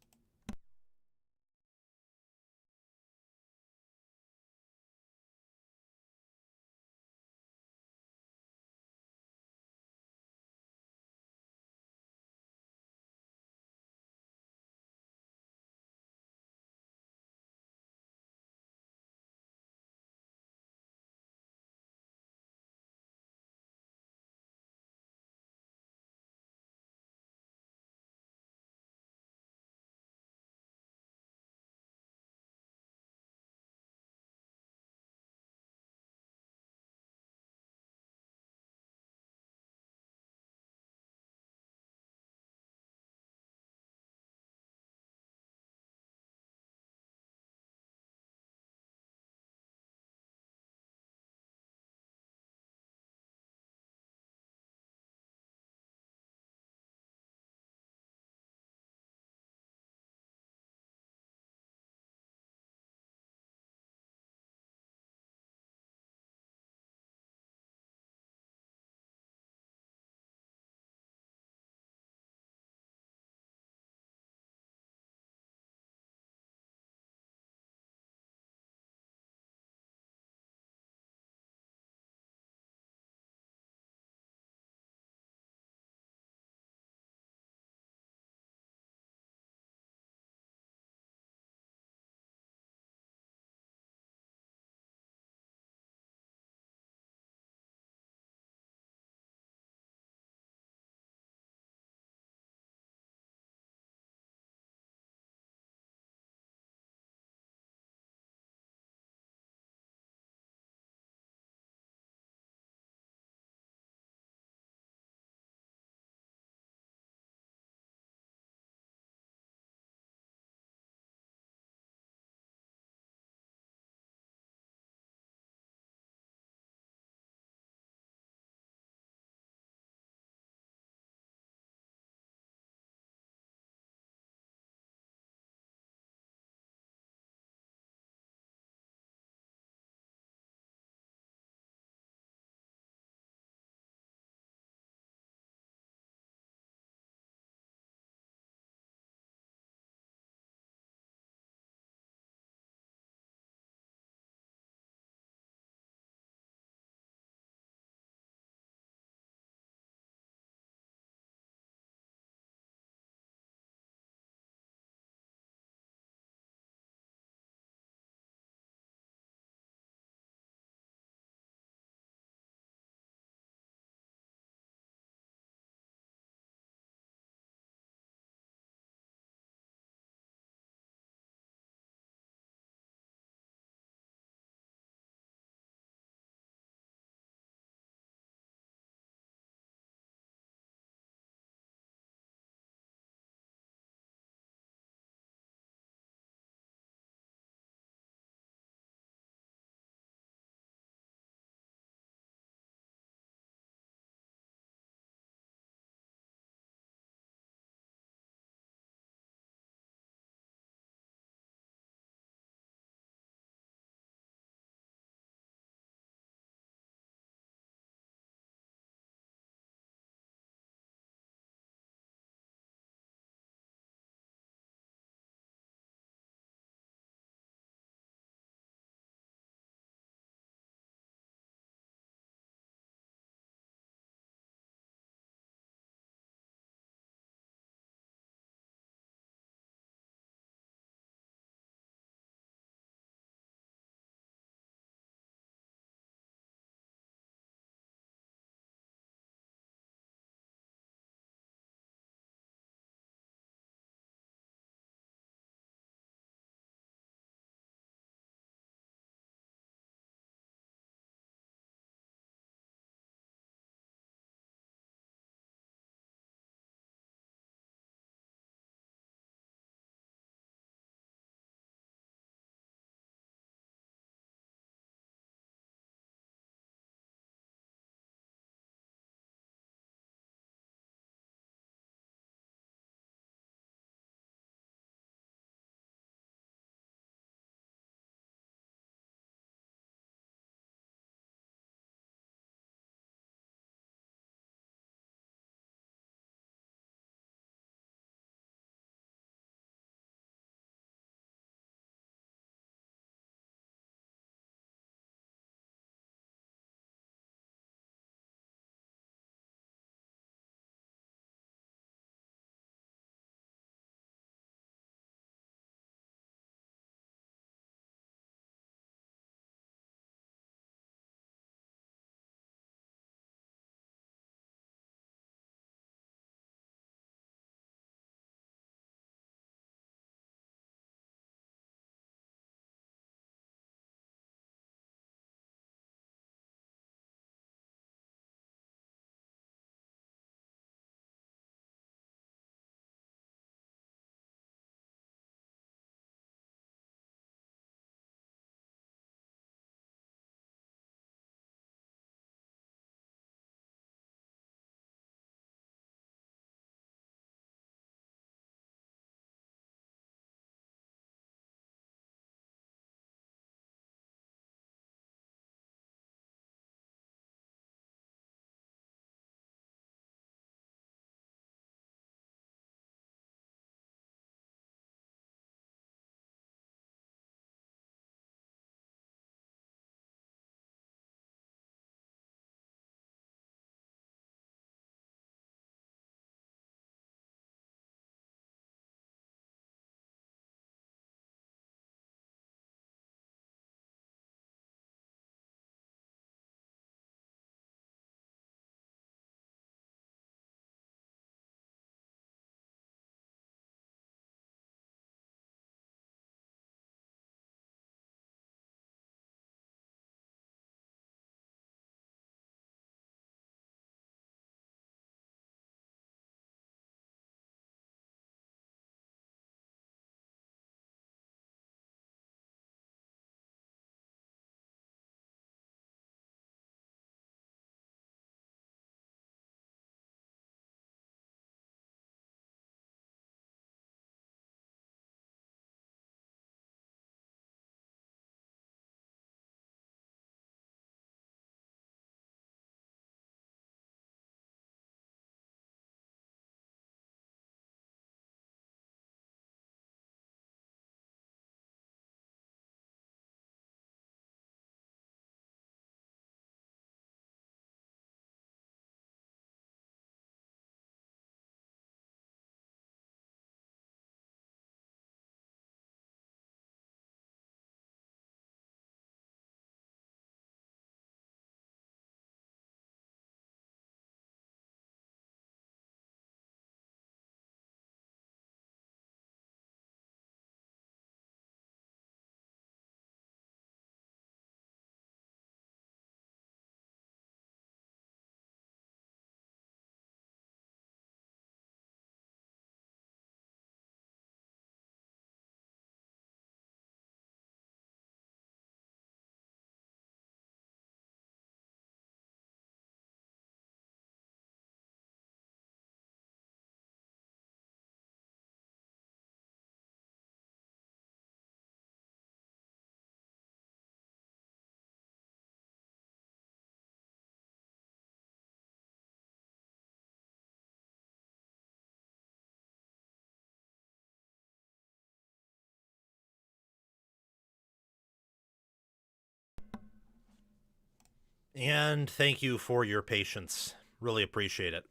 And thank you for your patience. Really appreciate it.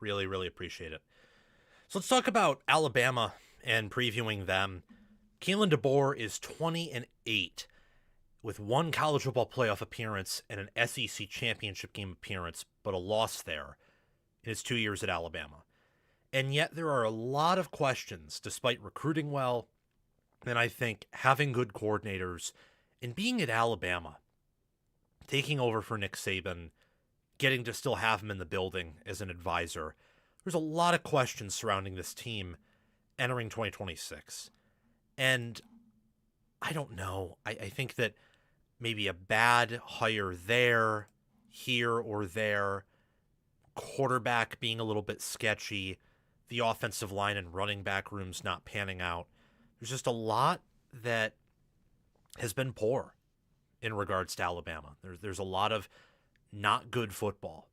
Really, really appreciate it. So let's talk about Alabama and previewing them. Kalen DeBoer is 20-8 with one college football playoff appearance and an SEC championship game appearance, but a loss there in his 2 years at Alabama. And yet there are a lot of questions, despite recruiting well, and I think having good coordinators, and being at Alabama, taking over for Nick Saban, getting to still have him in the building as an advisor. There's a lot of questions surrounding this team entering 2026. And I don't know. I think that maybe a bad hire there, here or there, quarterback being a little bit sketchy, the offensive line and running back rooms not panning out. There's just a lot that has been poor in regards to Alabama. There's a lot of not good football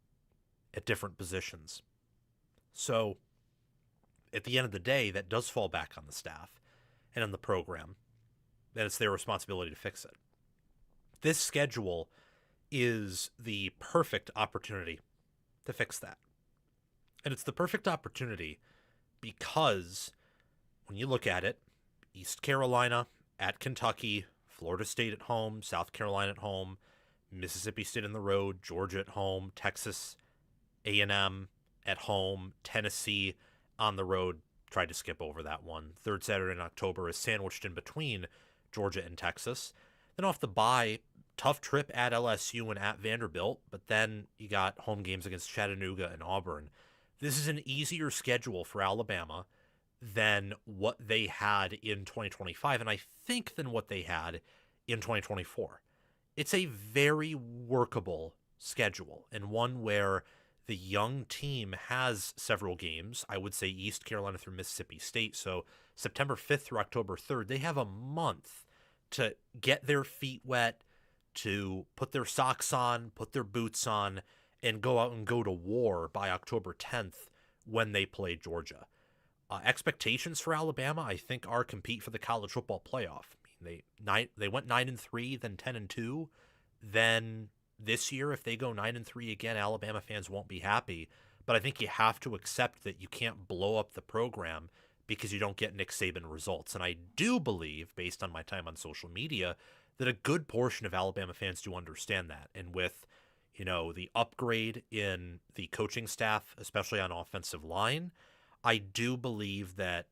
at different positions. So at the end of the day, that does fall back on the staff and on the program, and it's their responsibility to fix it. This schedule is the perfect opportunity to fix that. And it's the perfect opportunity because when you look at it, East Carolina at Kentucky, Florida State at home, South Carolina at home, Mississippi State on the road, Georgia at home, Texas A&M at home, Tennessee on the road. Tried to skip over that one. Third Saturday in October is sandwiched in between Georgia and Texas. Then off the bye, tough trip at LSU and at Vanderbilt, but then you got home games against Chattanooga and Auburn. This is an easier schedule for Alabama than what they had in 2025, and I think than what they had in 2024. It's a very workable schedule, and one where the young team has several games. I would say East Carolina through Mississippi State. So September 5th through October 3rd, they have a month to get their feet wet, to put their socks on, put their boots on, and go out and go to war by October 10th when they play Georgia. Expectations for Alabama, I think, are compete for the college football playoff. I mean, they went 9-3, then 10-2. Then this year, if they go 9-3 again, Alabama fans won't be happy. But I think you have to accept that you can't blow up the program because you don't get Nick Saban results. And I do believe, based on my time on social media, that a good portion of Alabama fans do understand that. And with, the upgrade in the coaching staff, especially on offensive line, I do believe that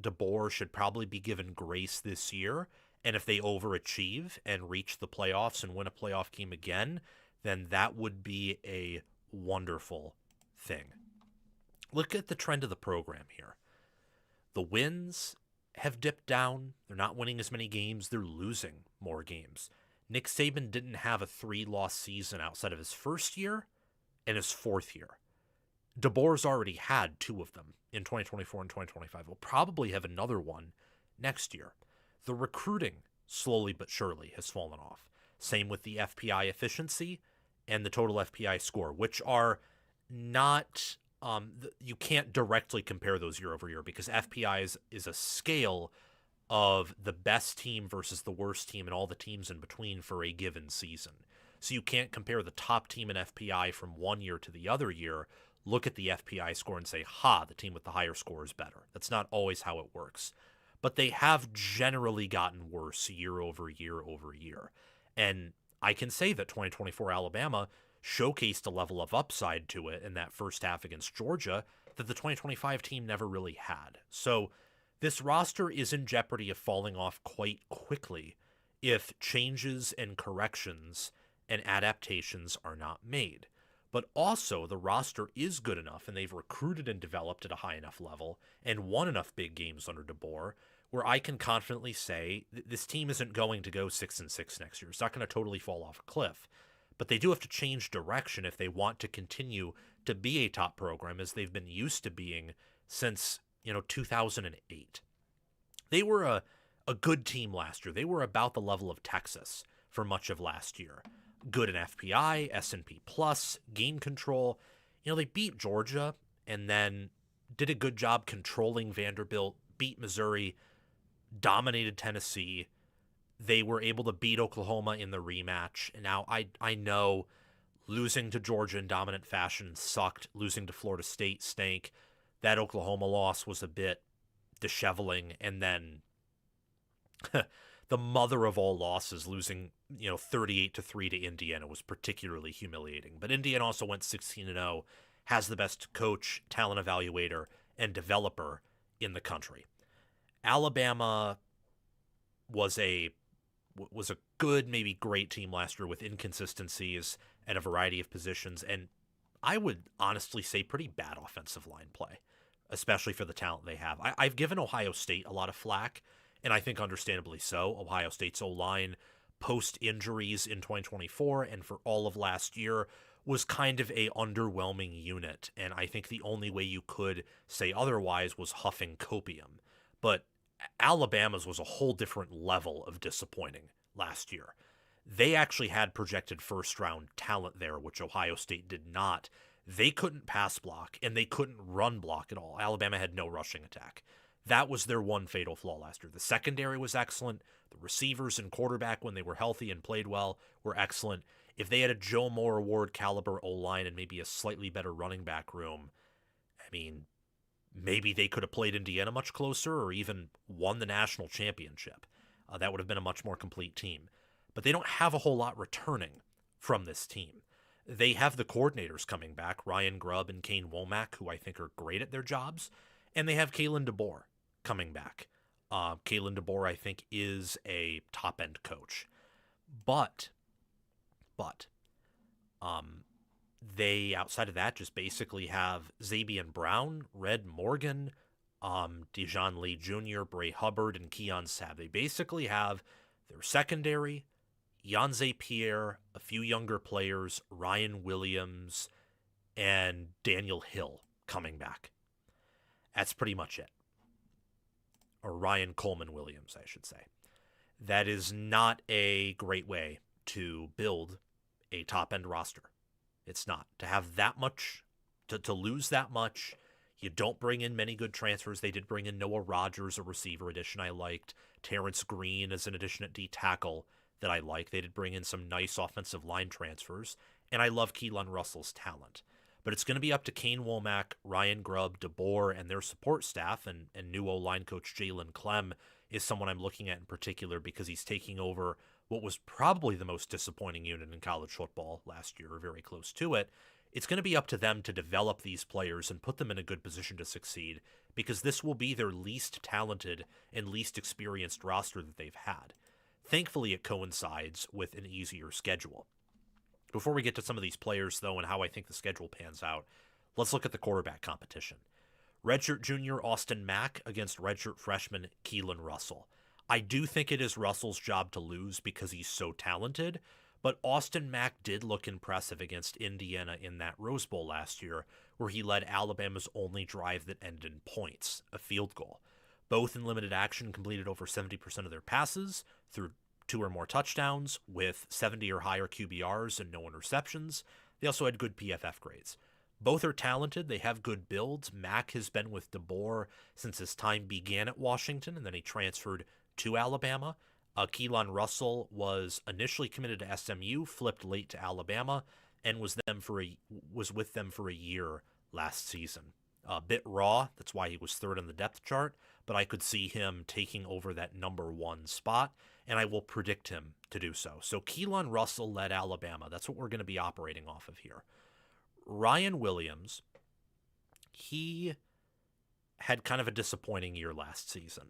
DeBoer should probably be given grace this year. And if they overachieve and reach the playoffs and win a playoff game again, then that would be a wonderful thing. Look at the trend of the program here. The wins have dipped down. They're not winning as many games. They're losing more games. Nick Saban didn't have a 3-loss season outside of his first year and his fourth year. DeBoer's already had 2 of them in 2024 and 2025. We'll probably have another one next year. The recruiting, slowly but surely, has fallen off. Same with the FPI efficiency and the total FPI score, which are not, you can't directly compare those year over year because FPI is a scale of the best team versus the worst team and all the teams in between for a given season. So you can't compare the top team in FPI from one year to the other year, look at the FPI score and say, the team with the higher score is better. That's not always how it works. But they have generally gotten worse year over year over year. And I can say that 2024 Alabama showcased a level of upside to it in that first half against Georgia that the 2025 team never really had. So this roster is in jeopardy of falling off quite quickly if changes and corrections and adaptations are not made. But also, the roster is good enough, and they've recruited and developed at a high enough level and won enough big games under DeBoer where I can confidently say this team isn't going to go 6-6 next year. It's not going to totally fall off a cliff. But they do have to change direction if they want to continue to be a top program as they've been used to being since, 2008. They were a good team last year. They were about the level of Texas for much of last year. Good in FPI, S&P Plus, game control. They beat Georgia and then did a good job controlling Vanderbilt, beat Missouri, dominated Tennessee. They were able to beat Oklahoma in the rematch. And now I know Losing to Georgia in dominant fashion sucked. Losing to Florida State stank. That Oklahoma loss was a bit disheveling. And then the mother of all losses, losing 38-3 to Indiana, was particularly humiliating. But Indiana also went 16-0, has the best coach, talent evaluator, and developer in the country. Alabama was a good, maybe great team last year with inconsistencies at a variety of positions, and I would honestly say pretty bad offensive line play, especially for the talent they have. I've given Ohio State a lot of flack, and I think understandably so. Ohio State's O-line post-injuries in 2024 and for all of last year was kind of a underwhelming unit, and I think the only way you could say otherwise was huffing copium. But Alabama's was a whole different level of disappointing last year. They actually had projected first-round talent there, which Ohio State did not. They couldn't pass block, and they couldn't run block at all. Alabama had no rushing attack. That was their one fatal flaw last year. The secondary was excellent. The receivers and quarterback, when they were healthy and played well, were excellent. If they had a Joe Moore Award caliber O-line and maybe a slightly better running back room, I mean, maybe they could have played Indiana much closer or even won the national championship. That would have been a much more complete team. But they don't have a whole lot returning from this team. They have the coordinators coming back, Ryan Grubb and Kane Womack, who I think are great at their jobs. And they have Kalen DeBoer coming back. Kalen DeBoer, I think, is a top-end coach. But they, outside of that, just basically have Zabian Brown, Red Morgan, Dijon Lee Jr., Bray Hubbard, and Keon Sabb. They basically have their secondary, Yanze Pierre, a few younger players, Ryan Williams, and Daniel Hill coming back. That's pretty much it. Or Ryan Coleman Williams, I should say. That is not a great way to build a top-end roster. It's not. To have that much, to lose that much, you don't bring in many good transfers. They did bring in Noah Rogers, a receiver addition I liked. Terrence Green as an addition at D-tackle that I like. They did bring in some nice offensive line transfers. And I love Keelan Russell's talent. But it's going to be up to Kane Womack, Ryan Grubb, DeBoer, and their support staff, and new O-line coach Jalen Clem is someone I'm looking at in particular because he's taking over what was probably the most disappointing unit in college football last year, or very close to it. It's going to be up to them to develop these players and put them in a good position to succeed, because this will be their least talented and least experienced roster that they've had. Thankfully, it coincides with an easier schedule. Before we get to some of these players, though, and how I think the schedule pans out, let's look at the quarterback competition. Redshirt junior Austin Mack against redshirt freshman Keelan Russell. I do think it is Russell's job to lose because he's so talented, but Austin Mack did look impressive against Indiana in that Rose Bowl last year, where he led Alabama's only drive that ended in points, a field goal. Both in limited action completed over 70% of their passes through 2 or more touchdowns with 70 or higher QBRs and no interceptions. They also had good PFF grades. Both are talented. They have good builds. Mack has been with DeBoer since his time began at Washington, and then he transferred to Alabama. Keelan Russell was initially committed to SMU, flipped late to Alabama, and was with them for a year last season. A bit raw, that's why he was third on the depth chart, but I could see him taking over that number 1 spot, and I will predict him to do so. So Keelan Russell led Alabama. That's what we're going to be operating off of here. Ryan Williams, he had kind of a disappointing year last season.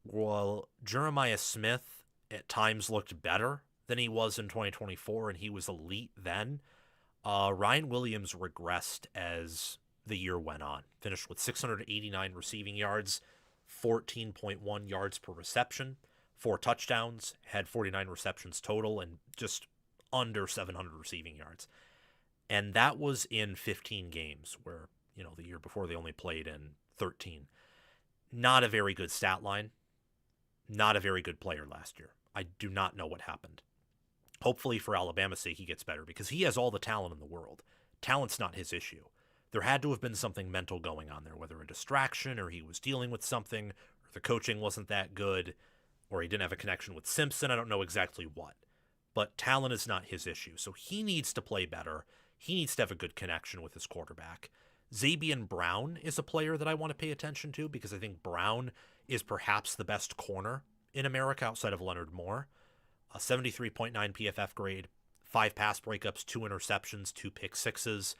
Well, Jeremiah Smith at times looked better than he was in 2024, and he was elite then. Ryan Williams regressed as the year went on. Finished with 689 receiving yards, 14.1 yards per reception, 4 touchdowns, had 49 receptions total, and just under 700 receiving yards. And that was in 15 games, where, the year before they only played in 13. Not a very good stat line. Not a very good player last year. I do not know what happened. Hopefully for Alabama's sake he gets better, because he has all the talent in the world. Talent's not his issue. There had to have been something mental going on there, whether a distraction or he was dealing with something, or the coaching wasn't that good, or he didn't have a connection with Simpson. I don't know exactly what. but talent is not his issue. So he needs to play better. He needs to have a good connection with his quarterback. Zabian Brown is a player that I want to pay attention to because I think Brown is perhaps the best corner in America outside of Leonard Moore. A 73.9 PFF grade, 5 pass breakups, 2 interceptions, 2 pick sixes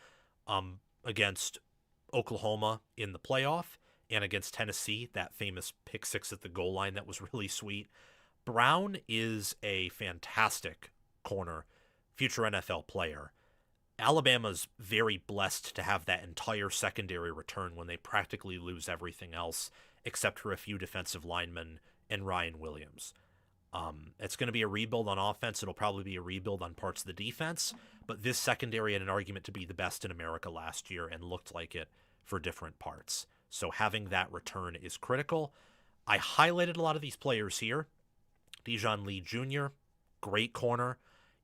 against Oklahoma in the playoff and against Tennessee, that famous pick six at the goal line that was really sweet. Brown is a fantastic corner, future NFL player. Alabama's very blessed to have that entire secondary return when they practically lose everything else except for a few defensive linemen and Ryan Williams. It's going to be a rebuild on offense. It'll probably be a rebuild on parts of the defense, but this secondary had an argument to be the best in America last year and looked like it for different parts. So having that return is critical. I highlighted a lot of these players here. Dijon Lee Jr., great corner.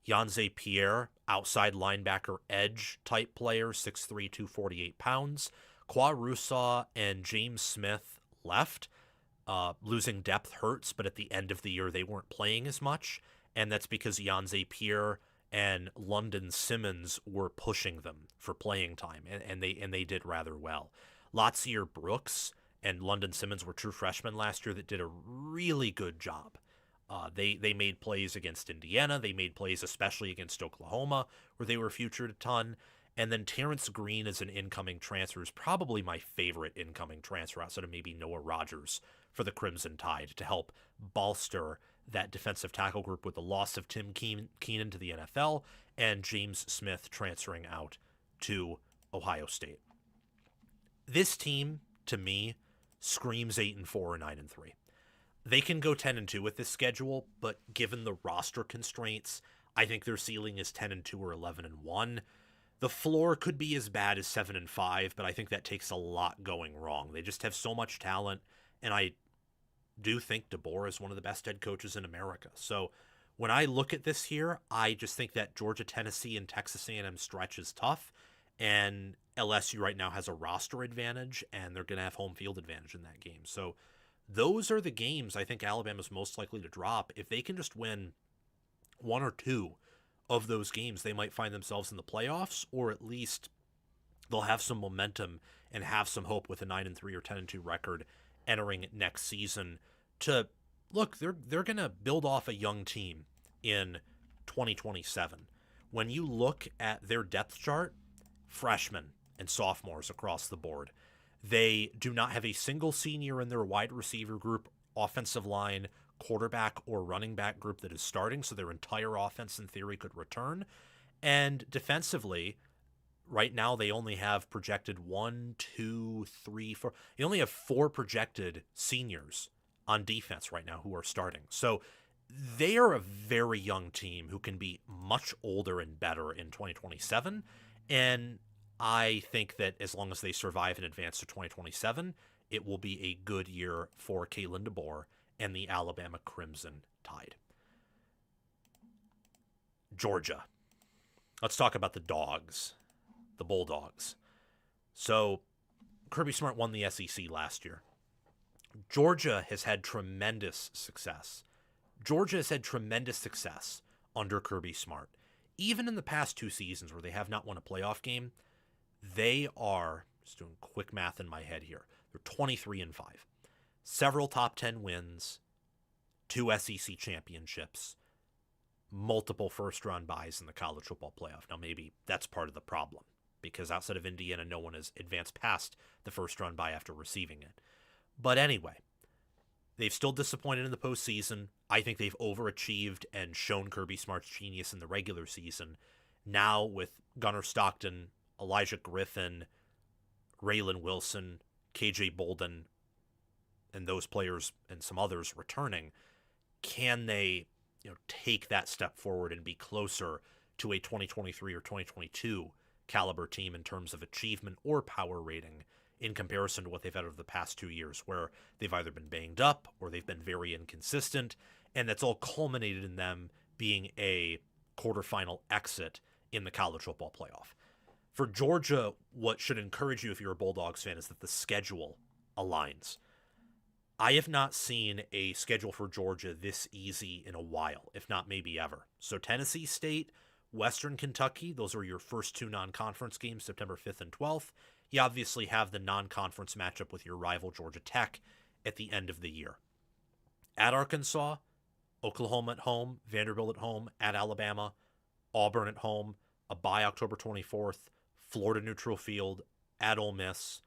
Yanze Pierre, outside linebacker edge type player, 6'3", 248 pounds. Qua Rousseau and James Smith left. Losing depth hurts, but at the end of the year they weren't playing as much, and that's because Yanze Pierre and London Simmons were pushing them for playing time, and they did rather well. Latsier Brooks and London Simmons were true freshmen last year that did a really good job. They made plays against Indiana. They made plays especially against Oklahoma, where they were featured a ton. And then Terrence Green as an incoming transfer is probably my favorite incoming transfer outside of maybe Noah Rogers for the Crimson Tide to help bolster that defensive tackle group with the loss of Tim Keenan to the NFL and James Smith transferring out to Ohio State. This team, to me, screams 8-4 or 9-3. They can go 10-2 with this schedule, but given the roster constraints, I think their ceiling is 10-2 or 11-1. The floor could be as bad as 7-5, but I think that takes a lot going wrong. They just have so much talent, and I do think DeBoer is one of the best head coaches in America. So when I look at this here, I just think that Georgia, Tennessee, and Texas A&M stretch is tough, and LSU right now has a roster advantage, and they're going to have home field advantage in that game. So those are the games I think Alabama's most likely to drop. If they can just win 1 or 2 of those games, they might find themselves in the playoffs, or at least they'll have some momentum and have some hope with a 9-3 or 10-2 record entering next season to look, they're going to build off a young team in 2027. When you look at their depth chart, freshmen and sophomores across the board, they do not have a single senior in their wide receiver group, offensive line, quarterback, or running back group that is starting, so their entire offense in theory could return. And defensively, right now they only have projected 1, 2, 3, 4. They only have 4 projected seniors on defense right now who are starting. So they are a very young team who can be much older and better in 2027. And I think that as long as they survive and advance to 2027, it will be a good year for Kalen DeBoer and the Alabama Crimson Tide. Georgia. Let's talk about the Dogs, the Bulldogs. So Kirby Smart won the SEC last year. Georgia has had tremendous success. Georgia has had tremendous success under Kirby Smart. Even in the past 2 seasons where they have not won a playoff game, they are, just doing quick math in my head here, they're 23-5. Several top 10 wins, 2 SEC championships, multiple first-round buys in the college football playoff. Now, maybe that's part of the problem, because outside of Indiana, no one has advanced past the first-round buy after receiving it. But anyway, they've still disappointed in the postseason. I think they've overachieved and shown Kirby Smart's genius in the regular season. Now with Gunnar Stockton, Elijah Griffin, Raylan Wilson, KJ Bolden, and those players and some others returning, can they, take that step forward and be closer to a 2023 or 2022 caliber team in terms of achievement or power rating in comparison to what they've had over the past 2 years, where they've either been banged up or they've been very inconsistent, and that's all culminated in them being a quarterfinal exit in the college football playoff. For Georgia, what should encourage you if you're a Bulldogs fan is that the schedule aligns. I have not seen a schedule for Georgia this easy in a while, if not maybe ever. So Tennessee State, Western Kentucky, those are your first two non-conference games, September 5th and 12th. You obviously have the non-conference matchup with your rival Georgia Tech at the end of the year. At Arkansas, Oklahoma at home, Vanderbilt at home, at Alabama, Auburn at home, a bye October 24th, Florida neutral field, at Ole Miss,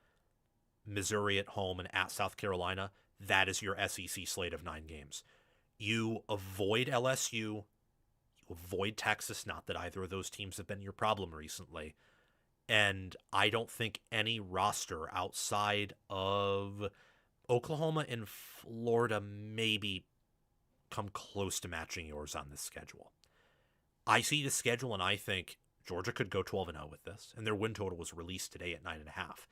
Missouri at home, and at South Carolina. That is your SEC slate of 9 games. You avoid LSU, you avoid Texas, not that either of those teams have been your problem recently, and I don't think any roster outside of Oklahoma and Florida maybe come close to matching yours on this schedule. I see the schedule and I think Georgia could go 12-0 with this, and their win total was released today at 9.5.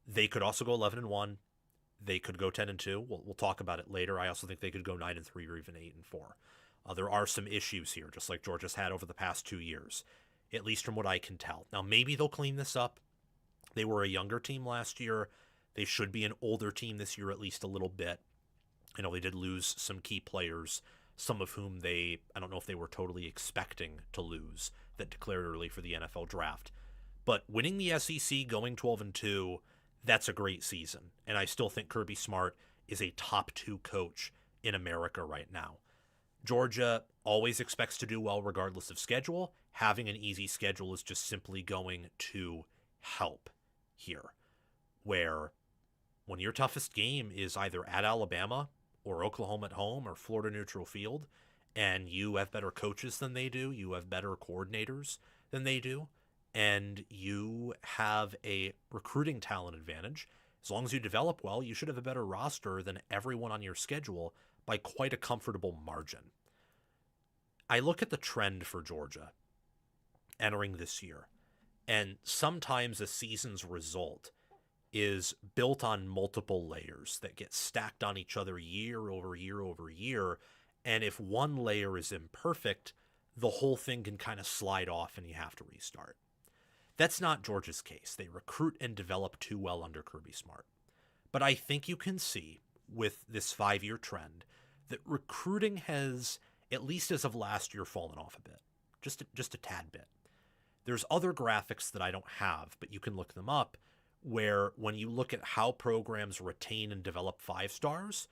They could also go 11-1. They could go 10-2. We'll talk about it later. I also think they could go 9-3 or even 8-4. There are some issues here, just like Georgia's had over the past 2 years, at least from what I can tell. Now, maybe they'll clean this up. They were a younger team last year. They should be an older team this year, at least a little bit. I know they did lose some key players, some of whom I don't know if they were totally expecting to lose, that declared early for the NFL draft. But winning the SEC, going 12-2, that's a great season. And I still think Kirby Smart is a top 2 coach in America right now. Georgia always expects to do well regardless of schedule. Having an easy schedule is just simply going to help here, where when your toughest game is either at Alabama or Oklahoma at home or Florida neutral field, and you have better coaches than they do, you have better coordinators than they do, and you have a recruiting talent advantage, as long as you develop well, you should have a better roster than everyone on your schedule by quite a comfortable margin. I look at the trend for Georgia entering this year, and sometimes a season's result is built on multiple layers that get stacked on each other year over year over year, and if one layer is imperfect, the whole thing can kind of slide off and you have to restart. That's not Georgia's case. They recruit and develop too well under Kirby Smart. But I think you can see with this 5-year trend that recruiting has, at least as of last year, fallen off a bit. Just a tad bit. There's other graphics that I don't have, but you can look them up, where when you look at how programs retain and develop 5 stars,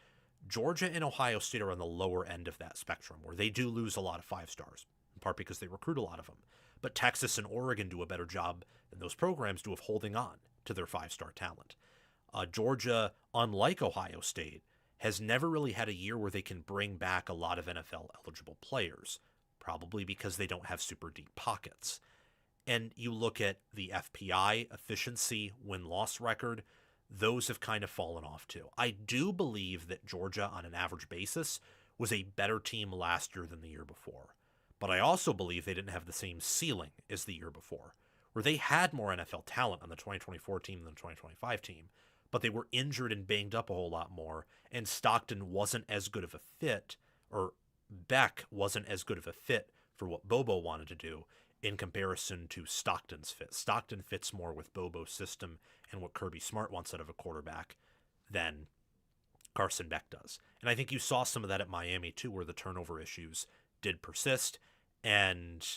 Georgia and Ohio State are on the lower end of that spectrum, where they do lose a lot of 5 stars, in part because they recruit a lot of them. But Texas and Oregon do a better job than those programs do of holding on to their 5-star talent. Georgia, unlike Ohio State, has never really had a year where they can bring back a lot of NFL-eligible players, probably because they don't have super deep pockets. And you look at the FPI, efficiency, win-loss record, those have kind of fallen off too. I do believe that Georgia, on an average basis, was a better team last year than the year before. But I also believe they didn't have the same ceiling as the year before, where they had more NFL talent on the 2024 team than the 2025 team, but they were injured and banged up a whole lot more, and Stockton wasn't as good of a fit, or Beck wasn't as good of a fit for what Bobo wanted to do in comparison to Stockton's fit. Stockton fits more with Bobo's system and what Kirby Smart wants out of a quarterback than Carson Beck does. And I think you saw some of that at Miami too, where the turnover issues did persist, and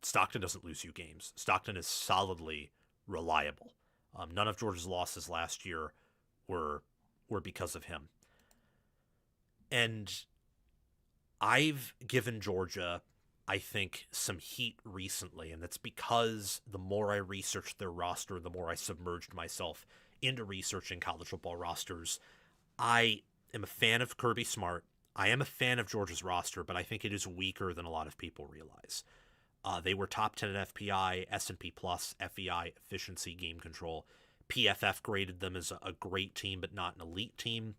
Stockton doesn't lose you games. Stockton is solidly reliable. None of Georgia's losses last year were because of him. And I've given Georgia, I think, some heat recently, and that's because the more I researched their roster, the more I submerged myself into researching college football rosters. I am a fan of Kirby Smart. I am a fan of Georgia's roster, but I think it is weaker than a lot of people realize. They were top 10 in FPI, S&P Plus, FEI, efficiency, game control. PFF graded them as a great team, but not an elite team.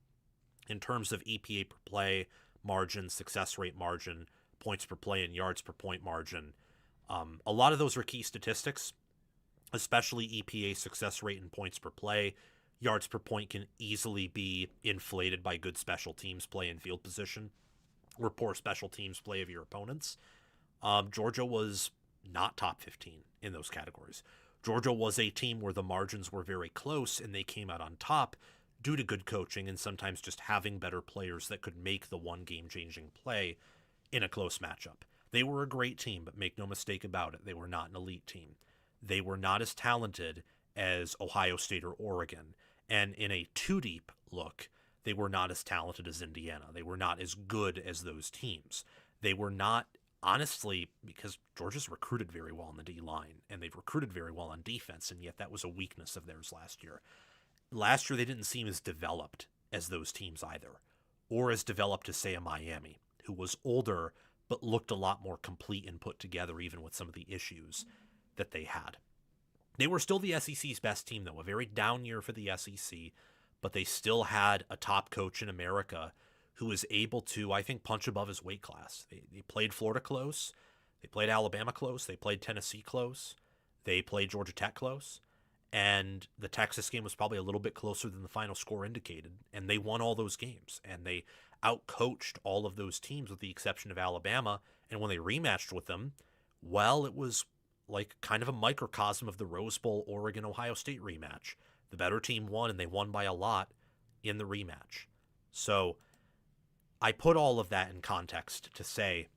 In terms of EPA per play, margin, success rate margin, points per play, and yards per point margin, a lot of those are key statistics, especially EPA success rate and points per play. Yards per point can easily be inflated by good special teams play and field position, or poor special teams play of your opponents. Georgia was not top 15 in those categories. Georgia was a team where the margins were very close and they came out on top due to good coaching and sometimes just having better players that could make the one game-changing play in a close matchup. They were a great team, but make no mistake about it, they were not an elite team. They were not as talented as Ohio State or Oregon. And in a two-deep look, they were not as talented as Indiana. They were not as good as those teams. They were not, honestly, because Georgia's recruited very well on the D-line, and they've recruited very well on defense, and yet that was a weakness of theirs last year. Last year, they didn't seem as developed as those teams either, or as developed as, say, a Miami, who was older but looked a lot more complete and put together even with some of the issues that they had. They were still the SEC's best team, though, a very down year for the SEC, but they still had a top coach in America who was able to, I think, punch above his weight class. They played Florida close, they played Alabama close, they played Tennessee close, they played Georgia Tech close, and the Texas game was probably a little bit closer than the final score indicated, and they won all those games, and they outcoached all of those teams with the exception of Alabama, and when they rematched with them, well, it was like kind of a microcosm of the Rose Bowl Oregon-Ohio State rematch. The better team won, and they won by a lot in the rematch. So I put all of that in context to say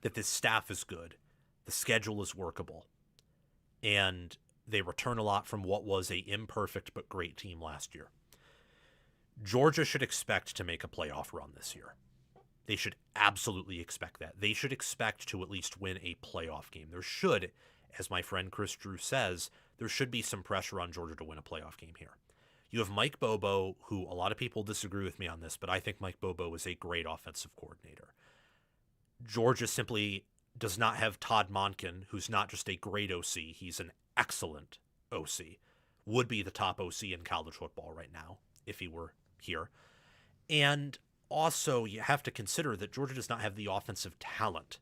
that this staff is good, the schedule is workable, and they return a lot from what was a imperfect but great team last year. Georgia should expect to make a playoff run this year. They should absolutely expect that. They should expect to at least win a playoff game. There should, as my friend Chris Drew says, there should be some pressure on Georgia to win a playoff game here. You have Mike Bobo, who a lot of people disagree with me on this, but I think Mike Bobo is a great offensive coordinator. Georgia simply does not have Todd Monken, who's not just a great OC, he's an excellent OC. Would be the top OC in college football right now, if he were here. And also, you have to consider that Georgia does not have the offensive talent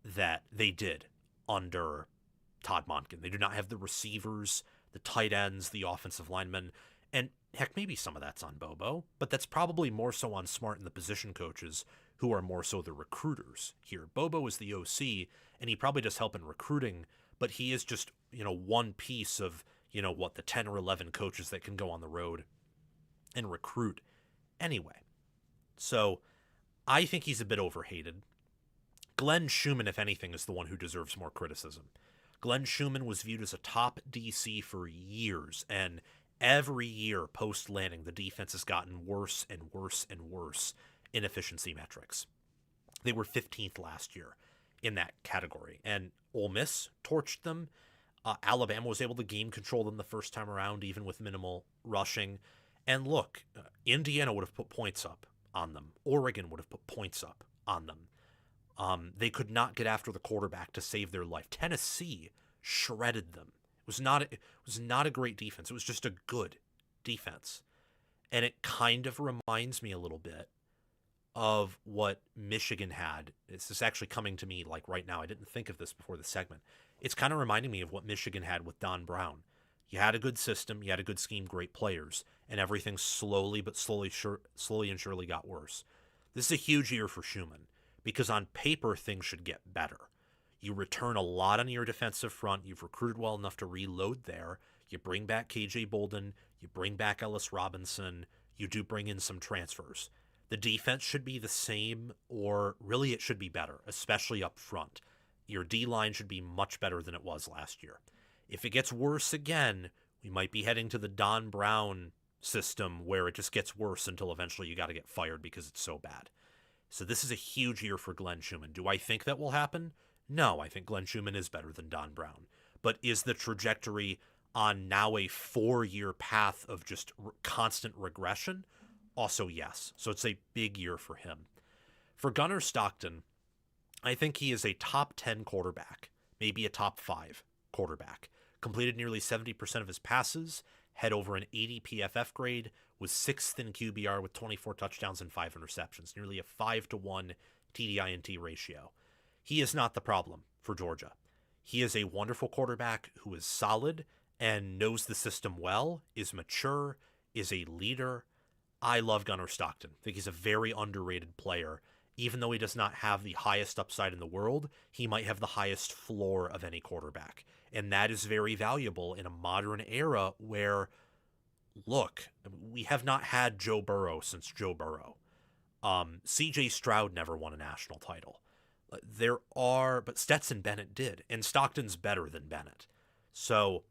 that they did under Todd Monken. They do not have the receivers, the tight ends, the offensive linemen, and heck, maybe some of that's on Bobo, but that's probably more so on Smart and the position coaches who are more so the recruiters here. Bobo is the OC, and he probably does help in recruiting, but he is just, one piece of, the 10 or 11 coaches that can go on the road and recruit anyway. So I think he's a bit overhated. Glenn Schumann, if anything, is the one who deserves more criticism. Glenn Schumann was viewed as a top DC for years, and every year post-Lanning, the defense has gotten worse and worse and worse in efficiency metrics. They were 15th last year in that category, and Ole Miss torched them. Alabama was able to game control them the first time around, even with minimal rushing. And look, Indiana would have put points up on them. Oregon would have put points up on them. They could not get after the quarterback to save their life. Tennessee shredded them. It was not a great defense. It was just a good defense. And it kind of reminds me a little bit of what Michigan had. This is actually coming to me like right now. I didn't think of this before the segment. It's kind of reminding me of what Michigan had with Don Brown. You had a good system, you had a good scheme, great players, and everything slowly and surely got worse. This is a huge year for Schumann, because on paper, things should get better. You return a lot on your defensive front. You've recruited well enough to reload there. You bring back KJ Bolden. You bring back Ellis Robinson. You do bring in some transfers. The defense should be the same, or really it should be better, especially up front. Your D-line should be much better than it was last year. If it gets worse again, we might be heading to the Don Brown system where it just gets worse until eventually you got to get fired because it's so bad. So this is a huge year for Glenn Schumann. Do I think that will happen? No, I think Glenn Schumann is better than Don Brown. But is the trajectory on now a 4-year path of just constant regression? Also, yes. So it's a big year for him. For Gunnar Stockton, I think he is a top 10 quarterback, maybe a top 5 quarterback. Completed nearly 70% of his passes, had over an 80 PFF grade, was 6th in QBR with 24 touchdowns and 5 interceptions, nearly a 5-to-1 TDINT ratio. He is not the problem for Georgia. He is a wonderful quarterback who is solid and knows the system well, is mature, is a leader. I love Gunnar Stockton. I think he's a very underrated player. Even though he does not have the highest upside in the world, he might have the highest floor of any quarterback. And that is very valuable in a modern era where look, we have not had Joe Burrow since Joe Burrow. C.J. Stroud never won a national title. But Stetson Bennett did, and Stockton's better than Bennett. So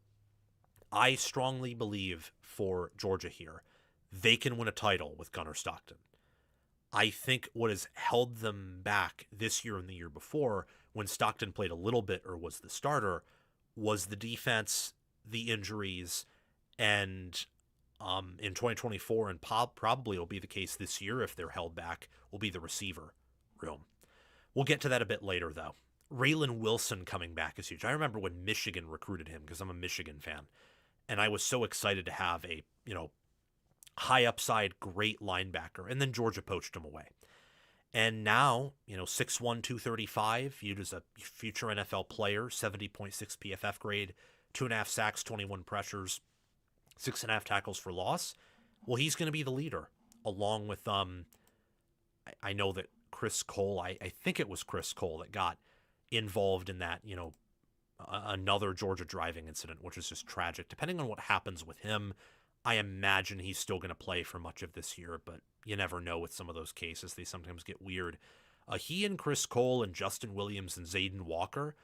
I strongly believe for Georgia here, they can win a title with Gunnar Stockton. I think what has held them back this year and the year before, when Stockton played a little bit or was the starter, was the defense, the injuries, and in 2024, and probably will be the case this year if they're held back, will be the receiver room. We'll get to that a bit later, though. Raylan Wilson coming back is huge. I remember when Michigan recruited him because I'm a Michigan fan, and I was so excited to have a high upside, great linebacker, and then Georgia poached him away. And now, 6'1", 235, viewed as a future NFL player, 70.6 PFF grade, 2.5 sacks, 21 pressures, 6.5 tackles for loss. Well, he's going to be the leader, along with, I know that Chris Cole, I think it was Chris Cole that got involved in that, another Georgia driving incident, which is just tragic. Depending on what happens with him, I imagine he's still going to play for much of this year, but you never know with some of those cases. They sometimes get weird. He and Chris Cole and Justin Williams and Zayden Walker,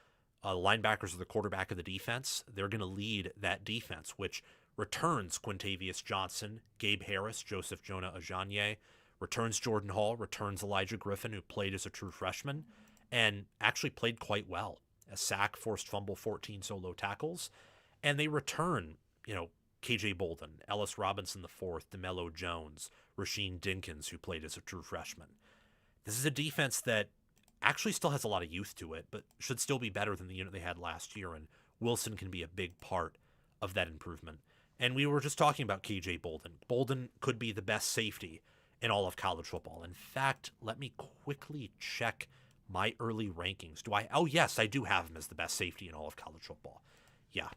linebackers are the quarterback of the defense. They're going to lead that defense, which returns Quintavious Johnson, Gabe Harris, Joseph Jonah Ajanye, returns Jordan Hall, returns Elijah Griffin, who played as a true freshman, and actually played quite well. A sack, forced fumble, 14 solo tackles. And they return, KJ Bolden, Ellis Robinson IV, DeMello Jones, Rasheen Dinkins, who played as a true freshman. This is a defense that actually still has a lot of youth to it, but should still be better than the unit they had last year, and Wilson can be a big part of that improvement. And we were just talking about KJ Bolden. Bolden could be the best safety in all of college football. In fact, let me quickly check my early rankings. Oh, yes, I do have him as the best safety in all of college football. Yeah.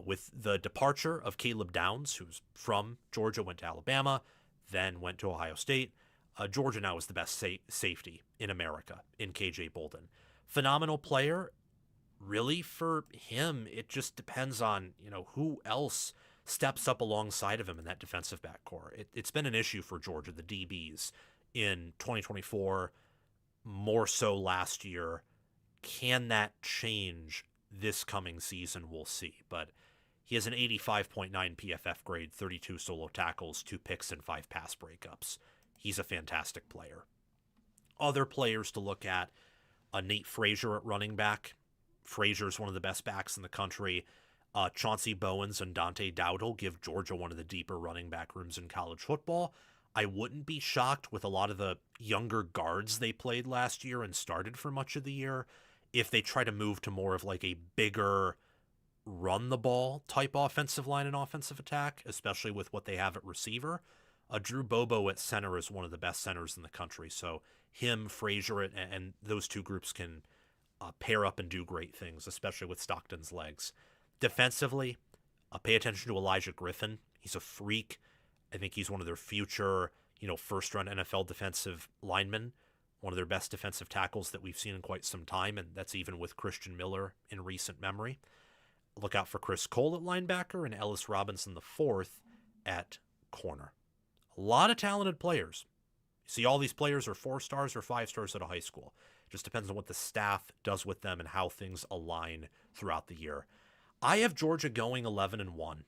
With the departure of Caleb Downs, who's from Georgia, went to Alabama, then went to Ohio State. Georgia now is the best safety in America in KJ Bolden. Phenomenal player. Really, for him, it just depends on, who else steps up alongside of him in that defensive backcourt. It's been an issue for Georgia, the DBs, in 2024, more so last year. Can that change this coming season? We'll see. But he has an 85.9 PFF grade, 32 solo tackles, 2 picks, and 5 pass breakups. He's a fantastic player. Other players to look at, Nate Frazier at running back. Frazier's one of the best backs in the country. Chauncey Bowens and Dante Dowdle give Georgia one of the deeper running back rooms in college football. I wouldn't be shocked with a lot of the younger guards they played last year and started for much of the year if they try to move to more of like a bigger run the ball type offensive line and offensive attack, especially with what they have at receiver. Drew Bobo at center is one of the best centers in the country. So him, Frazier, and those two groups can pair up and do great things, especially with Stockton's legs. Defensively, pay attention to Elijah Griffin. He's a freak. I think he's one of their future, first-round NFL defensive linemen, one of their best defensive tackles that we've seen in quite some time, and that's even with Christian Miller in recent memory. Look out for Chris Cole at linebacker and Ellis Robinson IV at corner. A lot of talented players. See, all these players are 4 stars or 5 stars at a high school. It just depends on what the staff does with them and how things align throughout the year. I have Georgia going 11-1.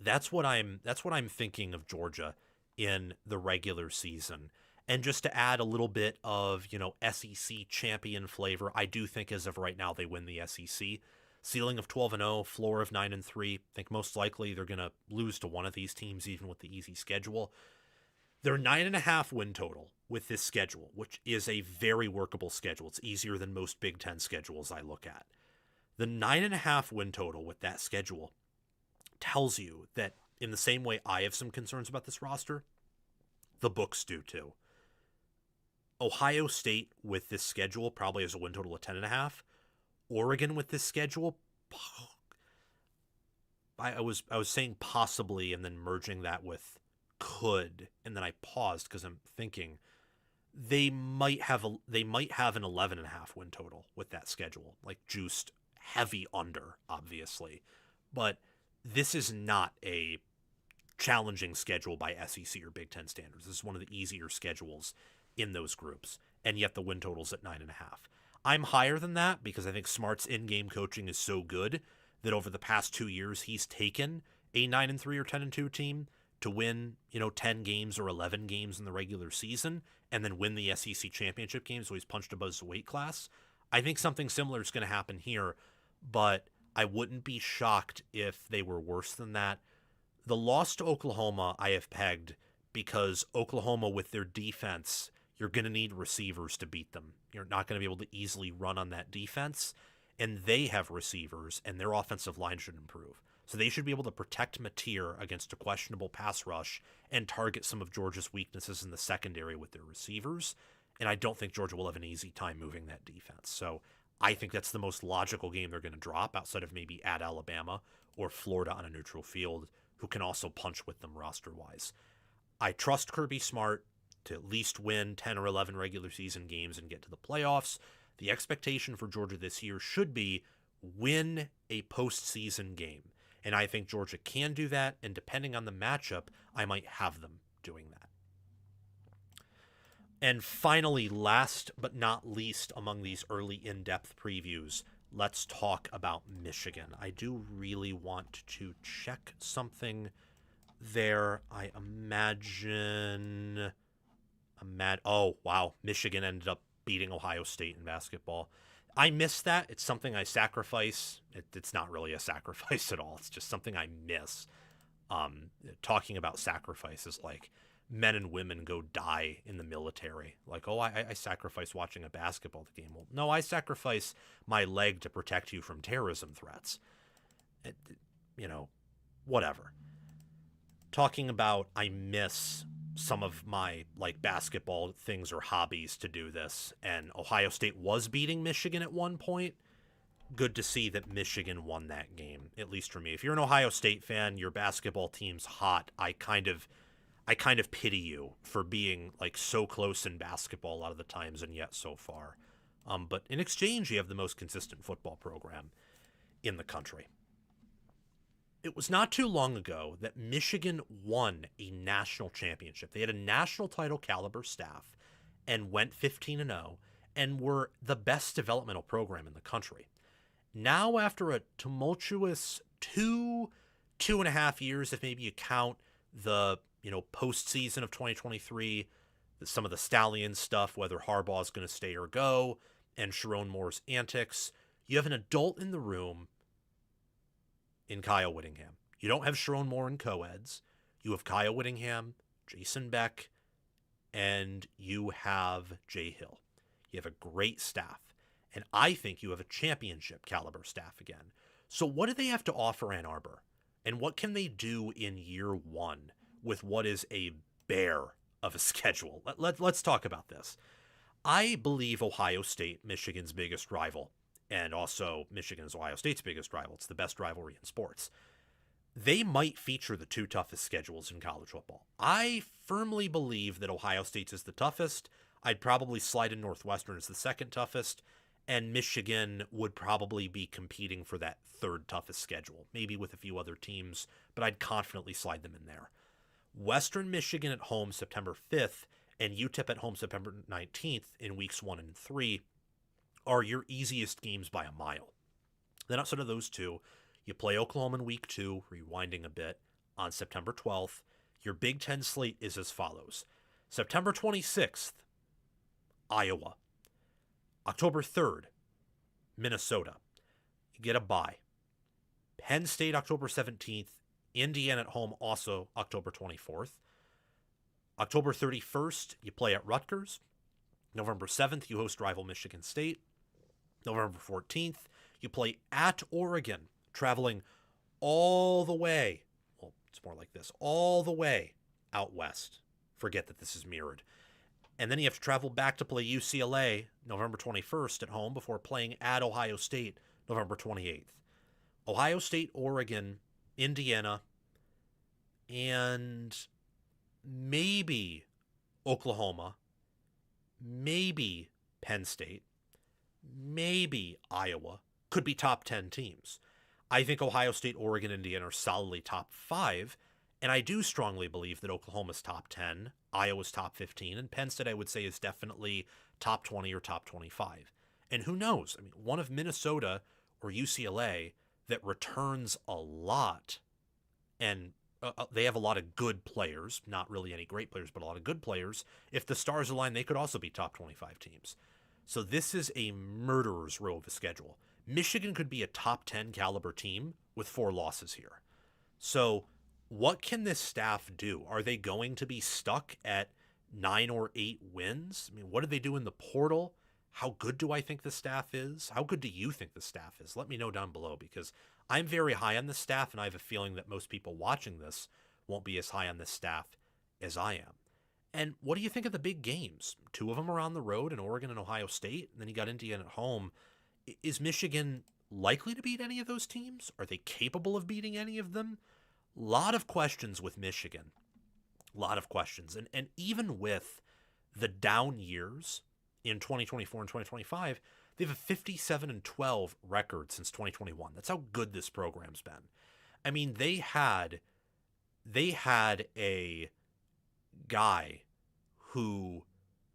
That's what I'm thinking of Georgia in the regular season. And just to add a little bit of, SEC champion flavor, I do think as of right now they win the SEC. Ceiling of 12-0, floor of 9-3. I think most likely they're going to lose to one of these teams, even with the easy schedule. They're 9.5 win total with this schedule, which is a very workable schedule. It's easier than most Big Ten schedules I look at. The 9.5 win total with that schedule tells you that in the same way I have some concerns about this roster, the books do too. Ohio State with this schedule probably has a win total of 10.5. Oregon with this schedule, I was saying possibly and then merging that with could, and then I paused because I'm thinking they might have an 11.5 win total with that schedule, like juiced heavy under, obviously. But this is not a challenging schedule by SEC or Big Ten standards. This is one of the easier schedules in those groups, and yet the win total's at 9.5. I'm higher than that because I think Smart's in-game coaching is so good that over the past 2 years he's taken a 9-3 or 10-2 team to win, 10 games or 11 games in the regular season and then win the SEC championship game, so he's punched above his weight class. I think something similar is going to happen here, but I wouldn't be shocked if they were worse than that. The loss to Oklahoma I have pegged because Oklahoma, with their defense, you're going to need receivers to beat them. You're not going to be able to easily run on that defense, and they have receivers, and their offensive line should improve. So they should be able to protect Mateer against a questionable pass rush and target some of Georgia's weaknesses in the secondary with their receivers. And I don't think Georgia will have an easy time moving that defense. So I think that's the most logical game they're going to drop outside of maybe at Alabama or Florida on a neutral field, who can also punch with them roster-wise. I trust Kirby Smart to at least win 10 or 11 regular season games and get to the playoffs. The expectation for Georgia this year should be win a postseason game. And I think Georgia can do that, and depending on the matchup, I might have them doing that. And finally, last but not least among these early in-depth previews, let's talk about Michigan. I do really want to check something there. I imagine... Oh, wow. Michigan ended up beating Ohio State in basketball. I miss that. It's something I sacrifice. It's not really a sacrifice at all. It's just something I miss. Talking about sacrifices, like men and women go die in the military. Like, oh, I sacrifice watching a basketball game. Well, no, I sacrifice my leg to protect you from terrorism threats. Whatever. Talking about I miss some of my basketball things or hobbies to do this, and Ohio State was beating Michigan at one point. Good to see that Michigan won that game, at least for me. If you're an Ohio State fan, your basketball team's hot. I kind of pity you for being so close in basketball a lot of the times and yet so far. But in exchange, you have the most consistent football program in the country. It was not too long ago that Michigan won a national championship. They had a national title caliber staff and went 15-0 and were the best developmental program in the country. Now, after a tumultuous 2.5 years, if maybe you count the postseason of 2023, some of the Stallion stuff, whether Harbaugh's going to stay or go, and Sharon Moore's antics, you have an adult in the room in Kyle Whittingham. You don't have Sharon Moore and co-eds. You have Kyle Whittingham, Jason Beck, and you have Jay Hill. You have a great staff. And I think you have a championship caliber staff again. So what do they have to offer Ann Arbor? And what can they do in year one with what is a bear of a schedule? Let's talk about this. I believe Ohio State, Michigan's biggest rival, and also Michigan is Ohio State's biggest rival. It's the best rivalry in sports. They might feature the two toughest schedules in college football. I firmly believe that Ohio State's is the toughest. I'd probably slide in Northwestern as the second toughest, and Michigan would probably be competing for that third toughest schedule, maybe with a few other teams, but I'd confidently slide them in there. Western Michigan at home September 5th and UTEP at home September 19th in weeks 1 and 3 are your easiest games by a mile. Then outside of those two, you play Oklahoma in week 2, rewinding a bit, on September 12th. Your Big Ten slate is as follows. September 26th, Iowa. October 3rd, Minnesota. You get a bye. Penn State, October 17th. Indiana at home, also October 24th. October 31st, you play at Rutgers. November 7th, you host rival Michigan State. November 14th, you play at Oregon, traveling all the way. Well, it's more like this. All the way out west. Forget that this is mirrored. And then you have to travel back to play UCLA November 21st at home before playing at Ohio State November 28th. Ohio State, Oregon, Indiana, and maybe Oklahoma, maybe Penn State, maybe Iowa, could be top 10 teams. I think Ohio State, Oregon, Indiana are solidly top 5, And I do strongly believe that Oklahoma's top 10, Iowa's top 15, and Penn State, I would say, is definitely top 20 or top 25. And who knows? I mean, one of Minnesota or UCLA that returns a lot, and they have a lot of good players, not really any great players, but a lot of good players. If the stars align, they could also be top 25 teams. So this is a murderer's row of a schedule. Michigan could be a top 10 caliber team with 4 losses here. So what can this staff do? Are they going to be stuck at 9 or 8 wins? I mean, what do they do in the portal? How good do I think the staff is? How good do you think the staff is? Let me know down below, because I'm very high on the staff, and I have a feeling that most people watching this won't be as high on this staff as I am. And what do you think of the big games? 2 of them are on the road in Oregon and Ohio State, and then you got Indiana at home. Is Michigan likely to beat any of those teams? Are they capable of beating any of them? A lot of questions with Michigan. A lot of questions. And even with the down years in 2024 and 2025, they have a 57-12 record since 2021. That's how good this program's been. I mean, they had a guy who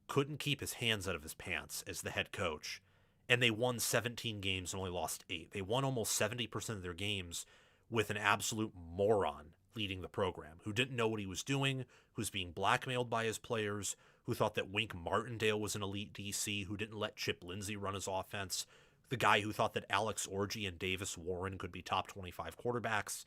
couldn't keep his hands out of his pants as the head coach, and they won 17 games and only lost 8. They won almost 70% of their games with an absolute moron leading the program, who didn't know what he was doing, who's being blackmailed by his players, who thought that Wink Martindale was an elite DC, who didn't let Chip Lindsey run his offense, the guy who thought that Alex Orji and Davis Warren could be top 25 quarterbacks.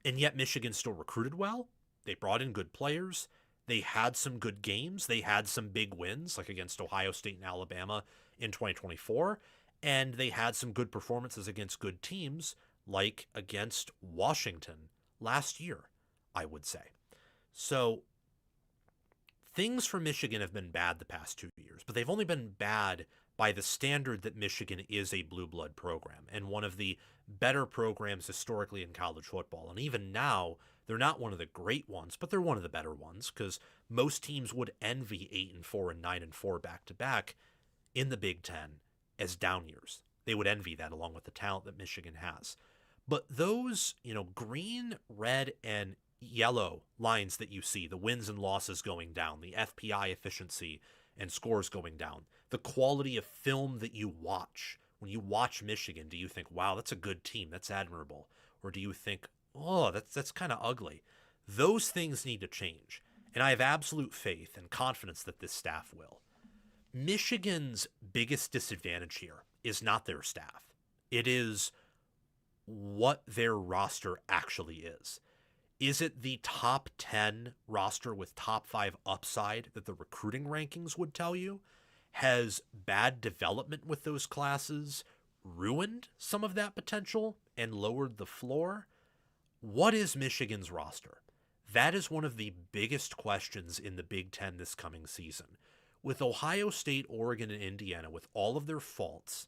And yet Michigan still recruited well. They brought in good players. They had some good games. They had some big wins, like against Ohio State and Alabama in 2024. And they had some good performances against good teams, like against Washington last year, I would say. So things for Michigan have been bad the past 2 years, but they've only been bad by the standard that Michigan is a blue blood program and one of the better programs historically in college football. And even now, they're not one of the great ones, but they're one of the better ones, because most teams would envy 8-4 and 9-4 back to back in the Big Ten as down years. They would envy that, along with the talent that Michigan has. But those, green, red, and yellow lines that you see, the wins and losses going down, the FPI efficiency and scores going down, the quality of film that you watch. When you watch Michigan, do you think, wow, that's a good team, that's admirable? Or do you think, oh, that's kind of ugly? Those things need to change. And I have absolute faith and confidence that this staff will. Michigan's biggest disadvantage here is not their staff. It is what their roster actually is. Is it the top 10 roster with top 5 upside that the recruiting rankings would tell you? Has bad development with those classes ruined some of that potential and lowered the floor? What is Michigan's roster? That is one of the biggest questions in the Big Ten this coming season. With Ohio State, Oregon, and Indiana, with all of their faults,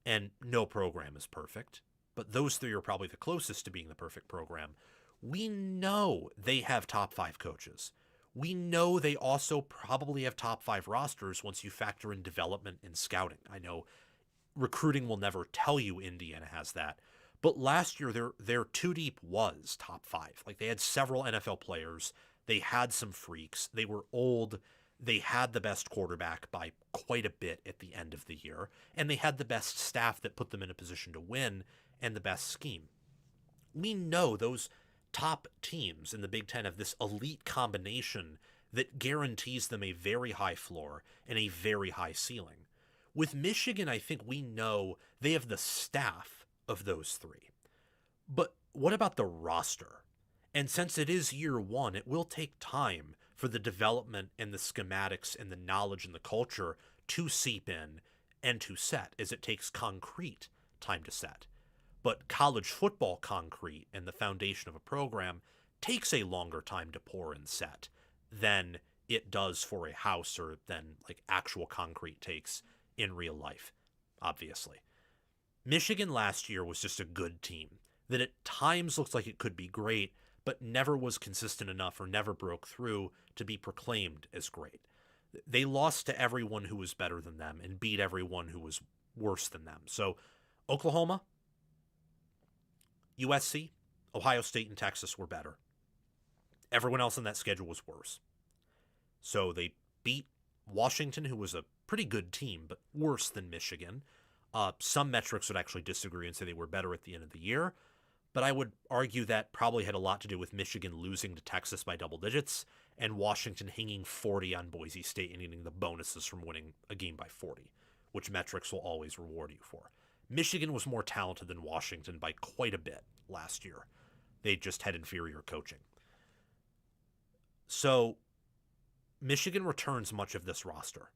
and no program is perfect, but those 3 are probably the closest to being the perfect program, we know they have top 5 coaches. We know they also probably have top 5 rosters once you factor in development and scouting. I know recruiting will never tell you Indiana has that, but last year their 2 deep was top 5. Like, they had several NFL players. They had some freaks. They were old. They had the best quarterback by quite a bit at the end of the year, and they had the best staff that put them in a position to win and the best scheme. We know those top teams in the Big Ten have this elite combination that guarantees them a very high floor and a very high ceiling. With Michigan, I think we know they have the staff of those 3. But what about the roster? And since it is year 1, it will take time for the development and the schematics and the knowledge and the culture to seep in and to set, as it takes concrete time to set. But college football concrete and the foundation of a program takes a longer time to pour and set than it does for a house, or than like actual concrete takes in real life, obviously. Michigan last year was just a good team that at times looks like it could be great, but never was consistent enough or never broke through to be proclaimed as great. They lost to everyone who was better than them and beat everyone who was worse than them. So Oklahoma, USC, Ohio State, and Texas were better. Everyone else on that schedule was worse. So they beat Washington, who was a pretty good team, but worse than Michigan. Some metrics would actually disagree and say they were better at the end of the year, but I would argue that probably had a lot to do with Michigan losing to Texas by double digits and Washington hanging 40 on Boise State and getting the bonuses from winning a game by 40, which metrics will always reward you for. Michigan was more talented than Washington by quite a bit last year. They just had inferior coaching. So Michigan returns much of this roster.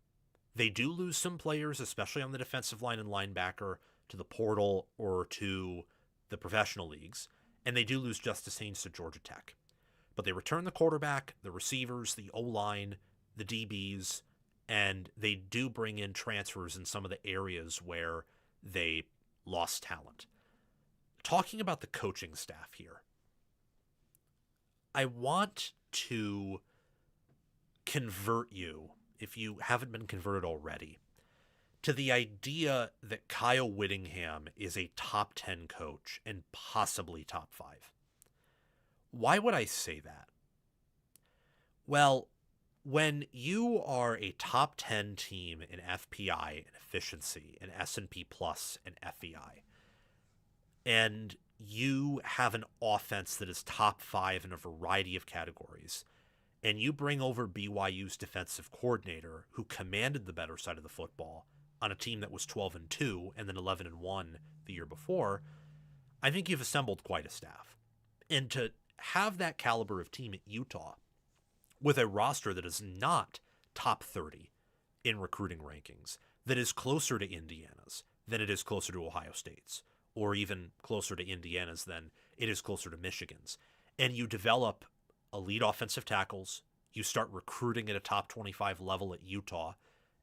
They do lose some players, especially on the defensive line and linebacker, to the portal or to the professional leagues, and they do lose Justice Haynes to Georgia Tech. But they return the quarterback, the receivers, the O-line, the DBs, and they do bring in transfers in some of the areas where they lost talent. Talking about the coaching staff here, I want to convert you, if you haven't been converted already, to the idea that Kyle Whittingham is a top 10 coach and possibly top 5. Why would I say that? Well, when you are a top 10 team in FPI and efficiency and S&P Plus and FEI, and you have an offense that is top 5 in a variety of categories, and you bring over BYU's defensive coordinator who commanded the better side of the football on a team that was 12-2 and then 11-1 the year before, I think you've assembled quite a staff. And to have that caliber of team at Utah with a roster that is not top 30 in recruiting rankings, that is closer to Indiana's than it is closer to Ohio State's, or even closer to Indiana's than it is closer to Michigan's, and you develop elite offensive tackles, you start recruiting at a top 25 level at Utah,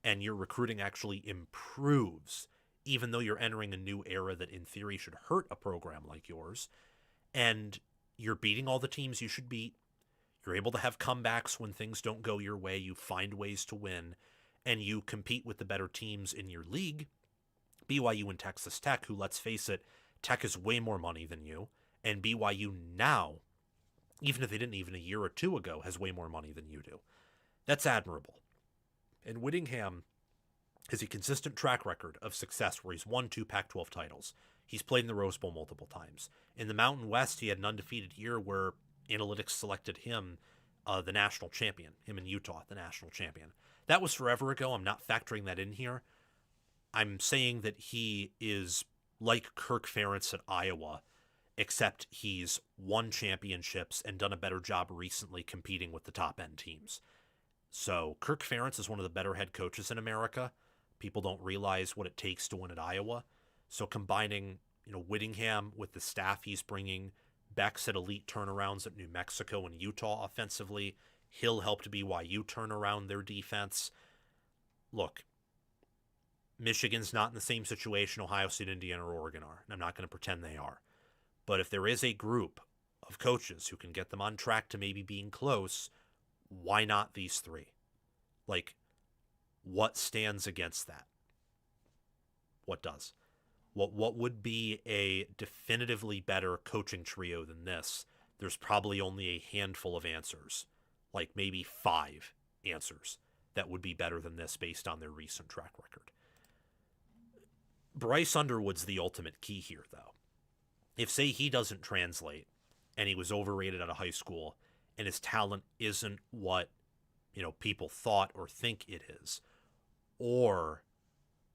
and your recruiting actually improves, even though you're entering a new era that in theory should hurt a program like yours, and you're beating all the teams you should beat, you're able to have comebacks when things don't go your way, you find ways to win, and you compete with the better teams in your league, BYU and Texas Tech, who, let's face it, Tech is way more money than you, and BYU now, even if they didn't even a year or two ago, has way more money than you do. That's admirable. And Whittingham has a consistent track record of success where he's won 2 Pac-12 titles. He's played in the Rose Bowl multiple times. In the Mountain West, he had an undefeated year where analytics selected him the national champion, him in Utah, the national champion. That was forever ago. I'm not factoring that in here. I'm saying that he is like Kirk Ferentz at Iowa, except he's won championships and done a better job recently competing with the top-end teams. So Kirk Ferentz is one of the better head coaches in America. People don't realize what it takes to win at Iowa. So combining, Whittingham with the staff he's bringing, Beck's at elite turnarounds at New Mexico and Utah offensively. Hill helped BYU turn around their defense. Look, Michigan's not in the same situation Ohio State, Indiana, or Oregon are, and I'm not going to pretend they are. But if there is a group of coaches who can get them on track to maybe being close, why not these 3? Like, what stands against that? What does? What would be a definitively better coaching trio than this? There's probably only a handful of answers, like maybe 5 answers that would be better than this based on their recent track record. Bryce Underwood's the ultimate key here, though. If, say, he doesn't translate and he was overrated out of high school and his talent isn't what, people thought or think it is, or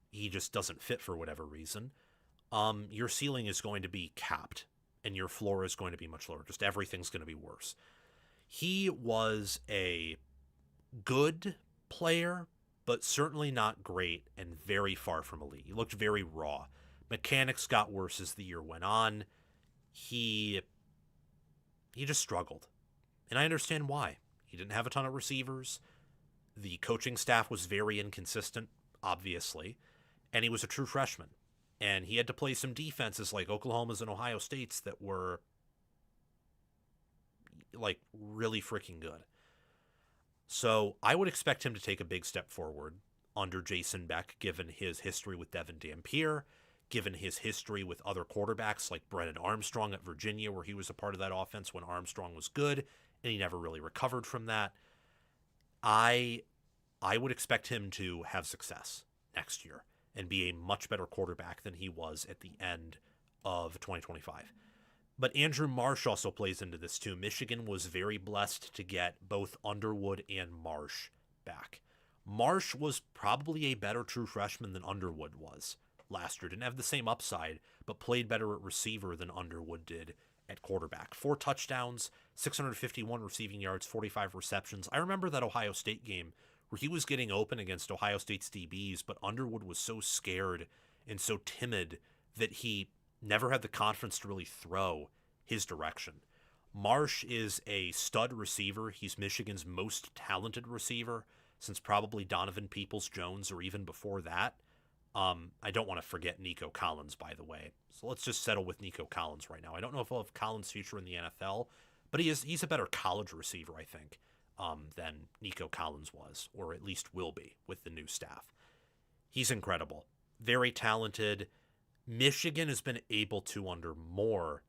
he just doesn't fit for whatever reason, your ceiling is going to be capped and your floor is going to be much lower. Just everything's going to be worse. He was a good player, but certainly not great and very far from elite. He looked very raw. Mechanics got worse as the year went on. He just struggled. And I understand why. He didn't have a ton of receivers. The coaching staff was very inconsistent, obviously. And he was a true freshman. And he had to play some defenses like Oklahoma's and Ohio State's that were like really freaking good. So I would expect him to take a big step forward under Jason Beck, given his history with Devin Dampier, given his history with other quarterbacks like Brennan Armstrong at Virginia, where he was a part of that offense when Armstrong was good, and he never really recovered from that. I would expect him to have success next year and be a much better quarterback than he was at the end of 2025. But Andrew Marsh also plays into this too. Michigan was very blessed to get both Underwood and Marsh back. Marsh was probably a better true freshman than Underwood was last year. Didn't have the same upside, but played better at receiver than Underwood did at quarterback. 4 touchdowns, 651 receiving yards, 45 receptions. I remember that Ohio State game where he was getting open against Ohio State's DBs, but Underwood was so scared and so timid that he never had the confidence to really throw his direction. Marsh is a stud receiver. He's Michigan's most talented receiver since probably Donovan Peoples-Jones or even before that. I don't want to forget Nico Collins, by the way. So let's just settle with Nico Collins right now. I don't know if he'll have Collins' future in the NFL, but he's a better college receiver, I think, than Nico Collins was, or at least will be with the new staff. He's incredible. Very talented. Michigan has been able to, under Moore,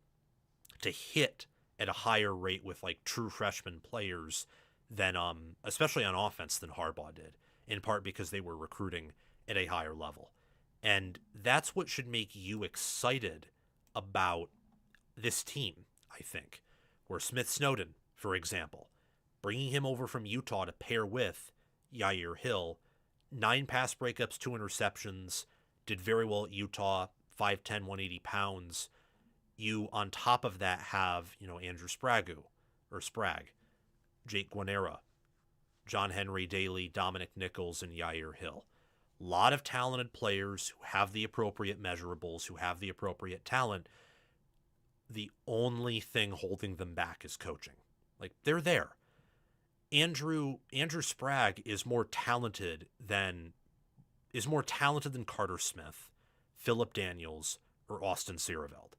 to hit at a higher rate with like true freshman players than, especially on offense, than Harbaugh did, in part because they were recruiting at a higher level. And that's what should make you excited about this team, I think. Where Smith Snowden, for example, bringing him over from Utah to pair with Yair Hill, 9 pass breakups, 2 interceptions, did very well at Utah, 5'10", 180 pounds. You, on top of that, have, Andrew Spragg, Jake Guanera, John Henry Daly, Dominic Nichols, and Yair Hill. A lot of talented players who have the appropriate measurables, who have the appropriate talent. The only thing holding them back is coaching. Like, they're there. Andrew Spragg is more talented than Carter Smith, Phillip Daniels, or Austin Sierreveld.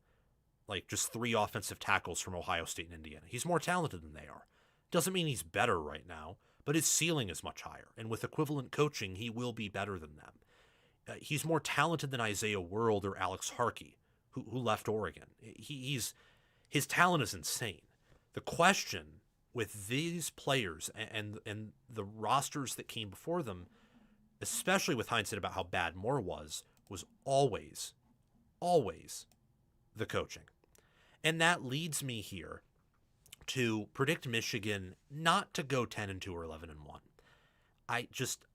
Like, just 3 offensive tackles from Ohio State and Indiana. He's more talented than they are. Doesn't mean he's better right now, but his ceiling is much higher. And with equivalent coaching, he will be better than them. He's more talented than Isaiah World or Alex Harkey, who left Oregon. His talent is insane. The question with these players and the rosters that came before them, especially with hindsight about how bad Moore was always the coaching. And that leads me here to predict Michigan not to go 10-2 or 11-1. I just,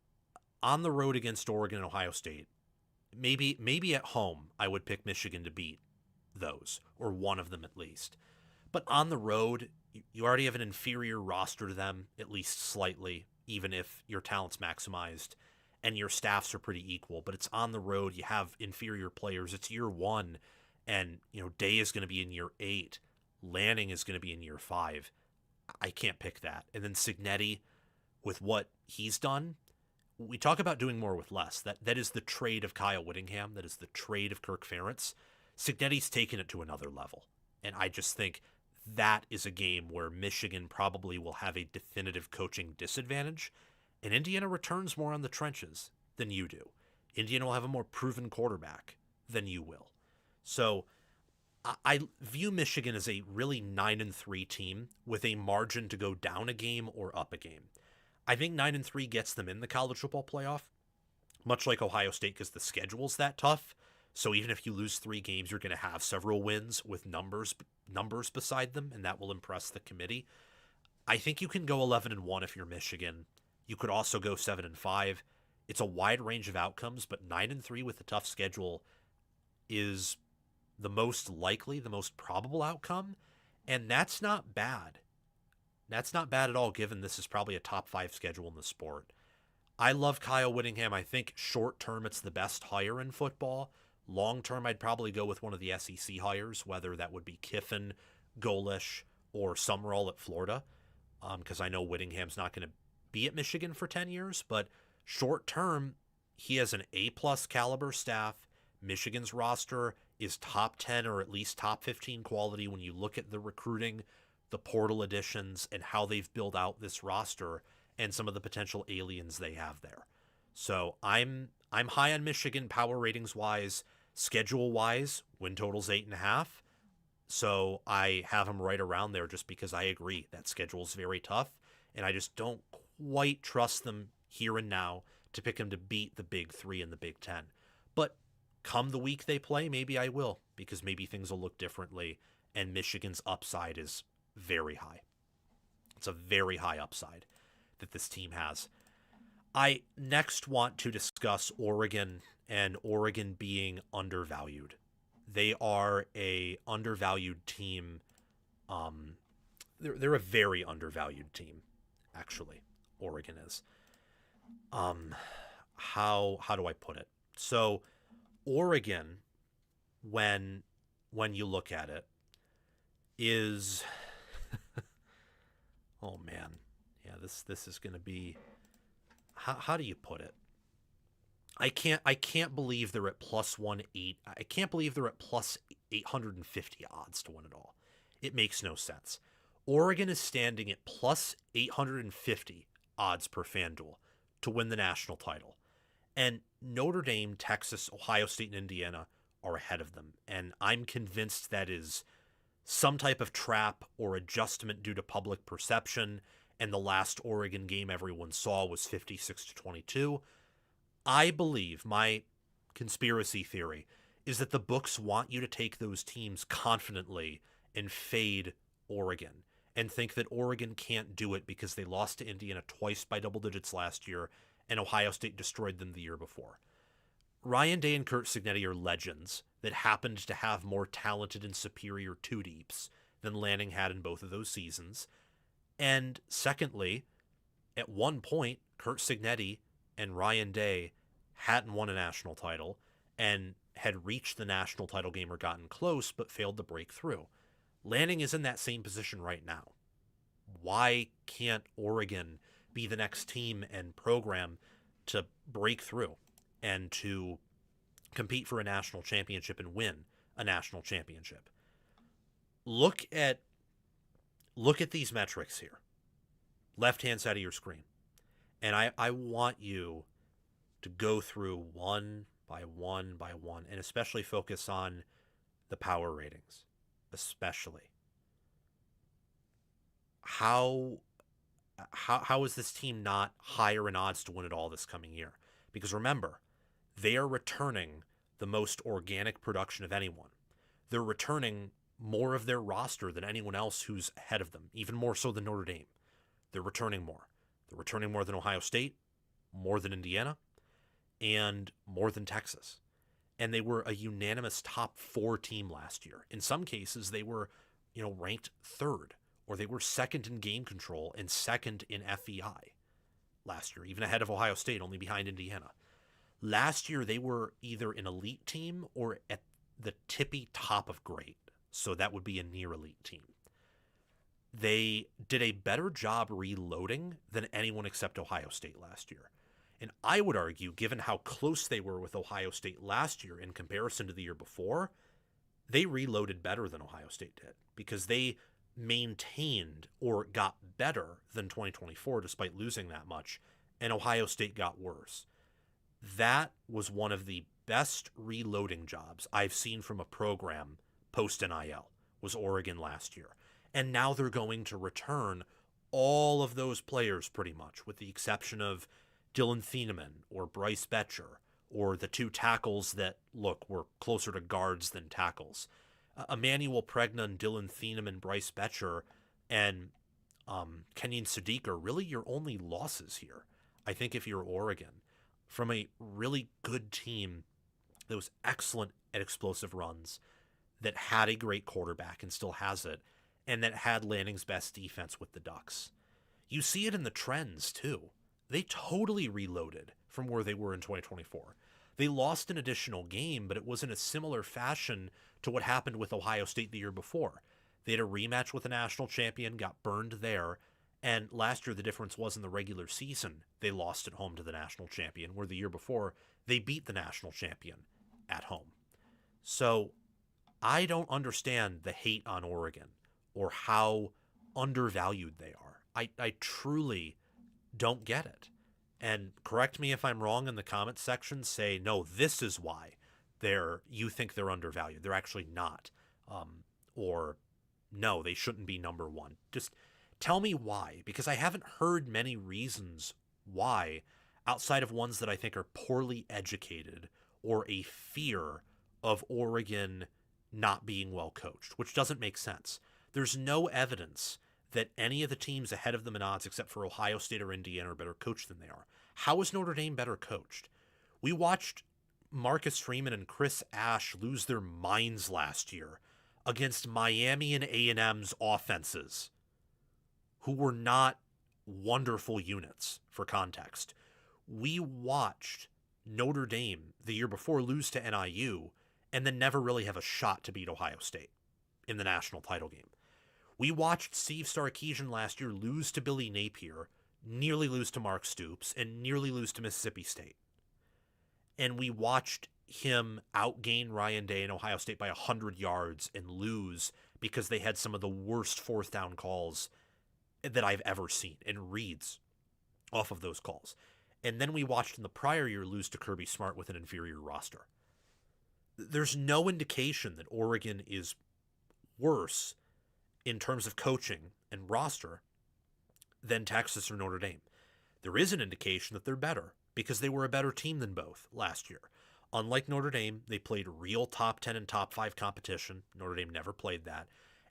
on the road against Oregon and Ohio State, maybe at home I would pick Michigan to beat those, or one of them at least. But on the road, you already have an inferior roster to them, at least slightly, even if your talent's maximized and your staffs are pretty equal. But it's on the road, you have inferior players. It's year 1, and Day is going to be in year 8. Lanning is going to be in year 5. I can't pick that. And then Cignetti, with what he's done, we talk about doing more with less. That is the trade of Kyle Whittingham. That is the trade of Kirk Ferentz. Cignetti's taken it to another level. And I just think that is a game where Michigan probably will have a definitive coaching disadvantage. And Indiana returns more on the trenches than you do. Indiana will have a more proven quarterback than you will. So I view Michigan as a really 9-3 team with a margin to go down a game or up a game. I think 9-3 gets them in the college football playoff, much like Ohio State, because the schedule's that tough. So even if you lose 3 games, you're going to have several wins with numbers beside them, and that will impress the committee. I think you can go 11-1 if you're Michigan. You could also go 7-5. It's a wide range of outcomes, but 9-3 with a tough schedule is the most likely, the most probable outcome, and that's not bad. That's not bad at all, given this is probably a top 5 schedule in the sport. I love Kyle Whittingham. I think short term it's the best hire in football. Long term, I'd probably go with one of the SEC hires, whether that would be Kiffin, Golish, or Summerall at Florida, because I know Whittingham's not going to be at Michigan for 10 years, but short term, he has an A-plus caliber staff. Michigan's roster is top 10 or at least top 15 quality when you look at the recruiting, the portal additions, and how they've built out this roster and some of the potential aliens they have there. So I'm high on Michigan power ratings wise, schedule wise. Win total's 8.5. So I have them right around there just because I agree that schedule's very tough, and I just don't quite trust them here and now to pick them to beat the Big Three in the Big Ten. But come the week they play, maybe I will, because maybe things will look differently, and Michigan's upside is very high. It's a very high upside that this team has. I next want to discuss Oregon and Oregon being undervalued. They are a undervalued team. They're a very undervalued team, actually. Oregon is. How do I put it? So Oregon, when you look at it, is oh man, yeah, this is going to be how do you put it? I can't believe they're at plus 180. I can't believe they're at plus 850 odds to win it all. It makes no sense. Oregon is standing at plus 850 odds per FanDuel to win the national title. And Notre Dame, Texas, Ohio State, and Indiana are ahead of them. And I'm convinced that is some type of trap or adjustment due to public perception. And the last Oregon game everyone saw was 56-22. I believe, my conspiracy theory is that the books want you to take those teams confidently and fade Oregon and think that Oregon can't do it because they lost to Indiana twice by double digits last year and Ohio State destroyed them the year before. Ryan Day and Curt Cignetti are legends that happened to have more talented and superior two deeps than Lanning had in both of those seasons. And secondly, at one point, Curt Cignetti and Ryan Day hadn't won a national title and had reached the national title game or gotten close but failed to break through. Lanning is in that same position right now. Why can't Oregon be the next team and program to break through and to compete for a national championship and win a national championship? Look at these metrics here. Left-hand side of your screen. And I want you to go through one by one by one, and especially focus on the power ratings. Especially. How is this team not higher in odds to win it all this coming year? Because remember, they are returning the most organic production of anyone. They're returning more of their roster than anyone else who's ahead of them, even more so than Notre Dame. They're returning more. They're returning more than Ohio State, more than Indiana, and more than Texas. And they were a unanimous top 4 team last year. In some cases, they were, ranked third, or they were second in game control and second in FEI last year, even ahead of Ohio State, only behind Indiana. Last year, they were either an elite team or at the tippy top of great. So that would be a near elite team. They did a better job reloading than anyone except Ohio State last year. And I would argue, given how close they were with Ohio State last year in comparison to the year before, they reloaded better than Ohio State did because they maintained or got better than 2024 despite losing that much, and Ohio State got worse. That was one of the best reloading jobs I've seen from a program post-NIL, was Oregon last year. And now they're going to return all of those players pretty much, with the exception of Dylan Thieneman or Bryce Betcher, or the two tackles that, were closer to guards than tackles. Emmanuel Pregna, Dylan Thieneman, Bryce Betcher, and Kenyon Sadiq are really your only losses here, I think, if you're Oregon. From a really good team that was excellent at explosive runs, that had a great quarterback and still has it, and that had Lanning's best defense with the Ducks. You see it in the trends, too. They totally reloaded from where they were in 2024. They lost an additional game, but it was in a similar fashion to what happened with Ohio State the year before. They had a rematch with a national champion, got burned there, and last year the difference was in the regular season. They lost at home to the national champion, where the year before they beat the national champion at home. So I don't understand the hate on Oregon or how undervalued they are. I truly don't get it. And correct me if I'm wrong in the comments section. Say, no, this is why you think they're undervalued. They're actually not. or no, they shouldn't be number one. Just tell me why, because I haven't heard many reasons why outside of ones that I think are poorly educated or a fear of Oregon not being well coached, which doesn't make sense. There's no evidence that any of the teams ahead of them in odds, except for Ohio State or Indiana, are better coached than they are. How is Notre Dame better coached? We watched Marcus Freeman and Chris Ash lose their minds last year against Miami and A&M's offenses, who were not wonderful units, for context. We watched Notre Dame the year before lose to NIU and then never really have a shot to beat Ohio State in the national title game. We watched Steve Sarkisian last year lose to Billy Napier, nearly lose to Mark Stoops, and nearly lose to Mississippi State. And we watched him outgain Ryan Day in Ohio State by 100 yards and lose because they had some of the worst fourth down calls that I've ever seen, and reads off of those calls. And then we watched in the prior year lose to Kirby Smart with an inferior roster. There's no indication that Oregon is worse in terms of coaching and roster than Texas or Notre Dame. There is an indication that they're better because they were a better team than both last year. Unlike Notre Dame, they played real top 10 and top 5 competition. Notre Dame never played that.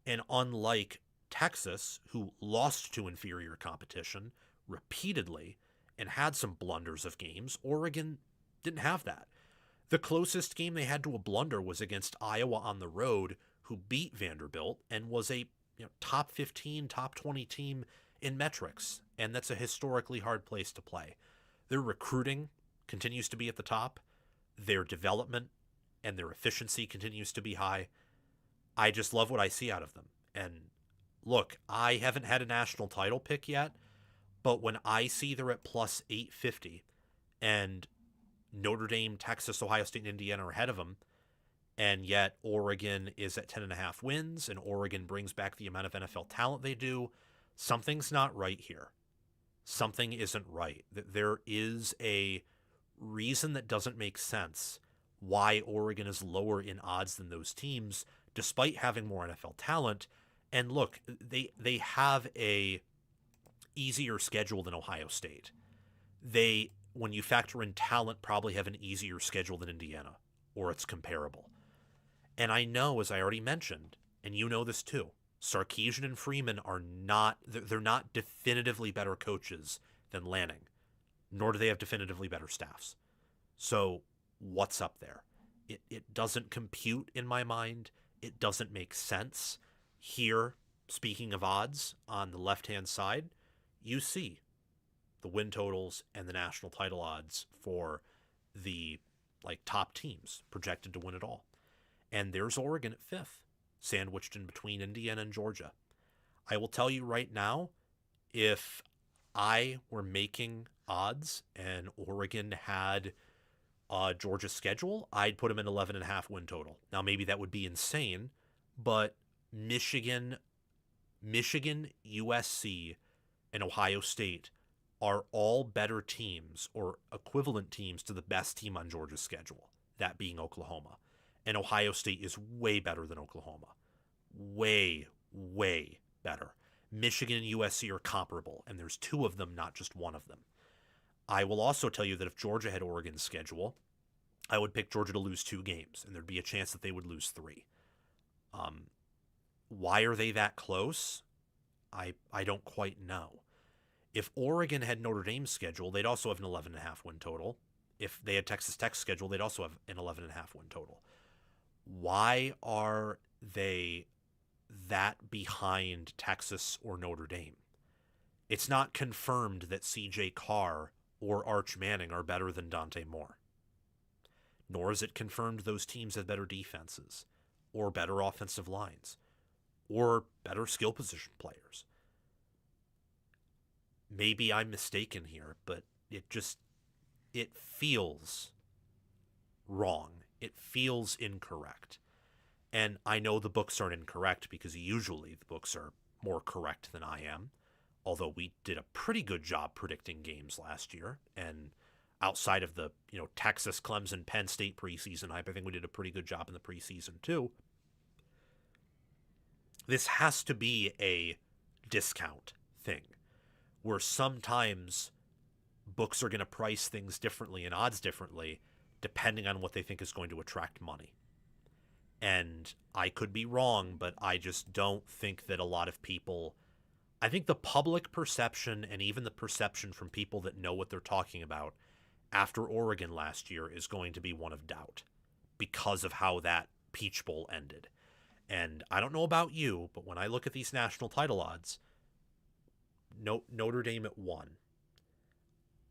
And unlike Texas, who lost to inferior competition repeatedly and had some blunders of games, Oregon didn't have that. The closest game they had to a blunder was against Iowa on the road, who beat Vanderbilt and was a top 15, top 20 team in metrics, and that's a historically hard place to play. Their recruiting continues to be at the top. Their development and their efficiency continues to be high. I just love what I see out of them. And look, I haven't had a national title pick yet, but when I see they're at plus 850 and Notre Dame, Texas, Ohio State, and Indiana are ahead of them, and yet Oregon is at 10.5 wins, and Oregon brings back the amount of NFL talent they do, something's not right here. Something isn't right. There is a reason that doesn't make sense why Oregon is lower in odds than those teams, despite having more NFL talent. And look, they have a easier schedule than Ohio State. They, when you factor in talent, probably have an easier schedule than Indiana, or it's comparable. And I know, as I already mentioned, and you know this too, Sarkisian and Freeman are not, they're not definitively better coaches than Lanning, nor do they have definitively better staffs. So what's up there? It doesn't compute in my mind. It doesn't make sense. Here, speaking of odds, on the left-hand side, you see the win totals and the national title odds for the top teams projected to win it all. And there's Oregon at 5th, sandwiched in between Indiana and Georgia. I will tell you right now, if I were making odds and Oregon had Georgia's schedule, I'd put them in 11.5 win total. Now, maybe that would be insane, but Michigan, USC, and Ohio State are all better teams or equivalent teams to the best team on Georgia's schedule, that being Oklahoma. And Ohio State is way better than Oklahoma. Way, way better. Michigan and USC are comparable, and there's 2 of them, not just 1 of them. I will also tell you that if Georgia had Oregon's schedule, I would pick Georgia to lose 2 games, and there'd be a chance that they would lose 3. Why are they that close? I don't quite know. If Oregon had Notre Dame's schedule, they'd also have an 11.5 win total. If they had Texas Tech's schedule, they'd also have an 11.5 win total. Why are they that behind Texas or Notre Dame? It's not confirmed that CJ Carr or Arch Manning are better than Dante Moore. Nor is it confirmed those teams have better defenses or better offensive lines or better skill position players. Maybe I'm mistaken here, but it feels wrong. It feels incorrect. And I know the books aren't incorrect because usually the books are more correct than I am, although we did a pretty good job predicting games last year. And outside of the, Texas, Clemson, Penn State preseason hype, I think we did a pretty good job in the preseason too. This has to be a discount thing where sometimes books are going to price things differently and odds differently depending on what they think is going to attract money. And I could be wrong, but I just don't think that a lot of people, I think the public perception and even the perception from people that know what they're talking about after Oregon last year is going to be one of doubt because of how that Peach Bowl ended. And I don't know about you, but when I look at these national title odds, Notre Dame at 1.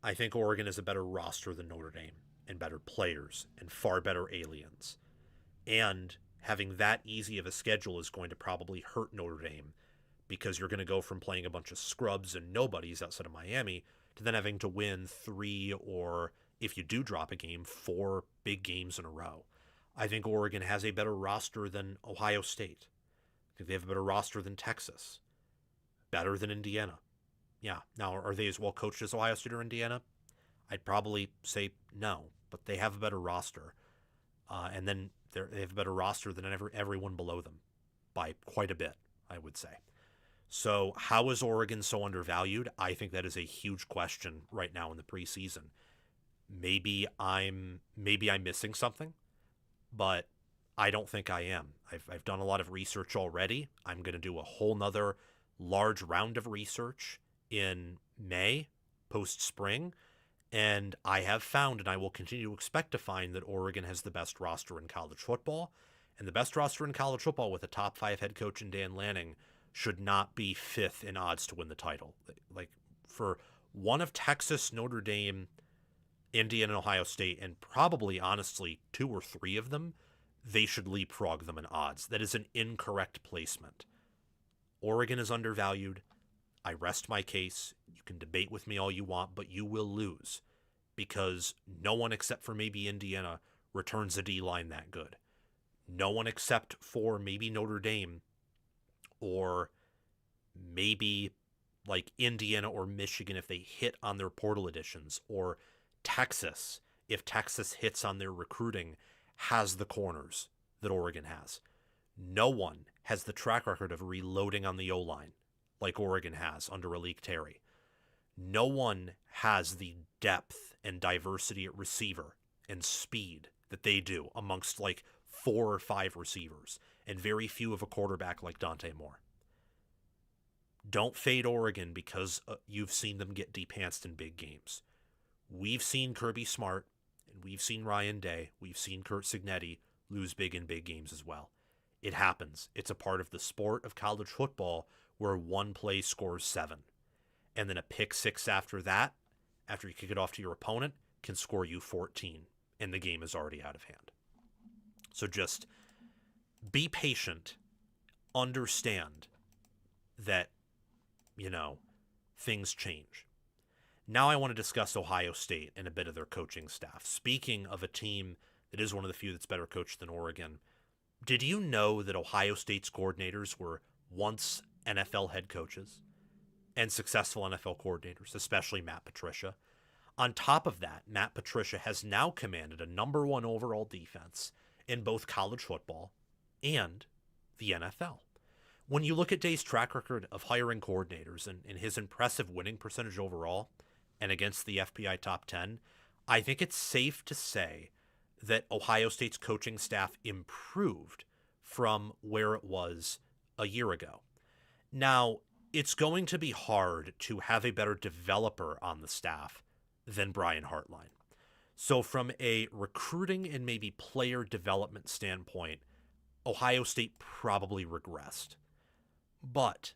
I think Oregon is a better roster than Notre Dame and better players and far better aliens. And having that easy of a schedule is going to probably hurt Notre Dame because you're going to go from playing a bunch of scrubs and nobodies outside of Miami to then having to win 3 or, if you do drop a game, 4 big games in a row. I think Oregon has a better roster than Ohio State. I think they have a better roster than Texas. Better than Indiana. Yeah. Now, are they as well coached as Ohio State or Indiana? I'd probably say no, but they have a better roster. And then they have a better roster than everyone below them by quite a bit, I would say. So how is Oregon so undervalued? I think that is a huge question right now in the preseason. Maybe I'm missing something, but I don't think I am. I've done a lot of research already. I'm going to do a whole nother large round of research in May, post-spring, and I have found, and I will continue to expect to find, that Oregon has the best roster in college football, and the best roster in college football with a top 5 head coach in Dan Lanning should not be 5th in odds to win the title. Like, for one of Texas, Notre Dame, Indiana, and Ohio State, and probably, honestly, 2 or 3 of them, they should leapfrog them in odds. That is an incorrect placement. Oregon is undervalued. I rest my case. You can debate with me all you want, but you will lose because no one except for maybe Indiana returns a D-line that good. No one except for maybe Notre Dame or maybe like Indiana or Michigan if they hit on their portal additions, or Texas if Texas hits on their recruiting, has the corners that Oregon has. No one has the track record of reloading on the O-line like Oregon has under Alik Terry. No one has the depth and diversity at receiver and speed that they do amongst like 4 or 5 receivers, and very few of a quarterback like Dante Moore. Don't fade Oregon because you've seen them get depantsed in big games. We've seen Kirby Smart, and we've seen Ryan Day, we've seen Curt Cignetti lose big in big games as well. It happens. It's a part of the sport of college football where one play scores 7. And then a pick 6 after that, after you kick it off to your opponent, can score you 14. And the game is already out of hand. So just be patient. Understand that, things change. Now I want to discuss Ohio State and a bit of their coaching staff. Speaking of a team that is one of the few that's better coached than Oregon, did you know that Ohio State's coordinators were once NFL head coaches and successful NFL coordinators, especially Matt Patricia? On top of that, Matt Patricia has now commanded a number 1 overall defense in both college football and the NFL. When you look at Day's track record of hiring coordinators and his impressive winning percentage overall and against the FPI top 10, I think it's safe to say that Ohio State's coaching staff improved from where it was a year ago. Now, it's going to be hard to have a better developer on the staff than Brian Hartline. So from a recruiting and maybe player development standpoint, Ohio State probably regressed. But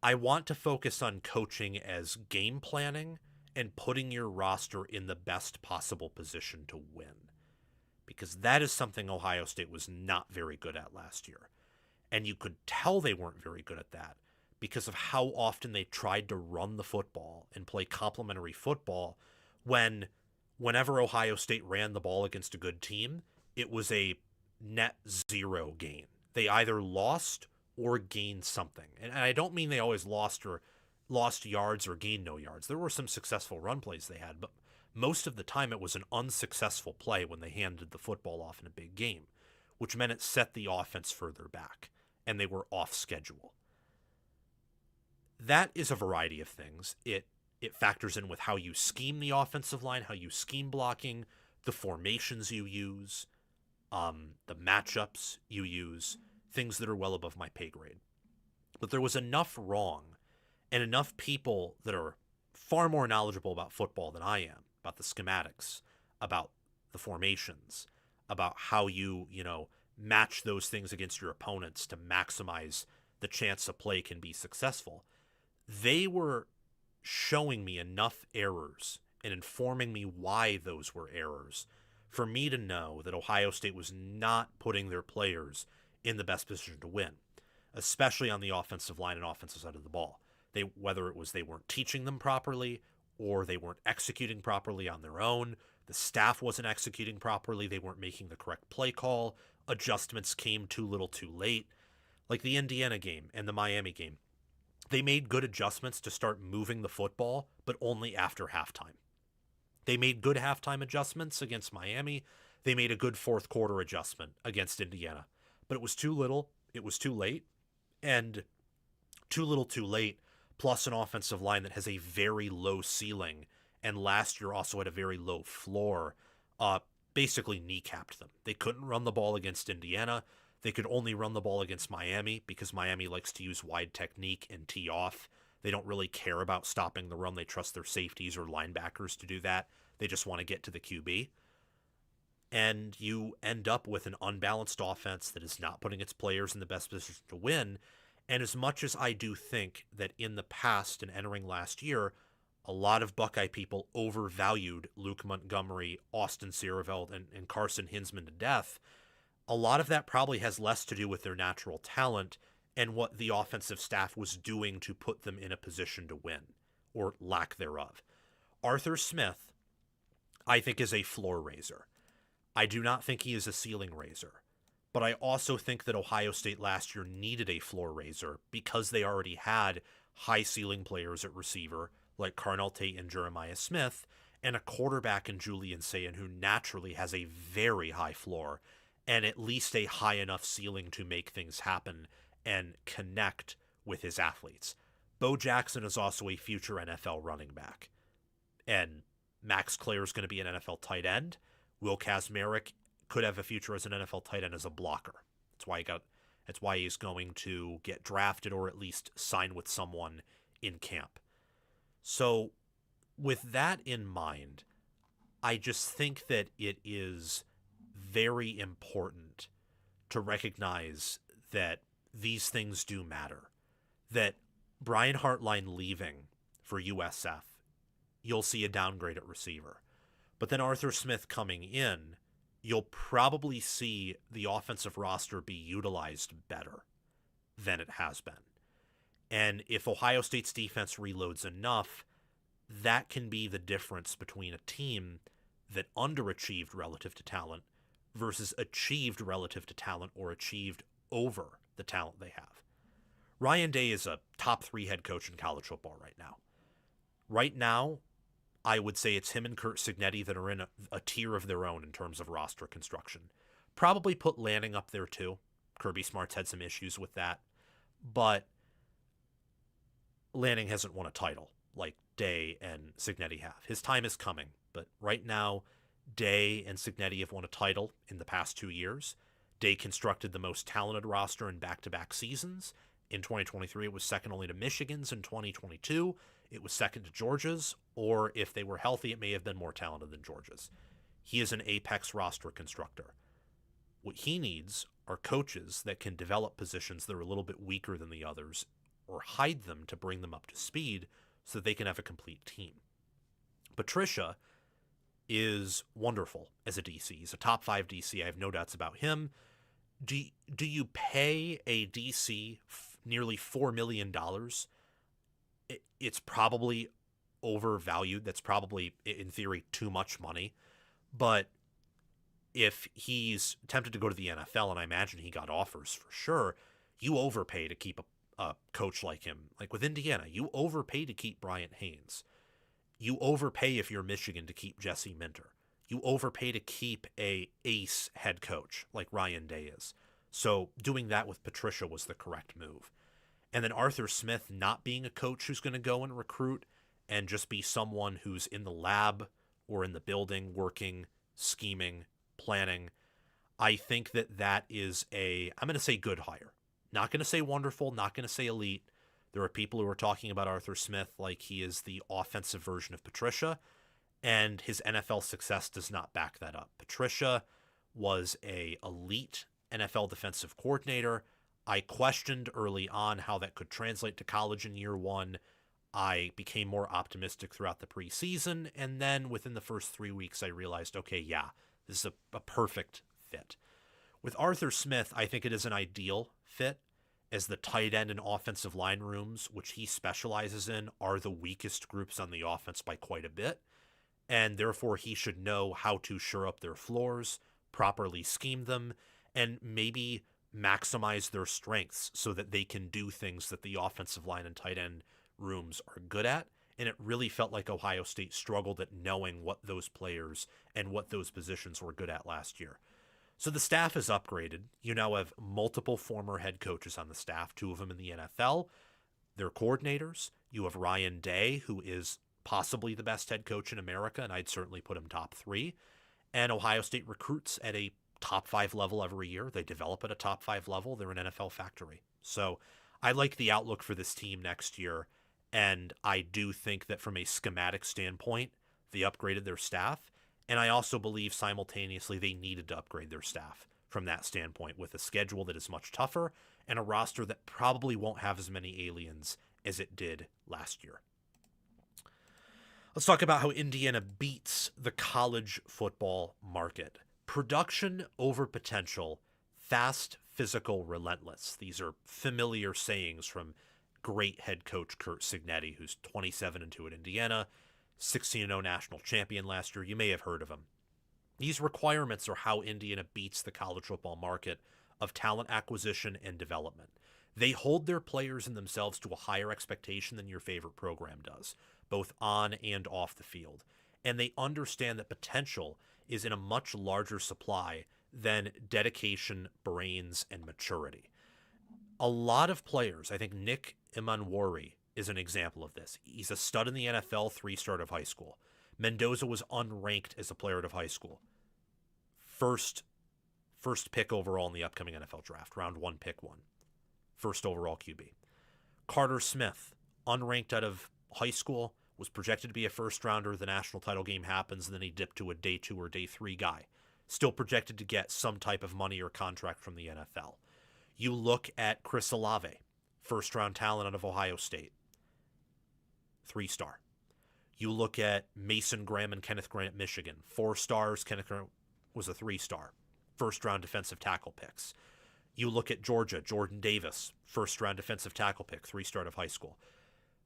I want to focus on coaching as game planning and putting your roster in the best possible position to win, because that is something Ohio State was not very good at last year. And you could tell they weren't very good at that because of how often they tried to run the football and play complementary football whenever Ohio State ran the ball against a good team, it was a net 0 gain. They either lost or gained something. And I don't mean they always lost yards or gained no yards. There were some successful run plays they had, but most of the time it was an unsuccessful play when they handed the football off in a big game, which meant it set the offense further back. and they were off schedule. That is a variety of things. It factors in with how you scheme the offensive line, how you scheme blocking, the formations you use, the matchups you use, things that are well above my pay grade. But there was enough wrong and enough people that are far more knowledgeable about football than I am, about the schematics, about the formations, about how you match those things against your opponents to maximize the chance a play can be successful. They were showing me enough errors and informing me why those were errors for me to know that Ohio State was not putting their players in the best position to win, especially on the offensive line and offensive side of the ball. Whether it was they weren't teaching them properly or they weren't executing properly on their own, the staff wasn't executing properly, they weren't making the correct play call, adjustments came too little too late. Like the Indiana game and the Miami game, they made good adjustments to start moving the football, but only after halftime. They made good halftime adjustments against Miami. They made a good fourth quarter adjustment against Indiana. But it was too little, it was too late, and too little too late, plus an offensive line that has a very low ceiling, and last year also had a very low floor, basically kneecapped them. They couldn't run the ball against Indiana. They could only run the ball against Miami because Miami likes to use wide technique and tee off. They don't really care about stopping the run. They trust their safeties or linebackers to do that. They just want to get to the QB. And you end up with an unbalanced offense that is not putting its players in the best position to win. And as much as I do think that in the past and entering last year, a lot of Buckeye people overvalued Luke Montgomery, Austin Sierreveld, and Carson Hinsman to death, a lot of that probably has less to do with their natural talent and what the offensive staff was doing to put them in a position to win, or lack thereof. Arthur Smith, I think, is a floor raiser. I do not think he is a ceiling raiser. But I also think that Ohio State last year needed a floor raiser because they already had high ceiling players at receiver like Carnell Tate and Jeremiah Smith, and a quarterback in Julian Sayin who naturally has a very high floor and at least a high enough ceiling to make things happen and connect with his athletes. Bo Jackson is also a future NFL running back. And Max Clare is going to be an NFL tight end. Will Kazmarek could have a future as an NFL tight end as a blocker. That's why he's going to get drafted or at least sign with someone in camp. So with that in mind, I just think that it is very important to recognize that these things do matter. That Brian Hartline leaving for USF, you'll see a downgrade at receiver. But then Arthur Smith coming in, you'll probably see the offensive roster be utilized better than it has been. And if Ohio State's defense reloads enough, that can be the difference between a team that underachieved relative to talent versus achieved relative to talent or achieved over the talent they have. Ryan Day is a top 3 head coach in college football right now. Right now, I would say it's him and Curt Cignetti that are in a tier of their own in terms of roster construction. Probably put Lanning up there too. Kirby Smart's had some issues with that. But Lanning hasn't won a title like Day and Cignetti have. His time is coming. But right now, Day and Cignetti have won a title in the past 2 years. Day constructed the most talented roster in back-to-back seasons. In 2023, it was second only to Michigan's. In 2022, it was second to Georgia's. Or if they were healthy, it may have been more talented than Georgia's. He is an apex roster constructor. What he needs are coaches that can develop positions that are a little bit weaker than the others or hide them to bring them up to speed so that they can have a complete team. Patricia is wonderful as a DC. He's a top 5 DC. I have no doubts about him. Do you pay a DC nearly $4 million? It's probably overvalued. That's probably, in theory, too much money. But if he's tempted to go to the NFL, and I imagine he got offers for sure, you overpay to keep a coach like him. Like with Indiana, you overpay to keep Bryant Haynes. You overpay if you're Michigan to keep Jesse Minter. You overpay to keep a ace head coach like Ryan Day is. So doing that with Patricia was the correct move. And then Arthur Smith not being a coach who's going to go and recruit and just be someone who's in the lab or in the building working, scheming, planning. I think that is I'm going to say good hire. Not going to say wonderful, not going to say elite. There are people who are talking about Arthur Smith like he is the offensive version of Patricia, and his NFL success does not back that up. Patricia was a elite NFL defensive coordinator. I questioned early on how that could translate to college in year one. I became more optimistic throughout the preseason, and then within the first 3 weeks, I realized, okay, yeah, this is a perfect fit. With Arthur Smith, I think it is an ideal fit, as the tight end and offensive line rooms, which he specializes in, are the weakest groups on the offense by quite a bit, and therefore he should know how to shore up their floors, properly scheme them, and maybe maximize their strengths so that they can do things that the offensive line and tight end rooms are good at. And it really felt like Ohio State struggled at knowing what those players and what those positions were good at last year. So the staff is upgraded. You now have multiple former head coaches on the staff, 2 of them in the NFL. They're coordinators. You have Ryan Day, who is possibly the best head coach in America, and I'd certainly put him top 3. And Ohio State recruits at a top 5 level every year. They develop at a top 5 level. They're an NFL factory. So I like the outlook for this team next year, and I do think that from a schematic standpoint, they upgraded their staff. And I also believe simultaneously they needed to upgrade their staff from that standpoint, with a schedule that is much tougher and a roster that probably won't have as many aliens as it did last year. Let's talk about how Indiana beats the college football market. Production over potential, fast, physical, relentless. These are familiar sayings from great head coach Curt Cignetti, who's 27-2 at Indiana, 16-0 national champion last year. You may have heard of him. These requirements are how Indiana beats the college football market of talent acquisition and development. They hold their players and themselves to a higher expectation than your favorite program does, both on and off the field. And they understand that potential is in a much larger supply than dedication, brains, and maturity. A lot of players, I think Nick Imanwori is an example of this. He's a stud in the NFL, 3-star out of high school. Mendoza was unranked as a player out of high school. First pick overall in the upcoming NFL draft, round 1, pick 1. First overall QB. Carter Smith, unranked out of high school, was projected to be a first rounder. The national title game happens, and then he dipped to a day 2 or day 3 guy. Still projected to get some type of money or contract from the NFL. You look at Chris Olave, first round talent out of Ohio State. 3-star. You look at Mason Graham and Kenneth Grant at Michigan. 4 stars. Kenneth Graham was a 3-star. First round defensive tackle picks. You look at Georgia, Jordan Davis, first round defensive tackle pick, 3-star out of high school.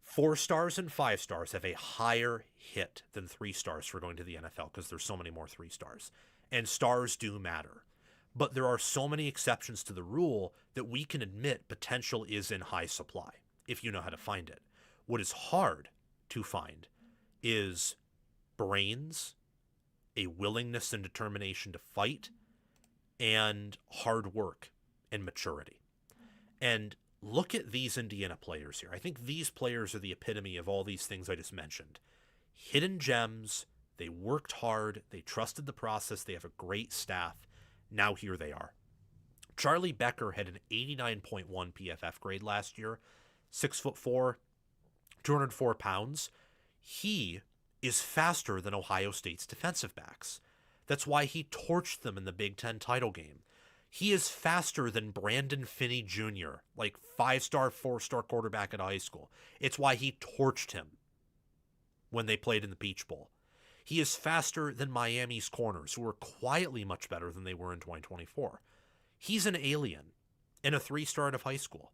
4 stars and 5 stars have a higher hit than 3 stars for going to the NFL because there's so many more 3 stars. And stars do matter. But there are so many exceptions to the rule that we can admit potential is in high supply if you know how to find it. What is hard to find is brains, a willingness and determination to fight, and hard work and maturity. And look at these Indiana players here. I think these players are the epitome of all these things I just mentioned. Hidden gems. They worked hard. They trusted the process. They have a great staff. Now here they are. Charlie Becker had an 89.1 PFF grade last year. 6'4", 204 pounds. He is faster than Ohio State's defensive backs. That's why he torched them in the Big Ten title game. He is faster than Brandon Finney Jr., like 5-star, 4-star quarterback at high school. It's why he torched him when they played in the Peach Bowl. He is faster than Miami's corners, who are quietly much better than they were in 2024. He's an alien in a 3-star out of high school.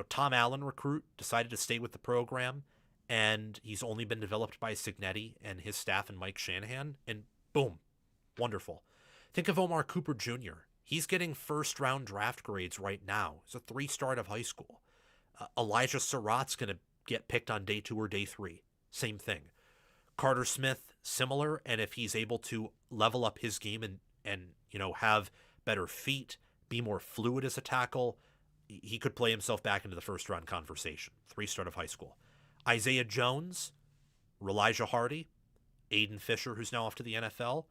Tom Allen, recruit, decided to stay with the program, and he's only been developed by Cignetti and his staff and Mike Shanahan, and boom, wonderful. Think of Omar Cooper Jr. He's getting first-round draft grades right now. He's a 3-star out of high school. Elijah Surratt's going to get picked on day 2 or day 3. Same thing. Carter Smith, similar, and if he's able to level up his game and have better feet, be more fluid as a tackle, he could play himself back into the first-round conversation. 3-star of high school. Isaiah Jones, Elijah Hardy, Aiden Fisher, who's now off to the NFL,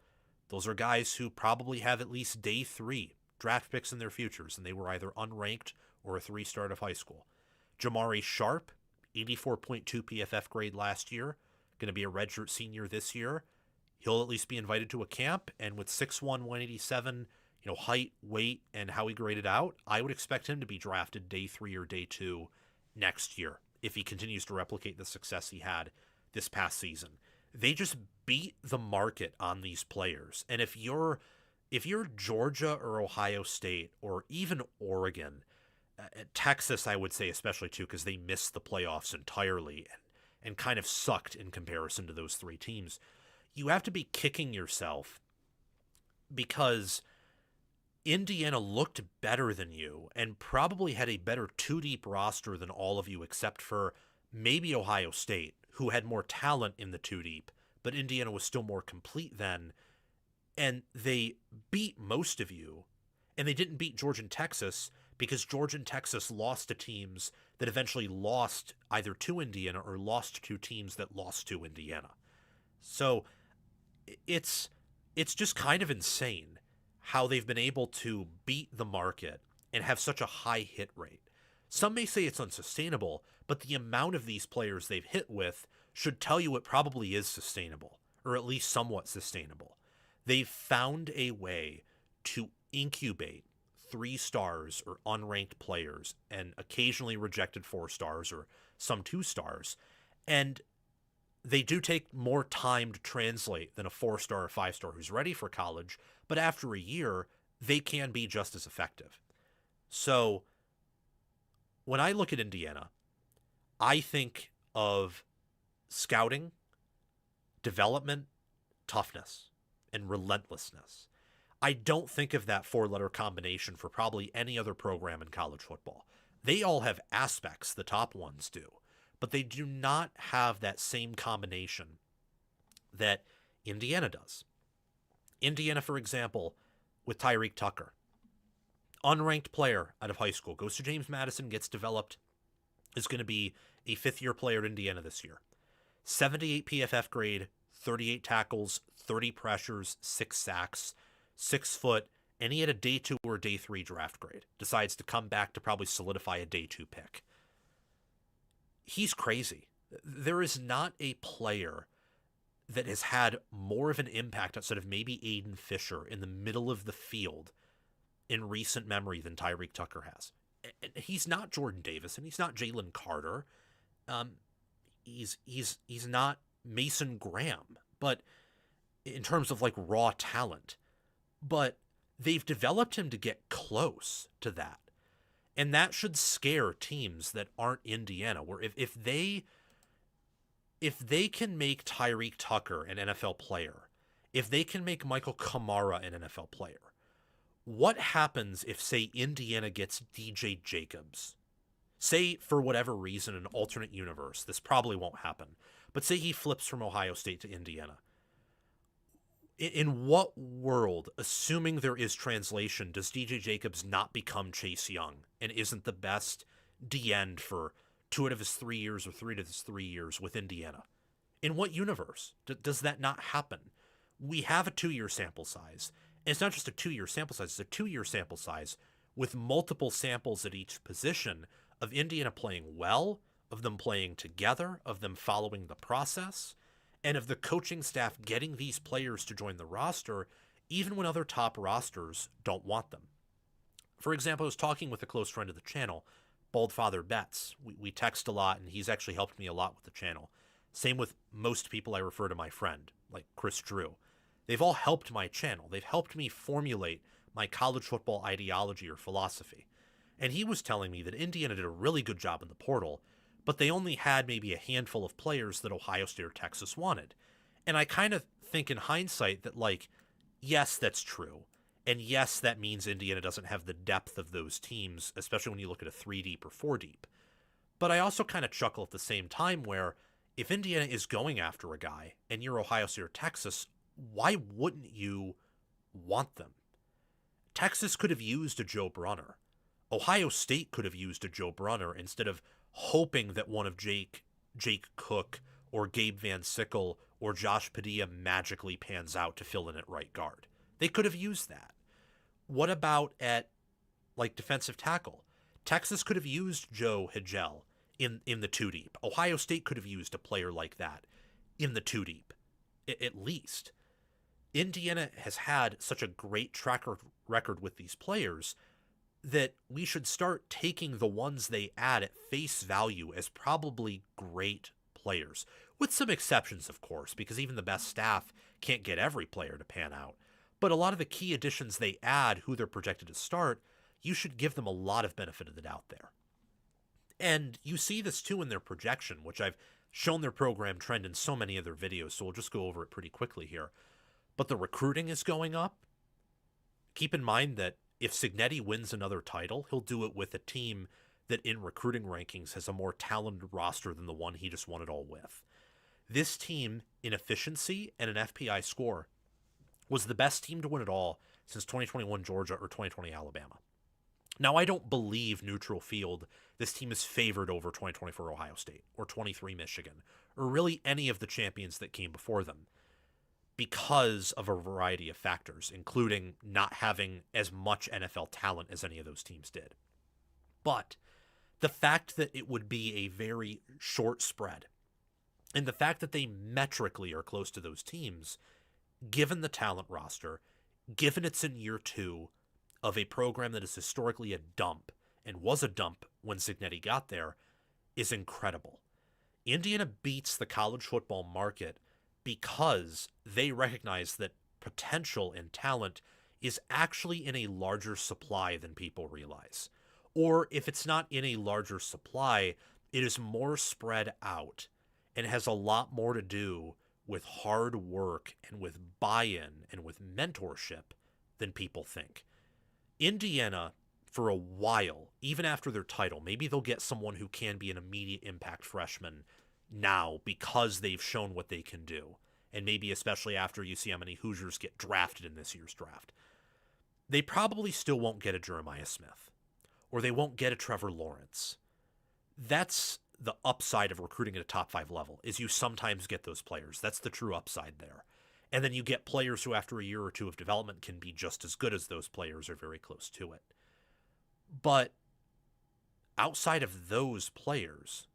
those are guys who probably have at least day 3 draft picks in their futures, and they were either unranked or a 3-star of high school. Jamari Sharp, 84.2 PFF grade last year, going to be a redshirt senior this year. He'll at least be invited to a camp, and with 6'1", 187, height, weight, and how he graded out, I would expect him to be drafted day 3 or day 2 next year if he continues to replicate the success he had this past season. They just beat the market on these players. And if you're Georgia or Ohio State or even Oregon, Texas, I would say especially too, because they missed the playoffs entirely and kind of sucked in comparison to those 3 teams, you have to be kicking yourself because Indiana looked better than you and probably had a better 2-deep roster than all of you except for maybe Ohio State, who had more talent in the 2-deep, but Indiana was still more complete then, and they beat most of you, and they didn't beat Georgia and Texas because Georgia and Texas lost to teams that eventually lost either to Indiana or lost to teams that lost to Indiana. So it's just kind of insane how they've been able to beat the market and have such a high hit rate. Some may say it's unsustainable, but the amount of these players they've hit with should tell you it probably is sustainable, or at least somewhat sustainable. They've found a way to incubate 3 stars or unranked players and occasionally rejected 4 stars or some 2 stars. And they do take more time to translate than a 4-star or 5-star who's ready for college, but after a year, they can be just as effective. So when I look at Indiana, I think of scouting, development, toughness, and relentlessness. I don't think of that 4-letter combination for probably any other program in college football. They all have aspects, the top ones do, but they do not have that same combination that Indiana does. Indiana, for example, with Tyreek Tucker, unranked player out of high school, goes to James Madison, gets developed, is going to be a 5th-year player at Indiana this year. 78 PFF grade, 38 tackles, 30 pressures, 6 sacks, 6 foot, and he had a day 2 or day 3 draft grade. Decides to come back to probably solidify a day 2 pick. He's crazy. There is not a player that has had more of an impact outside of maybe Aiden Fisher in the middle of the field in recent memory than Tyreek Tucker has. And he's not Jordan Davis, and he's not Jalen Carter. He's not Mason Graham, but in terms of like raw talent, but they've developed him to get close to that. And that should scare teams that aren't Indiana, where if they can make Tyreek Tucker an NFL player, if they can make Michael Kamara an NFL player, what happens if, say, Indiana gets DJ Jacobs? Say, for whatever reason, an alternate universe, this probably won't happen, but say he flips from Ohio State to Indiana. In what world, assuming there is translation, does DJ Jacobs not become Chase Young and isn't the best D-end for 2 out of his 3 years or 3 out of his 3 years with Indiana? In what universe does that not happen? We have a 2-year sample size. And it's not just a 2-year sample size, it's a 2-year sample size with multiple samples at each position of Indiana playing well, of them playing together, of them following the process, and of the coaching staff getting these players to join the roster, even when other top rosters don't want them. For example, I was talking with a close friend of the channel, Bald Father Betts. We text a lot, and he's actually helped me a lot with the channel. Same with most people I refer to my friend, like Chris Drew. They've all helped my channel. They've helped me formulate my college football ideology or philosophy. And he was telling me that Indiana did a really good job in the portal, but they only had maybe a handful of players that Ohio State or Texas wanted. And I kind of think in hindsight that, like, yes, that's true. And yes, that means Indiana doesn't have the depth of those teams, especially when you look at a 3-deep or 4-deep. But I also kind of chuckle at the same time where if Indiana is going after a guy and you're Ohio State or Texas, why wouldn't you want them? Texas could have used a Joe Brunner. Ohio State could have used a Joe Brunner instead of hoping that one of Jake Cook or Gabe Van Sickle or Josh Padilla magically pans out to fill in at right guard. They could have used that. What about at defensive tackle? Texas could have used Joe Hagel in the two deep. Ohio State could have used a player like that in the two deep, at least. Indiana has had such a great track record with these players that we should start taking the ones they add at face value as probably great players, with some exceptions, of course, because even the best staff can't get every player to pan out. But a lot of the key additions they add, who they're projected to start, you should give them a lot of benefit of the doubt there. And you see this too in their projection, which I've shown their program trend in so many other videos, so we'll just go over it pretty quickly here. But the recruiting is going up. Keep in mind that if Cignetti wins another title, he'll do it with a team that in recruiting rankings has a more talented roster than the one he just won it all with. This team, in efficiency and an FPI score, was the best team to win it all since 2021 Georgia or 2020 Alabama. Now, I don't believe neutral field this team is favored over 2024 Ohio State or 23 Michigan or really any of the champions that came before them because of a variety of factors, including not having as much NFL talent as any of those teams did. But the fact that it would be a very short spread and the fact that they metrically are close to those teams, given the talent roster, given it's in year 2 of a program that is historically a dump and was a dump when Cignetti got there, is incredible. Indiana beats the college football market because they recognize that potential and talent is actually in a larger supply than people realize. Or if it's not in a larger supply, it is more spread out and has a lot more to do with hard work and with buy-in and with mentorship than people think. Indiana, for a while, even after their title, maybe they'll get someone who can be an immediate impact freshman now because they've shown what they can do. And maybe especially after you see how many Hoosiers get drafted in this year's draft. They probably still won't get a Jeremiah Smith. Or they won't get a Trevor Lawrence. That's the upside of recruiting at a top 5 level, is you sometimes get those players. That's the true upside there. And then you get players who after a year or two of development can be just as good as those players or very close to it. But outside of those players,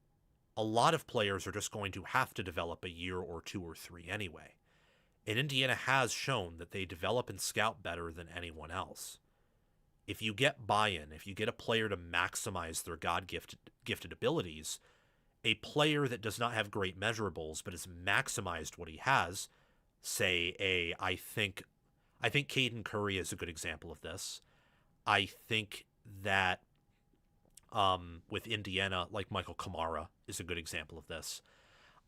a lot of players are just going to have to develop a year or 2 or 3 anyway. And Indiana has shown that they develop and scout better than anyone else. If you get buy-in, if you get a player to maximize their God-gifted abilities, a player that does not have great measurables but has maximized what he has, say I think Caden Curry is a good example of this. I think that with Indiana, like Michael Kamara is a good example of this.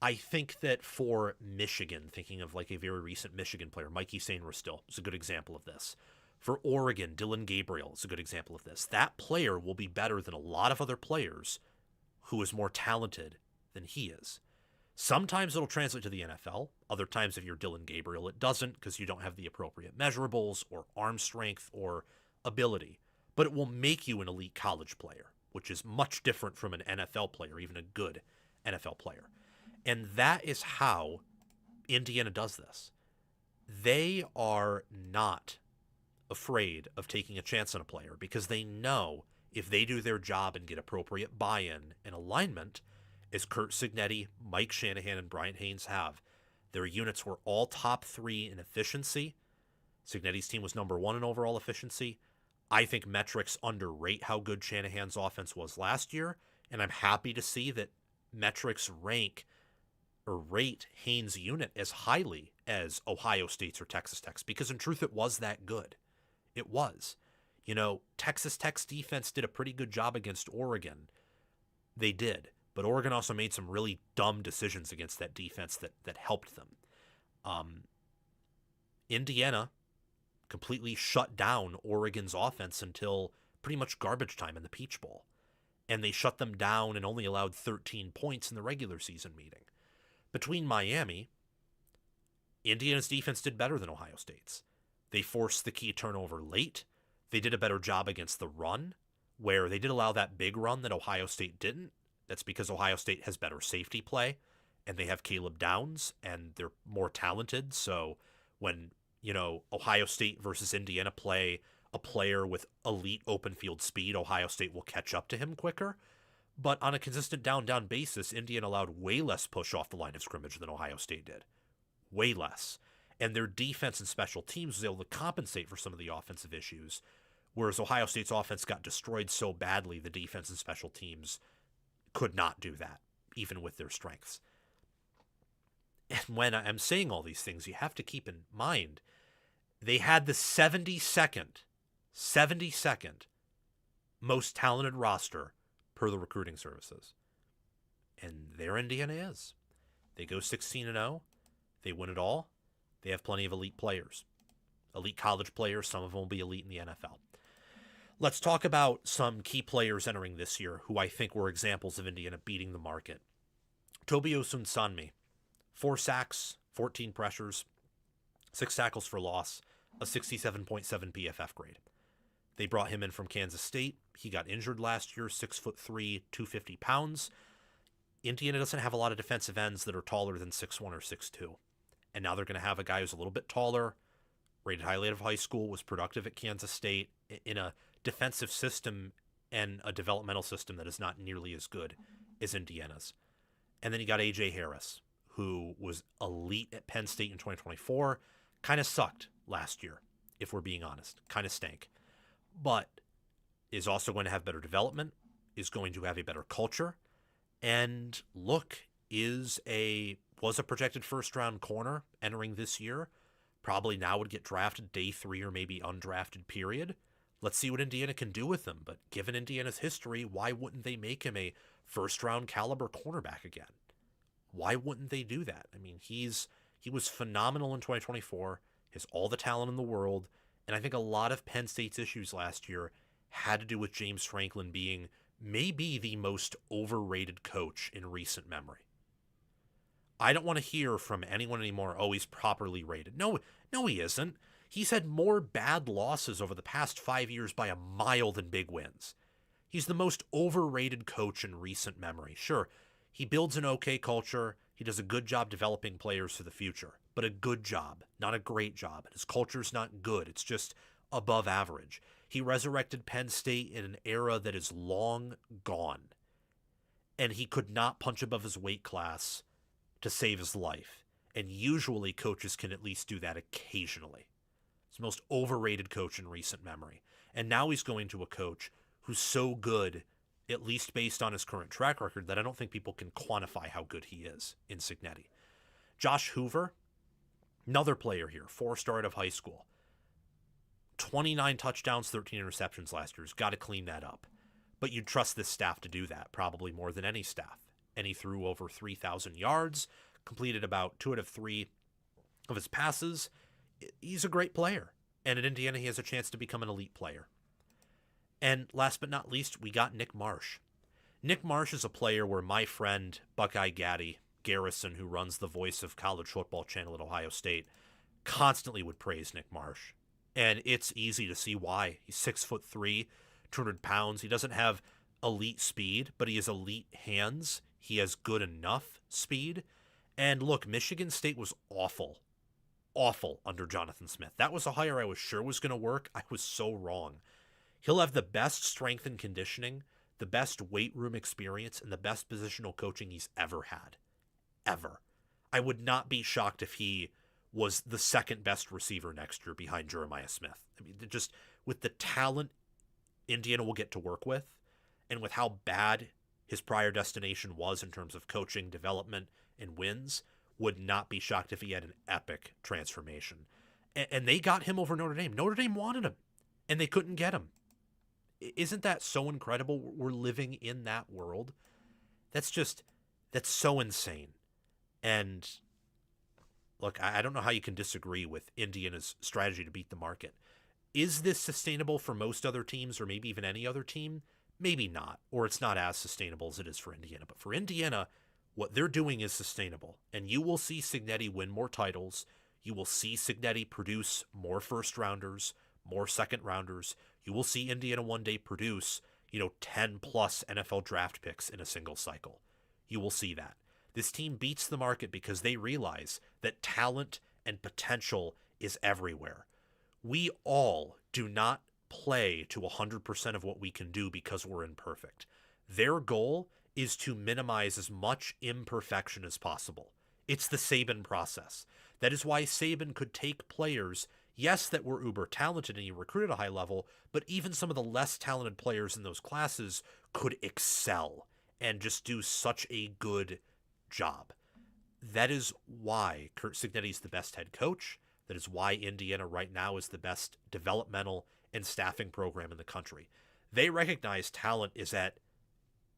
I think that for Michigan, thinking of like a very recent Michigan player, Mikey Sainristil is a good example of this. For Oregon, Dylan Gabriel is a good example of this. That player will be better than a lot of other players who is more talented than he is. Sometimes it'll translate to the NFL. Other times, if you're Dylan Gabriel, it doesn't because you don't have the appropriate measurables or arm strength or ability. But it will make you an elite college player, which is much different from an NFL player, even a good NFL player. And that is how Indiana does this. They are not afraid of taking a chance on a player because they know if they do their job and get appropriate buy-in and alignment, as Curt Cignetti, Mike Shanahan, and Brian Haynes have, their units were all top 3 in efficiency. Cignetti's team was number 1 in overall efficiency. I think metrics underrate how good Shanahan's offense was last year, and I'm happy to see that metrics rate Haynes' unit as highly as Ohio State's or Texas Tech's, because in truth it was that good. It was. You know, Texas Tech's defense did a pretty good job against Oregon. They did. But Oregon also made some really dumb decisions against that defense that helped them. Indiana completely shut down Oregon's offense until pretty much garbage time in the Peach Bowl. And they shut them down and only allowed 13 points in the regular season meeting. Between Miami, Indiana's defense did better than Ohio State's. They forced the key turnover late. They did a better job against the run, where they did allow that big run that Ohio State didn't. That's because Ohio State has better safety play, and they have Caleb Downs, and they're more talented. So when, Ohio State versus Indiana play a player with elite open field speed, Ohio State will catch up to him quicker. But on a consistent down basis, Indiana allowed way less push off the line of scrimmage than Ohio State did. Way less. And their defense and special teams was able to compensate for some of the offensive issues, whereas Ohio State's offense got destroyed so badly, the defense and special teams could not do that, even with their strengths. And when I'm saying all these things, you have to keep in mind, they had the 72nd most talented roster per the recruiting services. And there Indiana is. They go 16-0. They win it all. They have plenty of elite players. Elite college players. Some of them will be elite in the NFL. Let's talk about some key players entering this year who I think were examples of Indiana beating the market. Tobi Osunsanmi, 4 sacks, 14 pressures, 6 tackles for loss, a 67.7 PFF grade. They brought him in from Kansas State. He got injured last year, 6'3", 250 pounds. Indiana doesn't have a lot of defensive ends that are taller than 6'1 or 6'2. And now they're going to have a guy who's a little bit taller, rated highly out of high school, was productive at Kansas State, in a defensive system and a developmental system that is not nearly as good as Indiana's. And then you got A.J. Harris, who was elite at Penn State in 2024, kind of sucked last year, if we're being honest, kind of stank. But is also going to have better development, is going to have a better culture, and was a projected first-round corner entering this year. Probably now would get drafted day 3 or maybe undrafted period. Let's see what Indiana can do with him. But given Indiana's history, why wouldn't they make him a first-round caliber cornerback again? Why wouldn't they do that? I mean, he was phenomenal in 2024, has all the talent in the world, and I think a lot of Penn State's issues last year had to do with James Franklin being maybe the most overrated coach in recent memory. I don't want to hear from anyone anymore, oh, he's properly rated. No, he isn't. He's had more bad losses over the past 5 years by a mile than big wins. He's the most overrated coach in recent memory. Sure, he builds an okay culture. He does a good job developing players for the future, but a good job, not a great job. His culture's not good. It's just above average. He resurrected Penn State in an era that is long gone, and he could not punch above his weight class to save his life. And usually coaches can at least do that occasionally. He's the most overrated coach in recent memory. And now he's going to a coach who's so good, at least based on his current track record, that I don't think people can quantify how good he is in Cignetti. Josh Hoover, another player here, 4-star out of high school. 29 touchdowns, 13 interceptions last year. He's got to clean that up. But you'd trust this staff to do that, probably more than any staff. And he threw over 3,000 yards, completed about 2 out of 3 of his passes. He's a great player. And at Indiana, he has a chance to become an elite player. And last but not least, we got Nick Marsh. Nick Marsh is a player where my friend Buckeye Gaddy Garrison, who runs the Voice of College Football channel at Ohio State, constantly would praise Nick Marsh. And it's easy to see why. He's 6'3", 200 pounds. He doesn't have elite speed, but he has elite hands. He has good enough speed. And look, Michigan State was awful under Jonathan Smith. That was a hire I was sure was going to work. I was so wrong. He'll have the best strength and conditioning, the best weight room experience, and the best positional coaching he's ever had. Ever. I would not be shocked if he was the second best receiver next year behind Jeremiah Smith. I mean, just with the talent Indiana will get to work with, and with how bad his prior destination was in terms of coaching, development, and wins, would not be shocked if he had an epic transformation. And they got him over Notre Dame. Notre Dame wanted him, and they couldn't get him. Isn't that so incredible? We're living in that world. That's so insane. And look, I don't know how you can disagree with Indiana's strategy to beat the market. Is this sustainable for most other teams, or maybe even any other team? Maybe not, or it's not as sustainable as it is for Indiana. But for Indiana, what they're doing is sustainable. And you will see Cignetti win more titles. You will see Cignetti produce more first-rounders, more second rounders. You will see Indiana one day produce, 10 plus NFL draft picks in a single cycle. You will see that. This team beats the market because they realize that talent and potential is everywhere. We all do not play to 100% of what we can do because we're imperfect. Their goal is to minimize as much imperfection as possible. It's the Saban process. That is why Saban could take players, yes, that were uber talented and he recruited at a high level, but even some of the less talented players in those classes could excel and just do such a good job. That is why Curt Cignetti is the best head coach. That is why Indiana right now is the best developmental and staffing program in the country. They recognize talent is at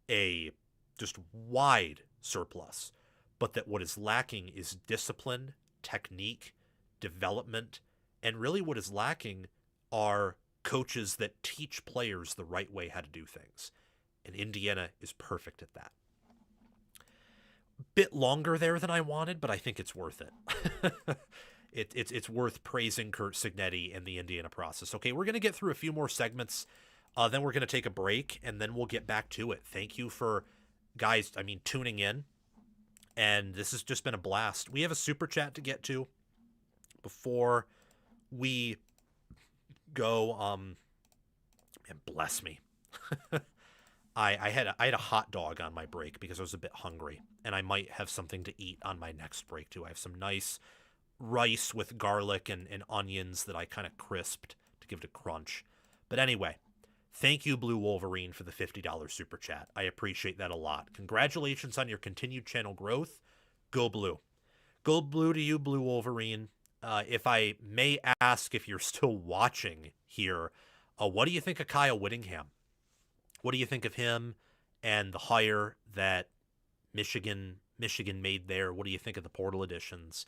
a just wide surplus, but that what is lacking is discipline, technique, development, and really what is lacking are coaches that teach players the right way how to do things. And Indiana is perfect at that. Bit longer there than I wanted, but I think it's worth it. It's worth praising Curt Cignetti and the Indiana process. Okay, we're going to get through a few more segments, then we're going to take a break, and then we'll get back to it. Thank you for, guys, tuning in, and this has just been a blast. We have a super chat to get to before we go. Man, bless me. I had a hot dog on my break because I was a bit hungry, and I might have something to eat on my next break too. I have some nice rice with garlic and onions that I kind of crisped to give it a crunch. But anyway, thank you, Blue Wolverine, for the $50 super chat. I appreciate that a lot. Congratulations on your continued channel growth. Go Blue. Go Blue to you, Blue Wolverine. If I may ask, if you're still watching here, what do you think of Kyle Whittingham? What do you think of him and the hire that Michigan made there? What do you think of the portal additions?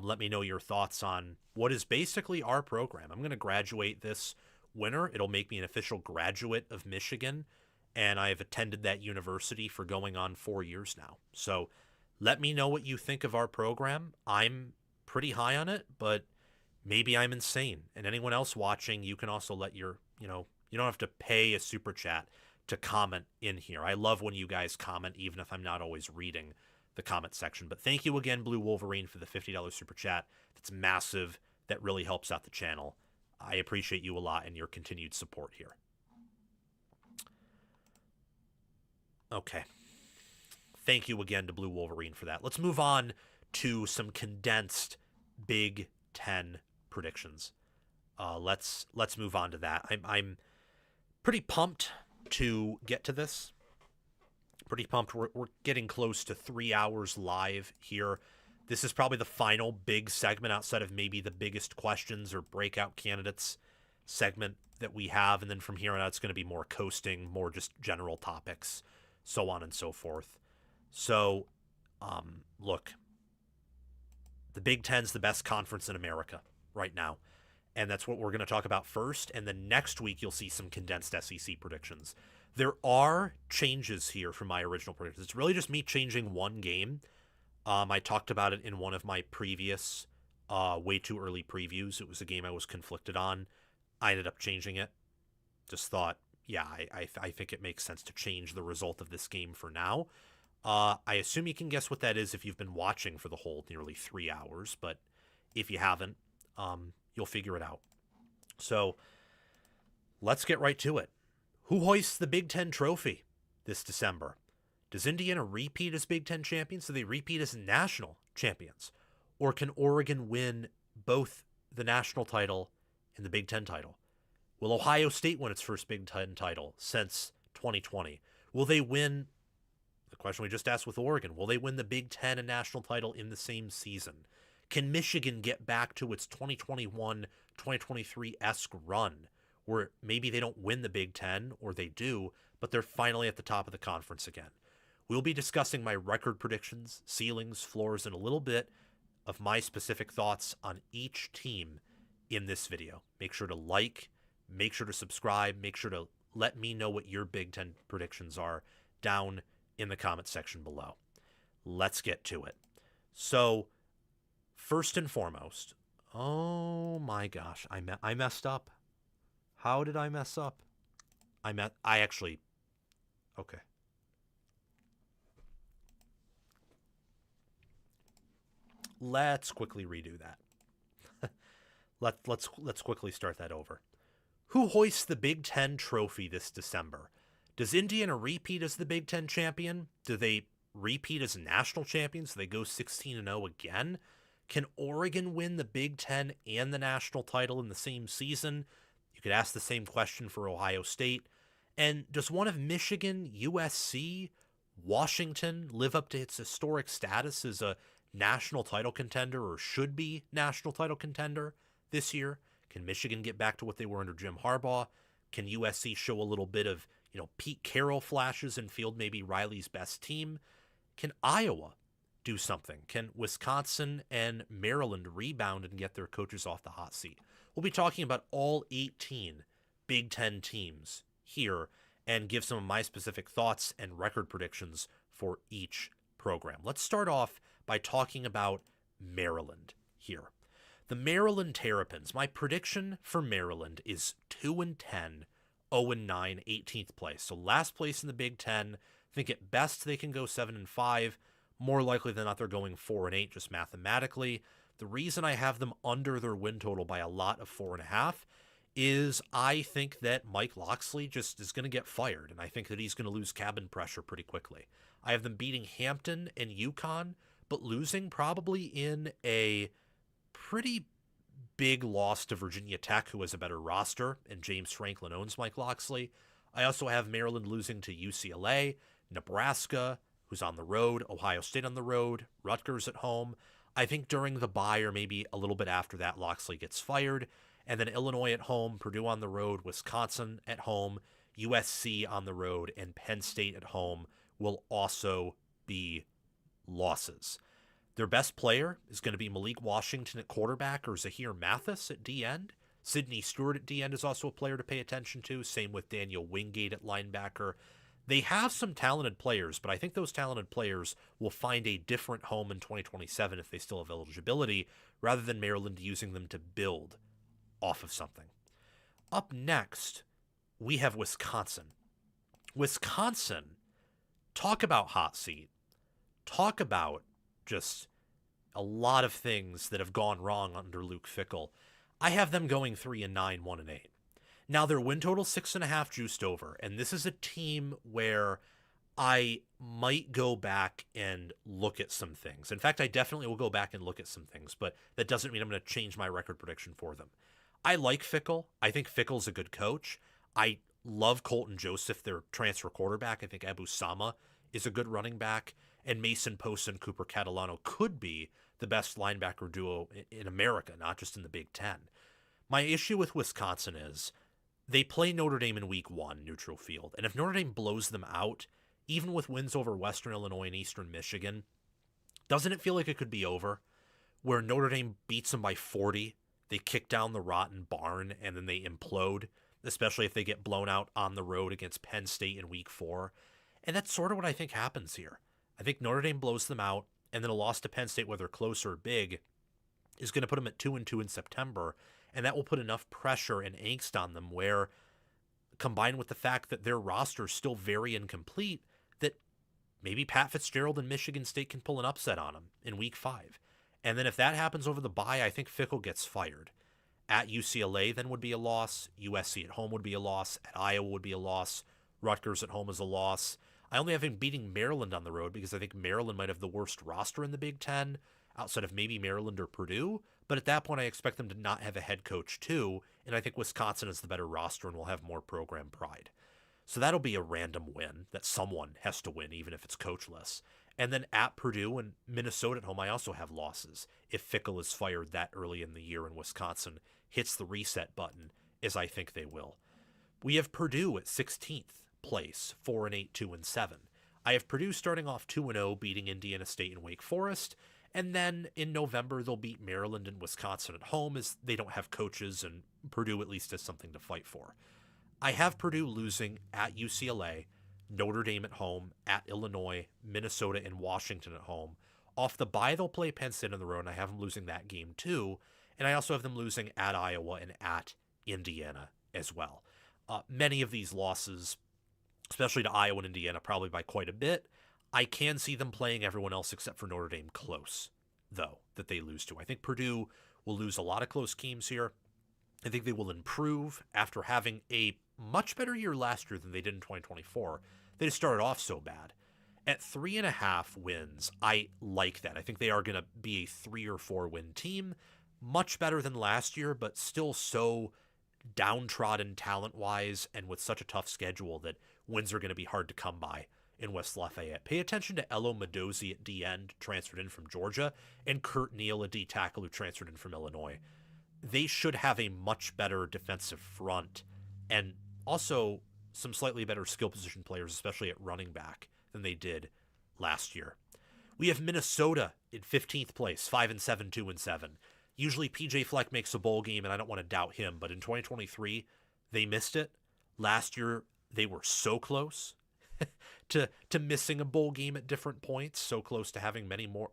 Let me know your thoughts on what is basically our program. I'm going to graduate this winter. It'll make me an official graduate of Michigan, and I have attended that university for going on 4 years now. So let me know what you think of our program. I'm pretty high on it, but maybe I'm insane. And anyone else watching, you can also let your, you don't have to pay a super chat to comment in here. I love when you guys comment, even if I'm not always reading the comment section. But thank you again, Blue Wolverine, for the $50 super chat. That's massive. That really helps out the channel. I appreciate you a lot and your continued support here. Okay. Thank you again to Blue Wolverine for that. Let's move on to some condensed Big Ten predictions. Let's move on to that. I'm pretty pumped to get to this. Pretty pumped. We're getting close to 3 hours live here. This is probably the final big segment outside of maybe the biggest questions or breakout candidates segment that we have. And then from here on out, it's going to be more coasting, more just general topics, so on and so forth. So, look, the Big Ten's the best conference in America right now. And that's what we're going to talk about first. And then next week, you'll see some condensed SEC predictions. There are changes here from my original predictions. It's really just me changing one game. I talked about it in one of my previous way too early previews. It was a game I was conflicted on. I ended up changing it. Just thought, yeah, I think it makes sense to change the result of this game for now. I assume you can guess what that is if you've been watching for the whole nearly 3 hours. But if you haven't, you'll figure it out. So let's get right to it. Who hoists the Big Ten trophy this December? Does Indiana repeat as Big Ten champions? Do they repeat as national champions? Or can Oregon win both the national title and the Big Ten title? Will Ohio State win its first Big Ten title since 2020? Will they win, the question we just asked with Oregon, will they win the Big Ten and national title in the same season? Can Michigan get back to its 2021-2023-esque run where maybe they don't win the Big Ten, or they do, but they're finally at the top of the conference again? We'll be discussing my record predictions, ceilings, floors, and a little bit of my specific thoughts on each team in this video. Make sure to like, make sure to subscribe, make sure to let me know what your Big Ten predictions are down in the comment section below. Let's get to it. So, first and foremost, oh my gosh, I messed up. How did I mess up? I actually, okay. Let's quickly redo that. Let's quickly start that over. Who hoists the Big Ten trophy this December? Does Indiana repeat as the Big Ten champion? Do they repeat as national champions? Do they go 16-0 again? Can Oregon win the Big Ten and the national title in the same season? You could ask the same question for Ohio State. And does one of Michigan, USC, Washington live up to its historic status as a national title contender, or should be national title contender this year? Can Michigan get back to what they were under Jim Harbaugh? Can USC show a little bit of, Pete Carroll flashes and field maybe Riley's best team? Can Iowa do something? Can Wisconsin and Maryland rebound and get their coaches off the hot seat? We'll be talking about all 18 Big Ten teams here and give some of my specific thoughts and record predictions for each program. Let's start off by talking about Maryland here. The Maryland Terrapins, my prediction for Maryland is 2-10, 0-9, 18th place. So last place in the Big Ten. I think at best they can go 7-5. More likely than not, they're going 4-8 just mathematically. The reason I have them under their win total by a lot of 4.5 is I think that Mike Locksley just is going to get fired, and I think that he's going to lose cabin pressure pretty quickly. I have them beating Hampton and UConn, but losing probably in a pretty big loss to Virginia Tech, who has a better roster, and James Franklin owns Mike Locksley. I also have Maryland losing to UCLA, Nebraska, who's on the road, Ohio State on the road, Rutgers at home. I think during the bye or maybe a little bit after that, Locksley gets fired. And then Illinois at home, Purdue on the road, Wisconsin at home, USC on the road, and Penn State at home will also be losses. Their best player is going to be Malik Washington at quarterback or Zahir Mathis at D-end. Sidney Stewart at D-end is also a player to pay attention to. Same with Daniel Wingate at linebacker. They have some talented players, but I think those talented players will find a different home in 2027 if they still have eligibility, rather than Maryland using them to build off of something. Up next, we have Wisconsin. Wisconsin, talk about hot seat. Talk about just a lot of things that have gone wrong under Luke Fickell. I have them going 3-9, 1-8. Now, their win total 6.5 juiced over, and this is a team where I might go back and look at some things. In fact, I definitely will go back and look at some things, but that doesn't mean I'm going to change my record prediction for them. I like Fickell. I think Fickell's a good coach. I love Colton Joseph, their transfer quarterback. I think Abu Sama is a good running back, and Mason Post and Cooper Catalano could be the best linebacker duo in America, not just in the Big Ten. My issue with Wisconsin is they play Notre Dame in week 1, neutral field, and if Notre Dame blows them out, even with wins over Western Illinois and Eastern Michigan, doesn't it feel like it could be over? Where Notre Dame beats them by 40, they kick down the rotten barn, and then they implode, especially if they get blown out on the road against Penn State in week 4. And that's sort of what I think happens here. I think Notre Dame blows them out, and then a loss to Penn State, whether close or big, is going to put them at 2-2 in September, and that will put enough pressure and angst on them where, combined with the fact that their roster is still very incomplete, that maybe Pat Fitzgerald and Michigan State can pull an upset on them in week 5. And then if that happens over the bye, I think Fickell gets fired. At UCLA then would be a loss. USC at home would be a loss. At Iowa would be a loss. Rutgers at home is a loss. I only have him beating Maryland on the road because I think Maryland might have the worst roster in the Big Ten, outside of maybe Maryland or Purdue. But at that point, I expect them to not have a head coach too, and I think Wisconsin is the better roster and will have more program pride. So that'll be a random win that someone has to win, even if it's coachless. And then at Purdue and Minnesota at home, I also have losses if Fickell is fired that early in the year and Wisconsin hits the reset button, as I think they will. We have Purdue at 16th place, 4-8, 2-7. I have Purdue starting off 2-0, beating Indiana State and Wake Forest. And then in November, they'll beat Maryland and Wisconsin at home as they don't have coaches and Purdue at least has something to fight for. I have Purdue losing at UCLA, Notre Dame at home, at Illinois, Minnesota, and Washington at home. Off the bye, they'll play Penn State on the road, and I have them losing that game too. And I also have them losing at Iowa and at Indiana as well. Many of these losses, especially to Iowa and Indiana, probably by quite a bit. I can see them playing everyone else except for Notre Dame close, though, that they lose to. I think Purdue will lose a lot of close games here. I think they will improve after having a much better year last year than they did in 2024. They just started off so bad. At 3.5 wins, I like that. I think they are going to be a 3 or 4 win team. Much better than last year, but still so downtrodden talent-wise and with such a tough schedule that wins are going to be hard to come by in West Lafayette. Pay attention to Elo Mendoza at D-end, transferred in from Georgia, and Curt Neal, a D-tackle who transferred in from Illinois. They should have a much better defensive front and also some slightly better skill position players, especially at running back, than they did last year. We have Minnesota in 15th place, 5-7, 2-7. Usually PJ Fleck makes a bowl game, and I don't want to doubt him, but in 2023, they missed it. Last year, they were so close to missing a bowl game at different points, so close to having many more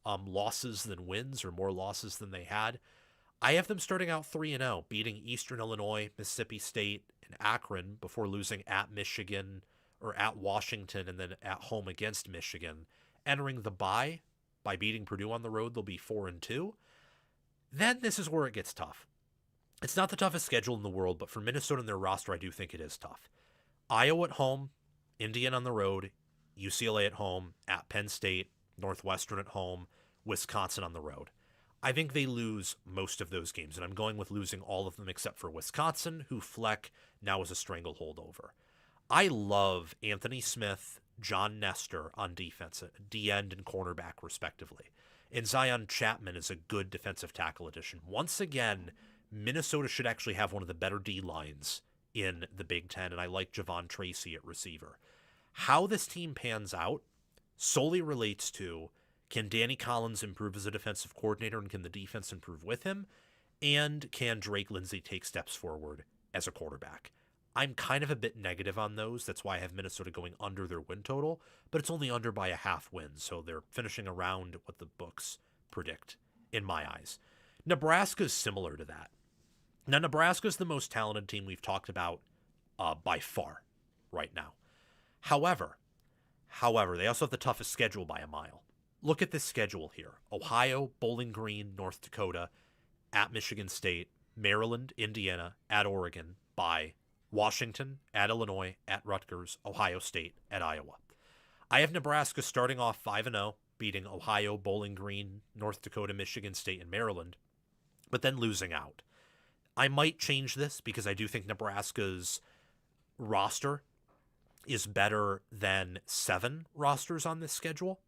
losses than wins, or more losses than they had. I have them starting out 3-0, beating Eastern Illinois, Mississippi State, and Akron before losing at Michigan or at Washington and then at home against Michigan. Entering the bye by beating Purdue on the road, they'll be 4-2. Then this is where it gets tough. It's not the toughest schedule in the world, but for Minnesota and their roster, I do think it is tough. Iowa at home, Indiana on the road, UCLA at home, at Penn State, Northwestern at home, Wisconsin on the road. I think they lose most of those games, and I'm going with losing all of them except for Wisconsin, who Fleck now is a stranglehold over. I love Anthony Smith, John Nestor on defense, D-end and cornerback respectively. And Zion Chapman is a good defensive tackle addition. Once again, Minnesota should actually have one of the better D-lines in the Big Ten, and I like Javon Tracy at receiver. How this team pans out solely relates to, can Danny Collins improve as a defensive coordinator, and can the defense improve with him? And can Drake Lindsay take steps forward as a quarterback? I'm kind of a bit negative on those. That's why I have Minnesota going under their win total, but it's only under by a half win, so they're finishing around what the books predict, in my eyes. Nebraska's similar to that. Now, Nebraska's the most talented team we've talked about by far right now. However, they also have the toughest schedule by a mile. Look at this schedule here. Ohio, Bowling Green, North Dakota, at Michigan State, Maryland, Indiana, at Oregon, by Washington, at Illinois, at Rutgers, Ohio State, at Iowa. I have Nebraska starting off 5-0, beating Ohio, Bowling Green, North Dakota, Michigan State, and Maryland, but then losing out. I might change this because I do think Nebraska's roster is better than 7 rosters on this schedule.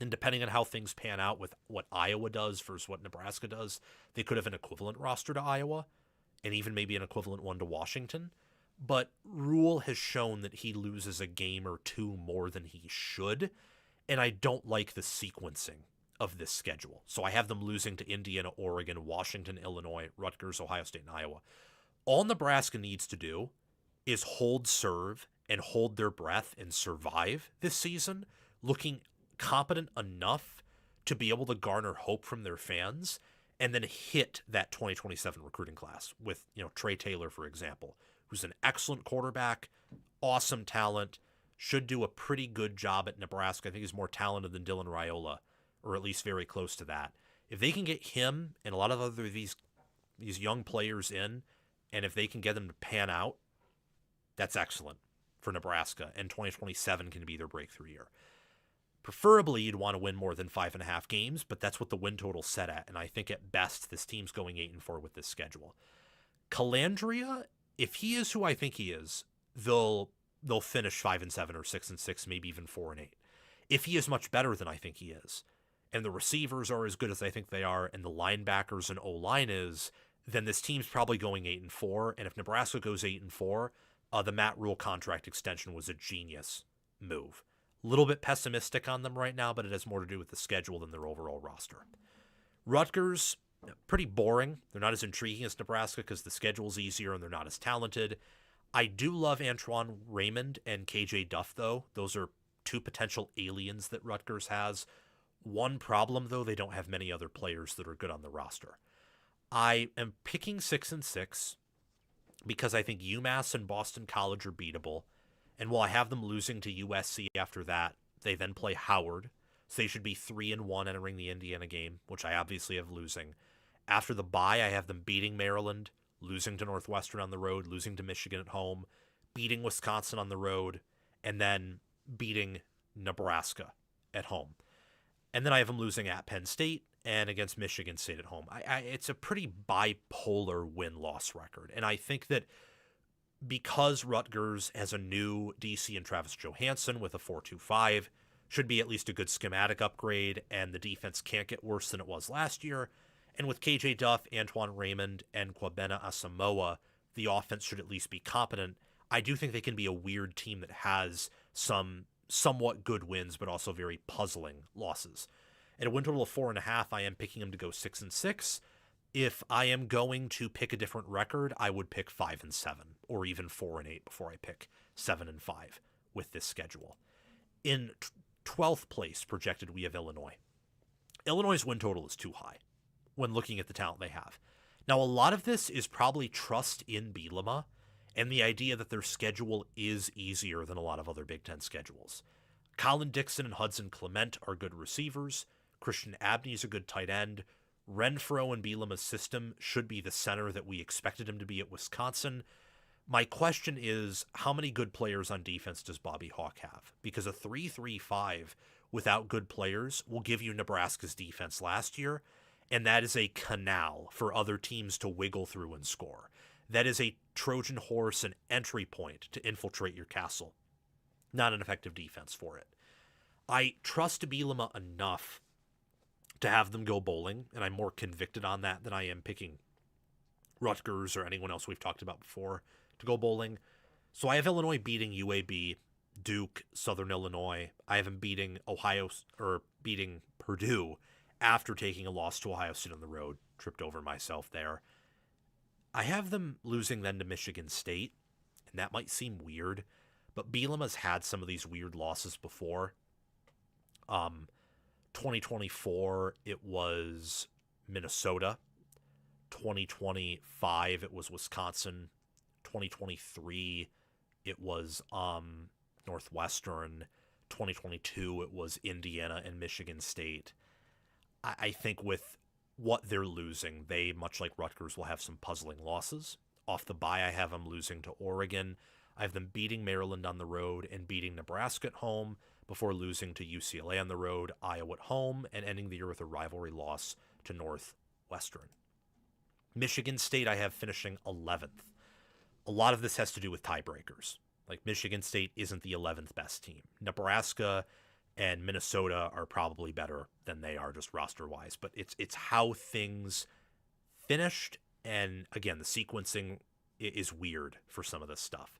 And depending on how things pan out with what Iowa does versus what Nebraska does, they could have an equivalent roster to Iowa and even maybe an equivalent one to Washington. But Rule has shown that he loses a game or two more than he should, and I don't like the sequencing of this schedule. So I have them losing to Indiana, Oregon, Washington, Illinois, Rutgers, Ohio State, and Iowa. All Nebraska needs to do is hold serve and hold their breath and survive this season, looking competent enough to be able to garner hope from their fans and then hit that 2027 recruiting class with, Trey Taylor, for example, who's an excellent quarterback, awesome talent, should do a pretty good job at Nebraska. I think he's more talented than Dylan Raiola, or at least very close to that. If they can get him and a lot of other these young players in, and if they can get them to pan out, that's excellent for Nebraska, and 2027 can be their breakthrough year. Preferably, you'd want to win more than 5.5 games, but that's what the win total's set at, and I think at best this team's going 8-4 with this schedule. Calandria, if he is who I think he is, they'll finish 5-7 or 6-6, maybe even 4-8. If he is much better than I think he is, and the receivers are as good as I think they are, and the linebackers and O-line is, then this team's probably going 8-4, and if Nebraska goes 8-4, the Matt Rule contract extension was a genius move. A little bit pessimistic on them right now, but it has more to do with the schedule than their overall roster. Rutgers, pretty boring. They're not as intriguing as Nebraska because the schedule's easier and they're not as talented. I do love Antoine Raymond and KJ Duff, though. Those are 2 potential aliens that Rutgers has. One problem, though, they don't have many other players that are good on the roster. I am picking 6-6 because I think UMass and Boston College are beatable. And while I have them losing to USC after that, they then play Howard. So they should be 3-1 entering the Indiana game, which I obviously have losing. After the bye, I have them beating Maryland, losing to Northwestern on the road, losing to Michigan at home, beating Wisconsin on the road, and then beating Nebraska at home. And then I have them losing at Penn State and against Michigan State at home. It's a pretty bipolar win-loss record. And I think that because Rutgers has a new DC and Travis Johansson with a 4.25, should be at least a good schematic upgrade, and the defense can't get worse than it was last year. And with KJ Duff, Antoine Raymond, and Kwabena Asamoah, the offense should at least be competent. I do think they can be a weird team that has some somewhat good wins, but also very puzzling losses. At a win total of 4.5, I am picking them to go 6-6. If I am going to pick a different record, I would pick 5-7, or even 4-8 before I pick 7-5 with this schedule. In 12th place projected, we have Illinois. Illinois' win total is too high when looking at the talent they have. Now, a lot of this is probably trust in Bielema and the idea that their schedule is easier than a lot of other Big Ten schedules. Colin Dixon and Hudson Clement are good receivers. Christian Abney is a good tight end. Renfro in Bielema's system should be the center that we expected him to be at Wisconsin. My question is, how many good players on defense does Bobby Hauck have? Because a 3-3-5 without good players will give you Nebraska's defense last year, and that is a canal for other teams to wiggle through and score. That is a Trojan horse and entry point to infiltrate your castle. Not an effective defense for it. I trust Bielema enough to have them go bowling, and I'm more convicted on that than I am picking Rutgers or anyone else we've talked about before to go bowling. So I have Illinois beating UAB, Duke, Southern Illinois. I have them beating beating Purdue after taking a loss to Ohio State on the road. Tripped over myself there. I have them losing then to Michigan State, and that might seem weird, but Bielema's had some of these weird losses before. 2024, it was Minnesota. 2025, it was Wisconsin. 2023, it was Northwestern. 2022, it was Indiana and Michigan State. I think with what they're losing, they, much like Rutgers, will have some puzzling losses. Off the bye, I have them losing to Oregon. I have them beating Maryland on the road and beating Nebraska at home before losing to UCLA on the road, Iowa at home, and ending the year with a rivalry loss to Northwestern. Michigan State, I have finishing 11th. A lot of this has to do with tiebreakers. Like, Michigan State isn't the 11th best team. Nebraska and Minnesota are probably better than they are just roster-wise, but it's how things finished, and again, the sequencing is weird for some of this stuff.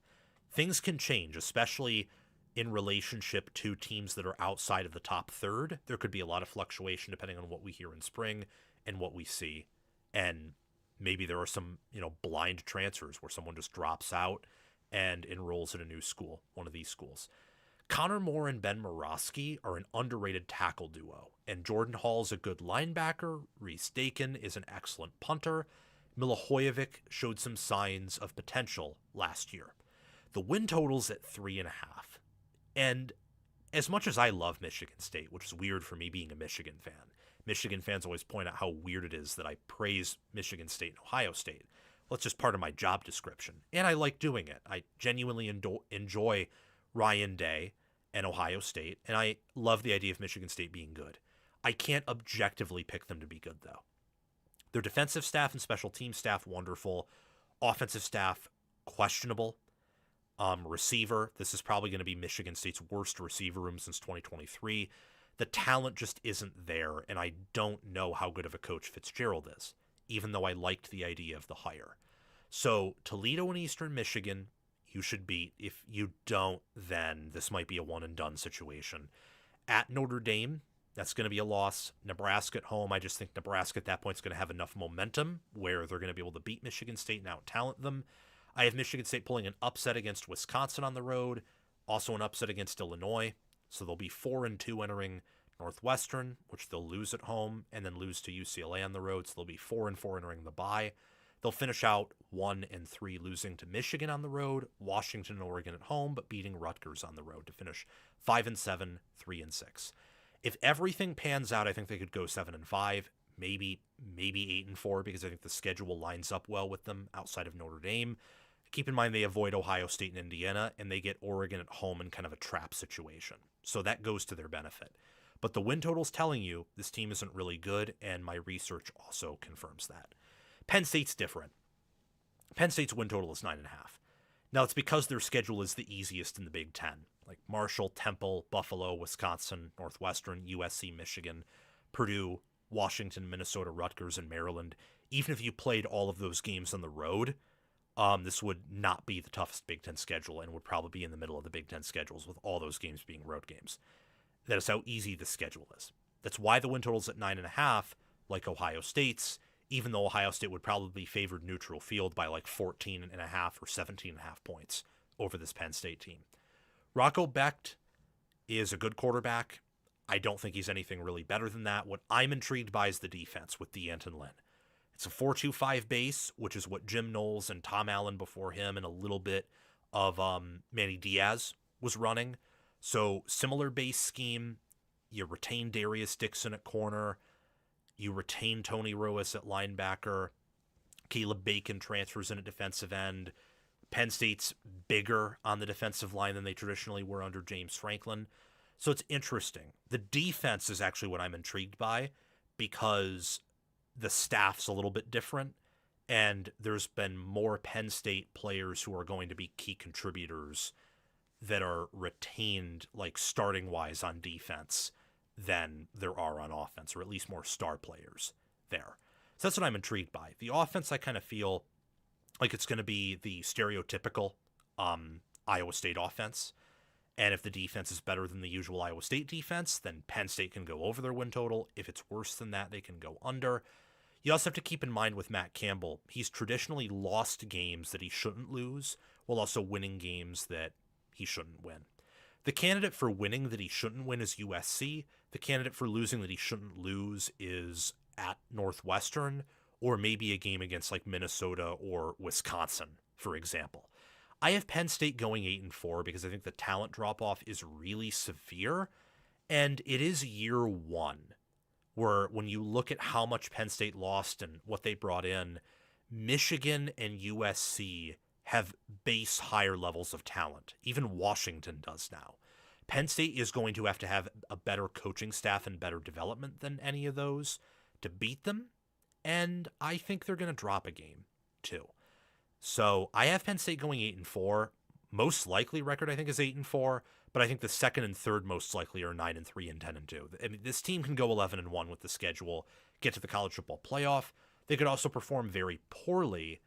Things can change, especially in relationship to teams that are outside of the top third. There could be a lot of fluctuation depending on what we hear in spring and what we see, and maybe there are some, blind transfers where someone just drops out and enrolls in a new school, one of these schools. Connor Moore and Ben Morosky are an underrated tackle duo, and Jordan Hall's a good linebacker. Reese Dakin is an excellent punter. Milohojevic showed some signs of potential last year. The win total's at 3.5. And as much as I love Michigan State, which is weird for me being a Michigan fan, Michigan fans always point out how weird it is that I praise Michigan State and Ohio State. Well, it's just part of my job description, and I like doing it. I genuinely enjoy Ryan Day and Ohio State, and I love the idea of Michigan State being good. I can't objectively pick them to be good, though. Their defensive staff and special team staff, wonderful. Offensive staff, questionable. Receiver, this is probably going to be Michigan State's worst receiver room since 2023. The talent just isn't there, and I don't know how good of a coach Fitzgerald is, even though I liked the idea of the hire. So Toledo and Eastern Michigan, you should beat. If you don't, then this might be a one-and-done situation. At Notre Dame, that's going to be a loss. Nebraska at home, I just think Nebraska at that point is going to have enough momentum where they're going to be able to beat Michigan State and out-talent them. I have Michigan State pulling an upset against Wisconsin on the road, also an upset against Illinois. So they'll be 4-2 entering Northwestern, which they'll lose at home, and then lose to UCLA on the road. So they'll be 4-4 entering the bye. They'll finish out 1-3, losing to Michigan on the road, Washington and Oregon at home, but beating Rutgers on the road to finish 5-7, 3-6. If everything pans out, I think they could go 7-5, maybe 8-4, because I think the schedule lines up well with them outside of Notre Dame. Keep in mind they avoid Ohio State and Indiana, and they get Oregon at home in kind of a trap situation. So that goes to their benefit. But the win total's telling you this team isn't really good, and my research also confirms that. Penn State's different. Penn State's win total is 9.5. Now, it's because their schedule is the easiest in the Big Ten. Like Marshall, Temple, Buffalo, Wisconsin, Northwestern, USC, Michigan, Purdue, Washington, Minnesota, Rutgers, and Maryland. Even if you played all of those games on the road, this would not be the toughest Big Ten schedule and would probably be in the middle of the Big Ten schedules with all those games being road games. That is how easy the schedule is. That's why the win total's at 9.5, like Ohio State's, even though Ohio State would probably be favored neutral field by like 14.5 or 17.5 points over this Penn State team. Rocco Becht is a good quarterback. I don't think he's anything really better than that. What I'm intrigued by is the defense with DeAnton Lynn. It's a 4-2-5 base, which is what Jim Knowles and Tom Allen before him and a little bit of Manny Diaz was running. So similar base scheme. You retain Darius Dixon at corner. You retain Tony Ruiz at linebacker. Caleb Bacon transfers in at defensive end. Penn State's bigger on the defensive line than they traditionally were under James Franklin. So it's interesting. The defense is actually what I'm intrigued by because the staff's a little bit different, and there's been more Penn State players who are going to be key contributors that are retained, like starting-wise on defense, than there are on offense, or at least more star players there. So that's what I'm intrigued by. The offense, I kind of feel like it's going to be the stereotypical Iowa State offense. And if the defense is better than the usual Iowa State defense, then Penn State can go over their win total. If it's worse than that, they can go under. You also have to keep in mind with Matt Campbell, he's traditionally lost games that he shouldn't lose, while also winning games that he shouldn't win. The candidate for winning that he shouldn't win is USC. The candidate for losing that he shouldn't lose is at Northwestern, or maybe a game against like Minnesota or Wisconsin, for example. I have Penn State going 8-4 because I think the talent drop-off is really severe, and it is year one, where when you look at how much Penn State lost and what they brought in, Michigan and USC have base higher levels of talent. Even Washington does now. Penn State is going to have a better coaching staff and better development than any of those to beat them, and I think they're going to drop a game, too. So I have Penn State going 8-4. Most likely record, I think, is 8-4, but I think the second and third most likely are 9-3 and 10-2. I mean, this team can go 11-1 with the schedule, get to the college football playoff. They could also perform very poorly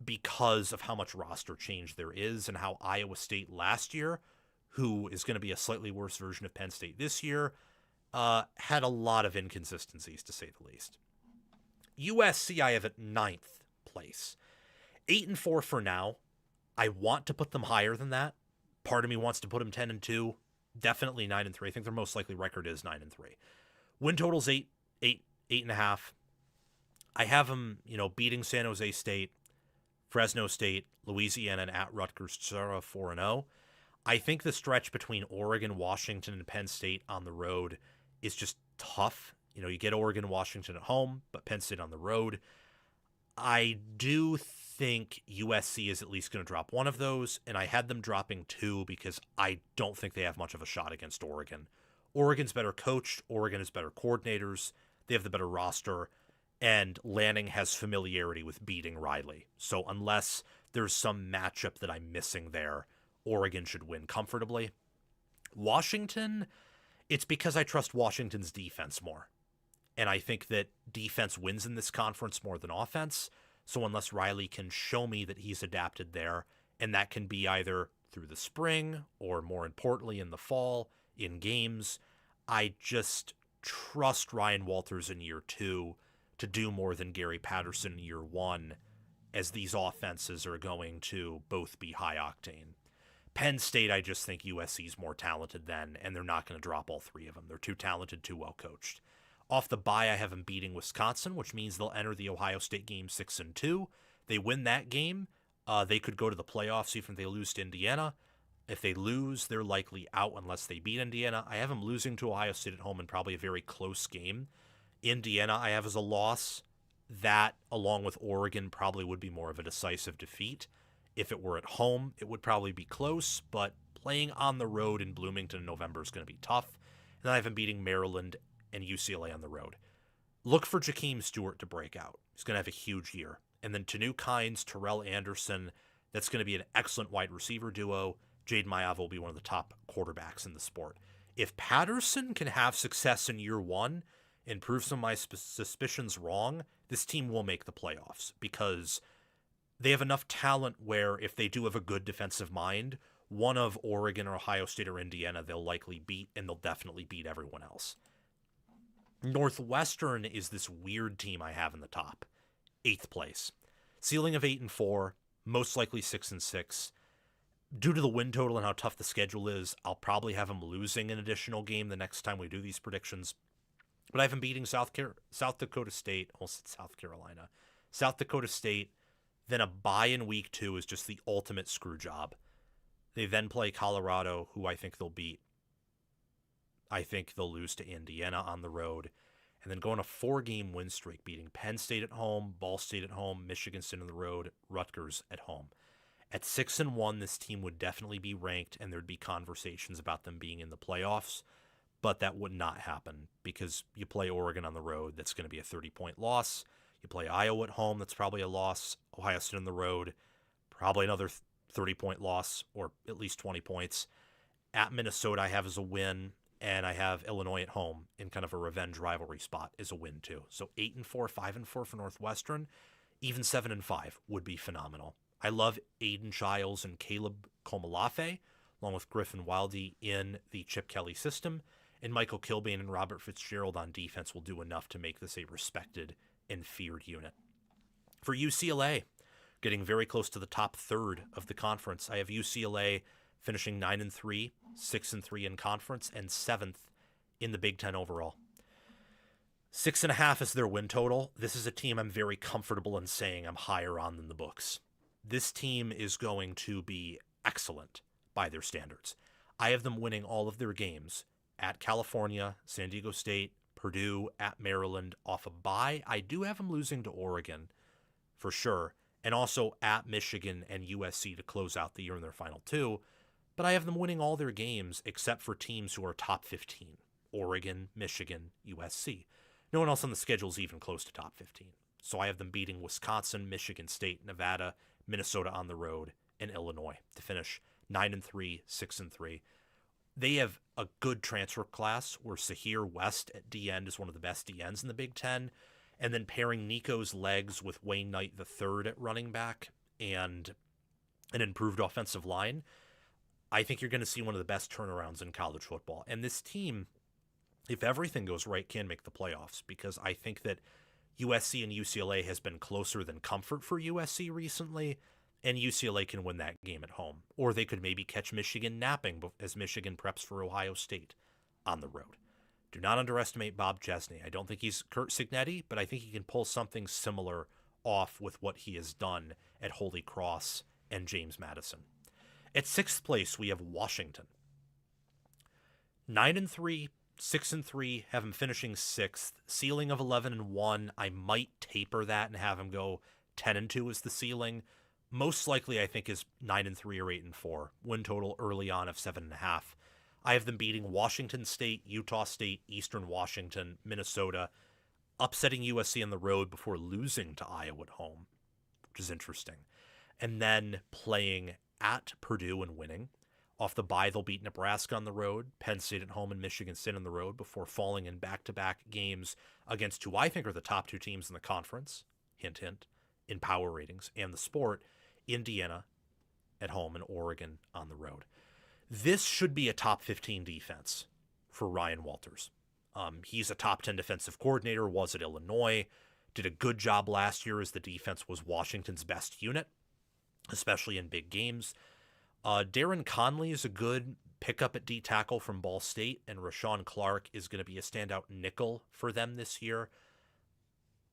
because of how much roster change there is and how Iowa State last year, who is going to be a slightly worse version of Penn State this year, had a lot of inconsistencies, to say the least. USC I have at 9th place. 8-4 for now. I want to put them higher than that. Part of me wants to put them 10-2. Definitely 9-3. I think their most likely record is 9-3. Win total's 8.5. I have them, beating San Jose State, Fresno State, Louisiana, and at Rutgers, 4-0. I think the stretch between Oregon, Washington, and Penn State on the road is just tough. You get Oregon, Washington at home, but Penn State on the road. I do think USC is at least going to drop one of those, and I had them dropping 2 because I don't think they have much of a shot against Oregon. Oregon's better coached. Oregon has better coordinators. They have the better roster, and Lanning has familiarity with beating Riley. So unless there's some matchup that I'm missing there, Oregon should win comfortably. Washington, it's because I trust Washington's defense more. And I think that defense wins in this conference more than offense. So unless Riley can show me that he's adapted there, and that can be either through the spring or more importantly in the fall in games, I just trust Ryan Walters in year 2 to do more than Gary Patterson in year 1, as these offenses are going to both be high octane. Penn State, I just think USC's more talented than, and they're not going to drop all 3 of them. They're too talented, too well coached. Off the bye, I have them beating Wisconsin, which means they'll enter the Ohio State game 6-2. They win that game, they could go to the playoffs even if they lose to Indiana. If they lose, they're likely out unless they beat Indiana. I have them losing to Ohio State at home in probably a very close game. Indiana, I have as a loss. That, along with Oregon, probably would be more of a decisive defeat. If it were at home, it would probably be close, but playing on the road in Bloomington in November is going to be tough. And then I have them beating Maryland and UCLA on the road. Look for Jakeem Stewart to break out. He's going to have a huge year. And then Tanu Kynes, Terrell Anderson, that's going to be an excellent wide receiver duo. Jade Mayav will be one of the top quarterbacks in the sport. If Patterson can have success in year one and prove some of my suspicions wrong, this team will make the playoffs because they have enough talent where if they do have a good defensive mind, one of Oregon or Ohio State or Indiana they'll likely beat, and they'll definitely beat everyone else. Northwestern is this weird team I have in the top. 8th place. Ceiling of 8-4, most likely 6-6. Due to the win total and how tough the schedule is, I'll probably have them losing an additional game the next time we do these predictions. But I have them beating South Dakota State, almost South Carolina. South Dakota State, then a bye in week 2 is just the ultimate screw job. They then play Colorado, who I think they'll beat. I think they'll lose to Indiana on the road. And then go on a 4-game win streak, beating Penn State at home, Ball State at home, Michigan State on the road, Rutgers at home. At 6-1, this team would definitely be ranked, and there'd be conversations about them being in the playoffs. But that would not happen because you play Oregon on the road. That's going to be a 30-point loss. You play Iowa at home. That's probably a loss. Ohio State on the road, probably another 30-point loss or at least 20 points. At Minnesota, I have as a win, and I have Illinois at home in kind of a revenge rivalry spot as a win too. So 8-4, 5-4 for Northwestern. Even 7-5 would be phenomenal. I love Aiden Childs and Caleb Komalafe, along with Griffin Wilde in the Chip Kelly system. And Michael Kilbane and Robert Fitzgerald on defense will do enough to make this a respected and feared unit. For UCLA, getting very close to the top third of the conference, I have UCLA finishing 9-3, 6-3 in conference, and 7th in the Big Ten overall. 6.5 is their win total. This is a team I'm very comfortable in saying I'm higher on than the books. This team is going to be excellent by their standards. I have them winning all of their games at California, San Diego State, Purdue, at Maryland off a bye. I do have them losing to Oregon for sure, and also at Michigan and USC to close out the year in their final 2. But I have them winning all their games except for teams who are top 15. Oregon, Michigan, USC. No one else on the schedule is even close to top 15. So I have them beating Wisconsin, Michigan State, Nevada, Minnesota on the road, and Illinois to finish 9-3, 6-3. They have a good transfer class where Sahir West at D-end is one of the best D-ends in the Big Ten. And then pairing Nico's legs with Wayne Knight III at running back and an improved offensive line, I think you're going to see one of the best turnarounds in college football. And this team, if everything goes right, can make the playoffs because I think that USC and UCLA has been closer than comfort for USC recently, and UCLA can win that game at home. Or they could maybe catch Michigan napping as Michigan preps for Ohio State on the road. Do not underestimate Bob Chesney. I don't think he's Curt Cignetti, but I think he can pull something similar off with what he has done at Holy Cross and James Madison. At 6th place, we have Washington. 9-3, 6-3, have him finishing 6th. Ceiling of 11-1. I might taper that and have him go 10-2 as the ceiling. Most likely, I think, is 9-3 or 8-4. Win total early on of 7.5. I have them beating Washington State, Utah State, Eastern Washington, Minnesota, upsetting USC on the road before losing to Iowa at home, which is interesting. And then playing at Purdue and winning. Off the bye, they'll beat Nebraska on the road, Penn State at home, and Michigan State on the road before falling in back-to-back games against who I think are the top 2 teams in the conference, hint, hint, in power ratings and the sport, Indiana at home and Oregon on the road. This should be a top 15 defense for Ryan Walters. He's a top 10 defensive coordinator, was at Illinois, did a good job last year as the defense was Washington's best unit, especially in big games. Darren Conley is a good pickup at D-tackle from Ball State, and Rashawn Clark is going to be a standout nickel for them this year.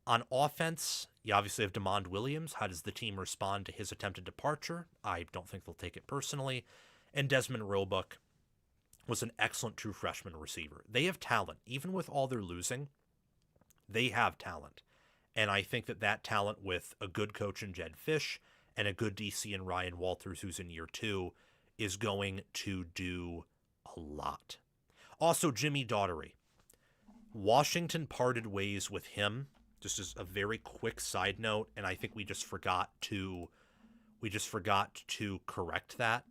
On offense, You obviously have DeMond Williams. How does the team respond to his attempted departure? I don't think they'll take it personally. And Desmond Roebuck was an excellent true freshman receiver. They have talent. Even with all their losing, they have talent. And I think that talent with a good coach in Jed Fish and a good DC in Ryan Walters, who's in year 2, is going to do a lot. Also, Jimmy Daugherty. Washington parted ways with him. Just as a very quick side note, and I think we just forgot to correct that.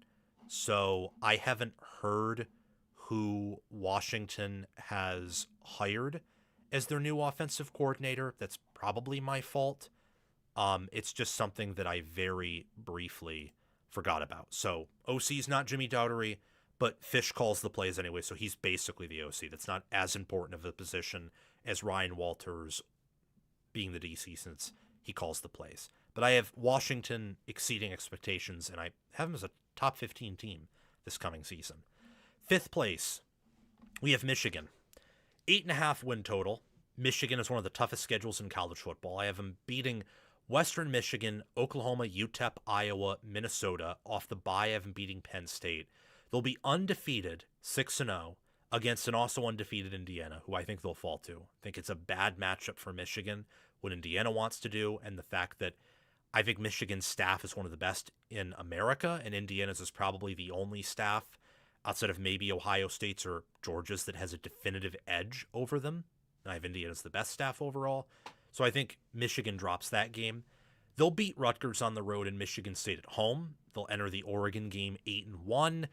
So I haven't heard who Washington has hired as their new offensive coordinator. That's probably my fault. It's just something that I very briefly forgot about. So OC's not Jimmy Daugherty, but Fish calls the plays anyway, so he's basically the OC. That's not as important of a position as Ryan Walters being the DC, since he calls the plays. But I have Washington exceeding expectations, and I have them as a top 15 team this coming season. 5th place, we have Michigan. 8.5 win total. Michigan is one of the toughest schedules in college football. I have them beating Western Michigan, Oklahoma, UTEP, Iowa, Minnesota. Off the bye, I have them beating Penn State. They'll be undefeated, 6-0, against an also undefeated Indiana, who I think they'll fall to. I think it's a bad matchup for Michigan, what Indiana wants to do, and the fact that I think Michigan's staff is one of the best in America, and Indiana's is probably the only staff outside of maybe Ohio State's or Georgia's that has a definitive edge over them. I have Indiana's the best staff overall. So I think Michigan drops that game. They'll beat Rutgers on the road and Michigan State at home. They'll enter the Oregon game 8-1.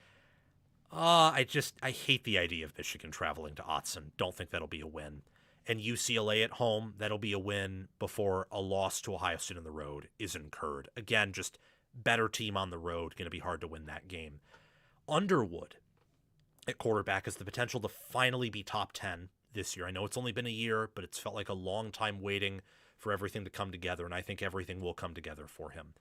I hate the idea of Michigan traveling to Autzen. Don't think that'll be a win. And UCLA at home, that'll be a win before a loss to Ohio State on the road is incurred. Again, just better team on the road, going to be hard to win that game. Underwood at quarterback has the potential to finally be top 10 this year. I know it's only been a year, but it's felt like a long time waiting for everything to come together, and I think everything will come together for him.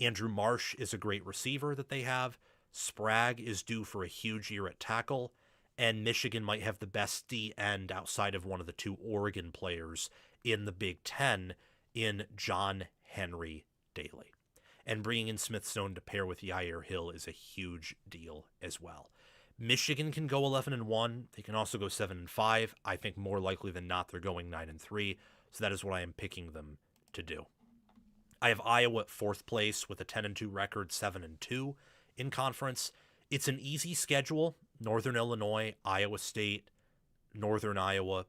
Andrew Marsh is a great receiver that they have. Sprague is due for a huge year at tackle, and Michigan might have the best D end outside of one of the 2 Oregon players in the Big Ten in John Henry Daly. And bringing in Smith Stone to pair with Yair Hill is a huge deal as well. Michigan can go 11-1. They can also go 7-5. I think more likely than not they're going 9-3. So that is what I am picking them to do. I have Iowa at 4th place with a 10-2 record, 7-2 in conference. It's an easy schedule. Northern Illinois, Iowa State, Northern Iowa,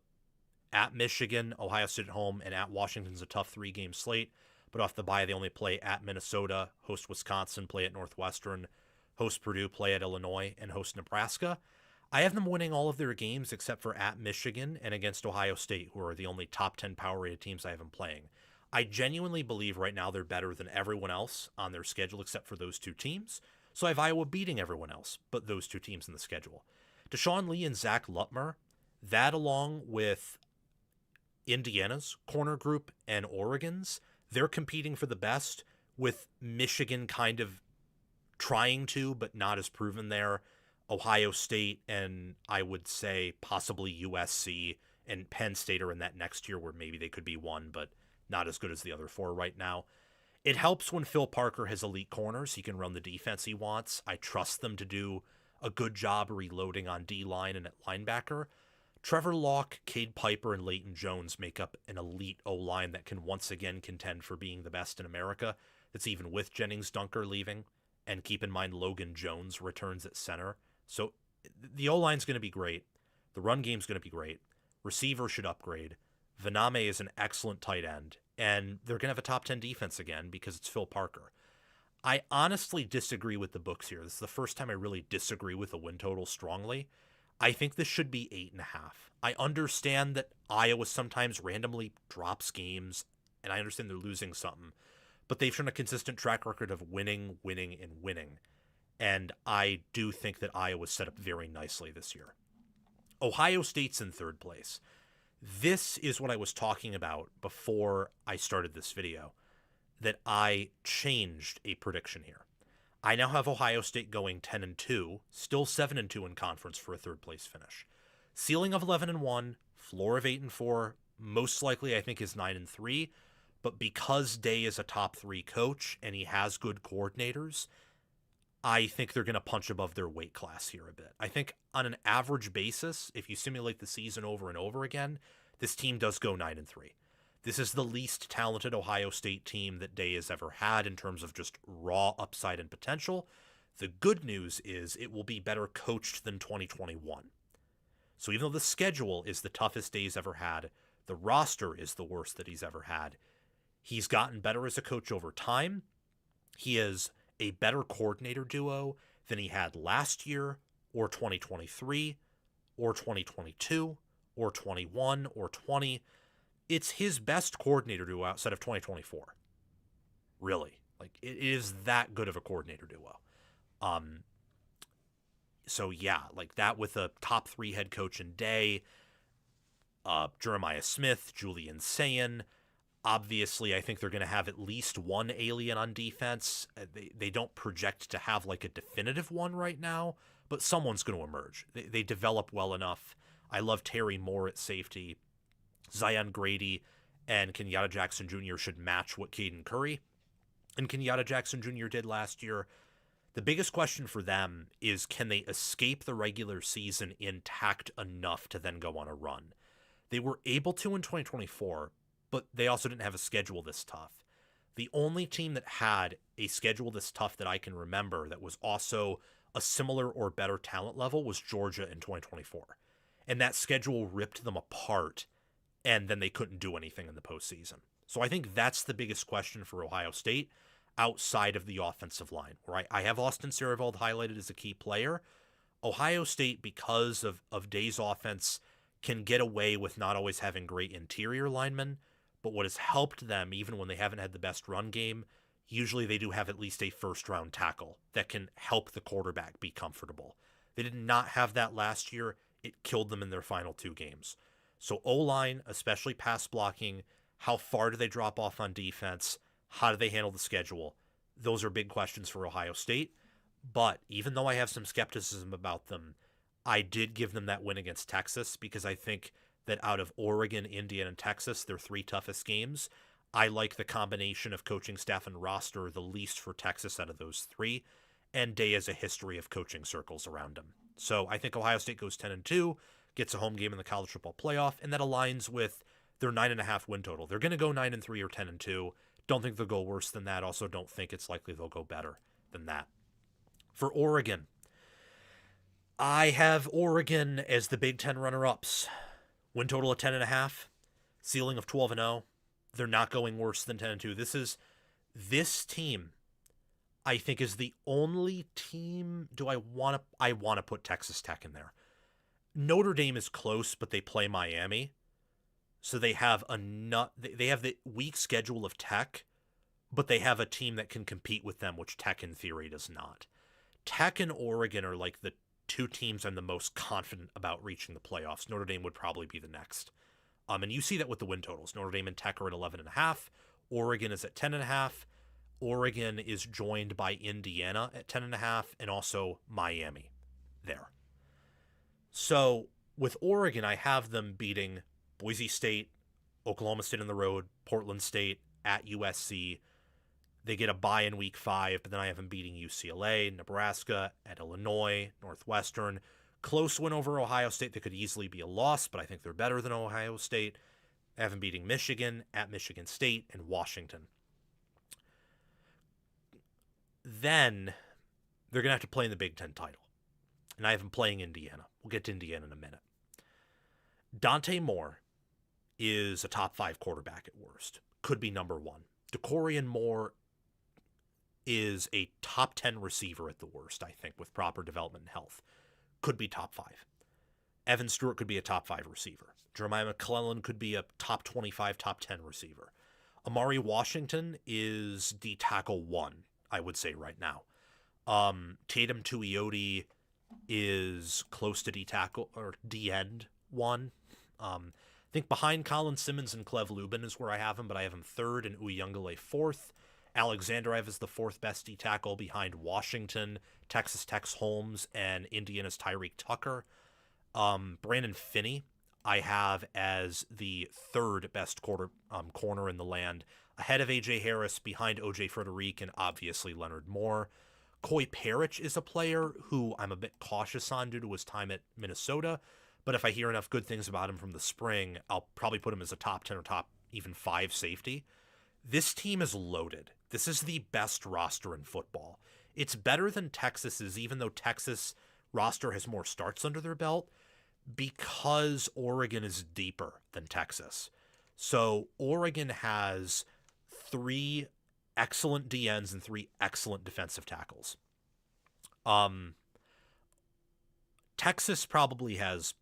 at Michigan, Ohio State at home, and at Washington's a tough 3-game slate. But off the bye, they only play at Minnesota, host Wisconsin, play at Northwestern, host Purdue, play at Illinois, and host Nebraska. I have them winning all of their games except for at Michigan and against Ohio State, who are the only top 10 power-rated teams I have them playing. I genuinely believe right now they're better than everyone else on their schedule except for those 2 teams. So I have Iowa beating everyone else but those 2 teams in the schedule. Deshaun Lee and Zach Lutmer, that along with Indiana's corner group and Oregon's, they're competing for the best, with Michigan kind of trying to, but not as proven there. Ohio State and I would say possibly USC and Penn State are in that next year where maybe they could be one, but not as good as the other 4 right now. It helps when Phil Parker has elite corners. He can run the defense he wants. I trust them to do a good job reloading on D-line and at linebacker. Trevor Locke, Cade Piper, and Leighton Jones make up an elite O-line that can once again contend for being the best in America. That's even with Jennings Dunker leaving. And keep in mind Logan Jones returns at center. So the O-line's going to be great. The run game's going to be great. Receiver should upgrade. Vaname is an excellent tight end. And they're going to have a top 10 defense again because it's Phil Parker. I honestly disagree with the books here. This is the first time I really disagree with the win total strongly. I think this should be 8.5. I understand that Iowa sometimes randomly drops games, and I understand they're losing something, but they've shown a consistent track record of winning. And I do think that Iowa's set up very nicely this year. Ohio State's in 3rd place. This is what I was talking about before I started this video, that I changed a prediction here. I now have Ohio State going 10-2, still 7-2 in conference for a 3rd place finish. Ceiling of 11-1, floor of 8-4, most likely I think is 9-3, But because Day is a top 3 coach and he has good coordinators, I think they're going to punch above their weight class here a bit. I think on an average basis, if you simulate the season over and over again, this team does go 9-3. This is the least talented Ohio State team that Day has ever had in terms of just raw upside and potential. The good news is it will be better coached than 2021. So even though the schedule is the toughest Day's ever had, the roster is the worst that he's ever had. He's gotten better as a coach over time. He is a better coordinator duo than he had last year, or 2023, or 2022, or 21, or 20. It's his best coordinator duo outside of 2024. Really. Like, it is that good of a coordinator duo. So yeah, like that with a top 3 head coach in Day, Jeremiah Smith, Julian Sayin. Obviously, I think they're going to have at least one alien on defense. They don't project to have like a definitive one right now, but someone's going to emerge. They develop well enough. I love Terry Moore at safety. Zion Grady and Kenyatta Jackson Jr. should match what Caden Curry and Kenyatta Jackson Jr. did last year. The biggest question for them is, can they escape the regular season intact enough to then go on a run? They were able to in 2024, but they also didn't have a schedule this tough. The only team that had a schedule this tough that I can remember that was also a similar or better talent level was Georgia in 2024. And that schedule ripped them apart, and then they couldn't do anything in the postseason. So I think that's the biggest question for Ohio State outside of the offensive line, where I have Austin Sarivold highlighted as a key player. Ohio State, because of Day's offense, can get away with not always having great interior linemen, but what has helped them, even when they haven't had the best run game, usually they do have at least a first-round tackle that can help the quarterback be comfortable. They did not have that last year. It killed them in their final 2 games. So O-line, especially pass blocking, how far do they drop off on defense? How do they handle the schedule? Those are big questions for Ohio State. But even though I have some skepticism about them, I did give them that win against Texas because I think that out of Oregon, Indiana, and Texas, their 3 toughest games, I like the combination of coaching staff and roster the least for Texas out of those 3, and Day has a history of coaching circles around him. So I think Ohio State goes 10-2, gets a home game in the college football playoff, and that aligns with their 9.5 win total. They're going to go 9-3 or 10-2. Don't think they'll go worse than that. Also don't think it's likely they'll go better than that. For Oregon, I have Oregon as the Big Ten runner-ups. Win total of 10.5, ceiling of 12-0. They're not going worse than 10-2. This team, I think, is the only team. I want to put Texas Tech in there. Notre Dame is close, but they play Miami, so they have they have the weak schedule of Tech, but they have a team that can compete with them, which Tech in theory does not. Tech and Oregon are like the 2 teams I'm the most confident about reaching the playoffs. Notre Dame would probably be the next. And you see that with the win totals. Notre Dame and Tech are at 11.5. Oregon is at 10.5. Oregon is joined by Indiana at 10.5 and also Miami there. So with Oregon, I have them beating Boise State, Oklahoma State on the road, Portland State, at USC. They get a bye in week 5, but then I have them beating UCLA, Nebraska, at Illinois, Northwestern. Close win over Ohio State that could easily be a loss, but I think they're better than Ohio State. I have them beating Michigan, at Michigan State, and Washington. Then they're going to have to play in the Big Ten title. And I have them playing Indiana. We'll get to Indiana in a minute. Dante Moore is a top 5 quarterback at worst. Could be number 1. DeCorian Moore is a top 10 receiver at the worst, I think, with proper development and health. Could be top 5. Evan Stewart could be a top 5 receiver. Jeremiah McClellan could be a top 25, top 10 receiver. Amari Washington is the tackle 1, I would say right now. Tatum Tuioti is close to D-tackle or D-end 1. I think behind Colin Simmons and Clev Lubin is where I have him, but I have him 3rd and Uyunglele 4th. Alexander I have as the 4th best D-tackle behind Washington, Texas Tech's Holmes, and Indiana's Tyreek Tucker. Brandon Finney I have as the 3rd best corner in the land. ahead of A.J. Harris, behind O.J. Frederick, and obviously Leonard Moore. Coy Parrish is a player who I'm a bit cautious on due to his time at Minnesota, but if I hear enough good things about him from the spring, I'll probably put him as a top 10 or top even 5 safety. This team is loaded. This is the best roster in football. It's better than Texas's, even though Texas roster has more starts under their belt, because Oregon is deeper than Texas. So Oregon has 3 excellent DNs and 3 excellent defensive tackles. Texas probably has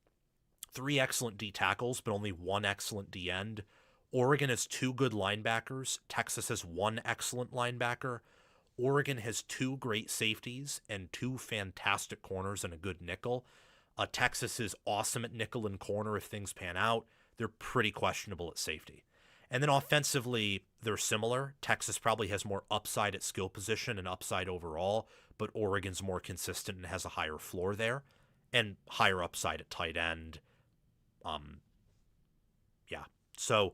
3 excellent D tackles, but only 1 excellent D end. Oregon has 2 good linebackers. Texas has 1 excellent linebacker. Oregon has 2 great safeties and 2 fantastic corners and a good nickel. Texas is awesome at nickel and corner if things pan out. They're pretty questionable at safety. And then offensively, they're similar. Texas probably has more upside at skill position and upside overall, but Oregon's more consistent and has a higher floor there and higher upside at tight end. So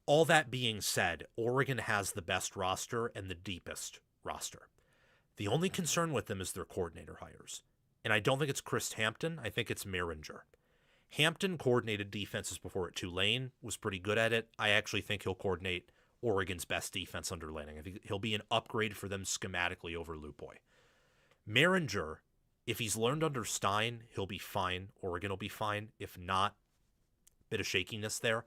all that being said, Oregon has the best roster and the deepest roster. The only concern with them is their coordinator hires. And I don't think it's Chris Hampton. I think it's Merringer. Hampton coordinated defenses before at Tulane, was pretty good at it. I actually think he'll coordinate Oregon's best defense under Lanning. I think he'll be an upgrade for them schematically over Lupoy. Merringer, if he's learned under Stein, he'll be fine. Oregon will be fine. If not, bit of shakiness there.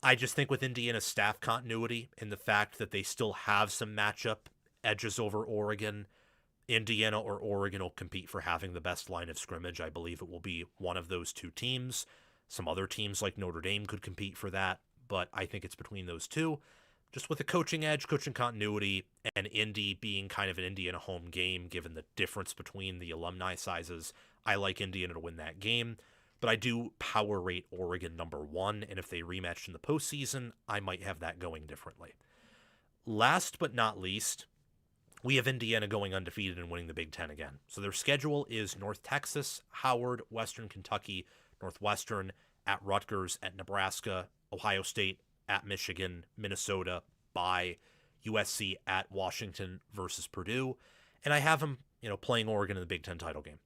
I just think with Indiana's staff continuity and the fact that they still have some matchup edges over Oregon, Indiana or Oregon will compete for having the best line of scrimmage. I believe it will be one of those 2 teams. Some other teams like Notre Dame could compete for that, but I think it's between those 2. Just with the coaching edge, coaching continuity, and Indy being kind of an Indiana home game, given the difference between the alumni sizes, I like Indiana to win that game. But I do power rate Oregon number 1, and if they rematch in the postseason, I might have that going differently. Last but not least, we have Indiana going undefeated and winning the Big Ten again. So their schedule is North Texas, Howard, Western Kentucky, Northwestern, at Rutgers, at Nebraska, Ohio State, at Michigan, Minnesota, by USC, at Washington versus Purdue. And I have them, playing Oregon in the Big Ten title game,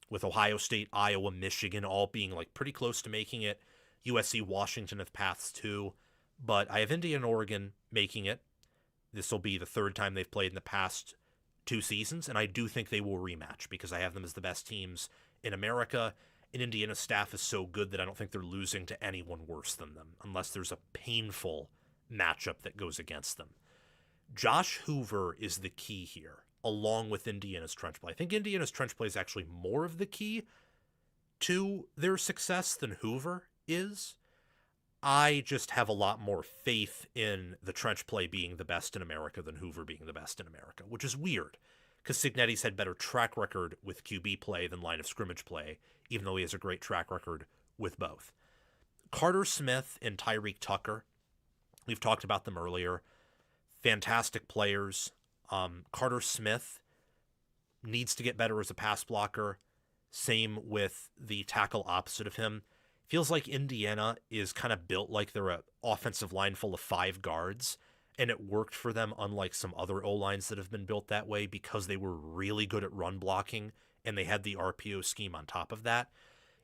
with Ohio State, Iowa, Michigan all being like pretty close to making it. USC, Washington have paths too, but I have Indiana and Oregon making it. This will be the 3rd time they've played in the past 2 seasons, and I do think they will rematch because I have them as the best teams in America, and Indiana's staff is so good that I don't think they're losing to anyone worse than them, unless there's a painful matchup that goes against them. Josh Hoover is the key here, along with Indiana's trench play. I think Indiana's trench play is actually more of the key to their success than Hoover is. I just have a lot more faith in the trench play being the best in America than Hoover being the best in America, which is weird because Cignetti's had better track record with QB play than line of scrimmage play, even though he has a great track record with both. Carter Smith and Tyreek Tucker, we've talked about them earlier. Fantastic players. Carter Smith needs to get better as a pass blocker. Same with the tackle opposite of him. Feels like Indiana is kind of built like they're an offensive line full of 5 guards, and it worked for them unlike some other O-lines that have been built that way because they were really good at run blocking and they had the RPO scheme on top of that.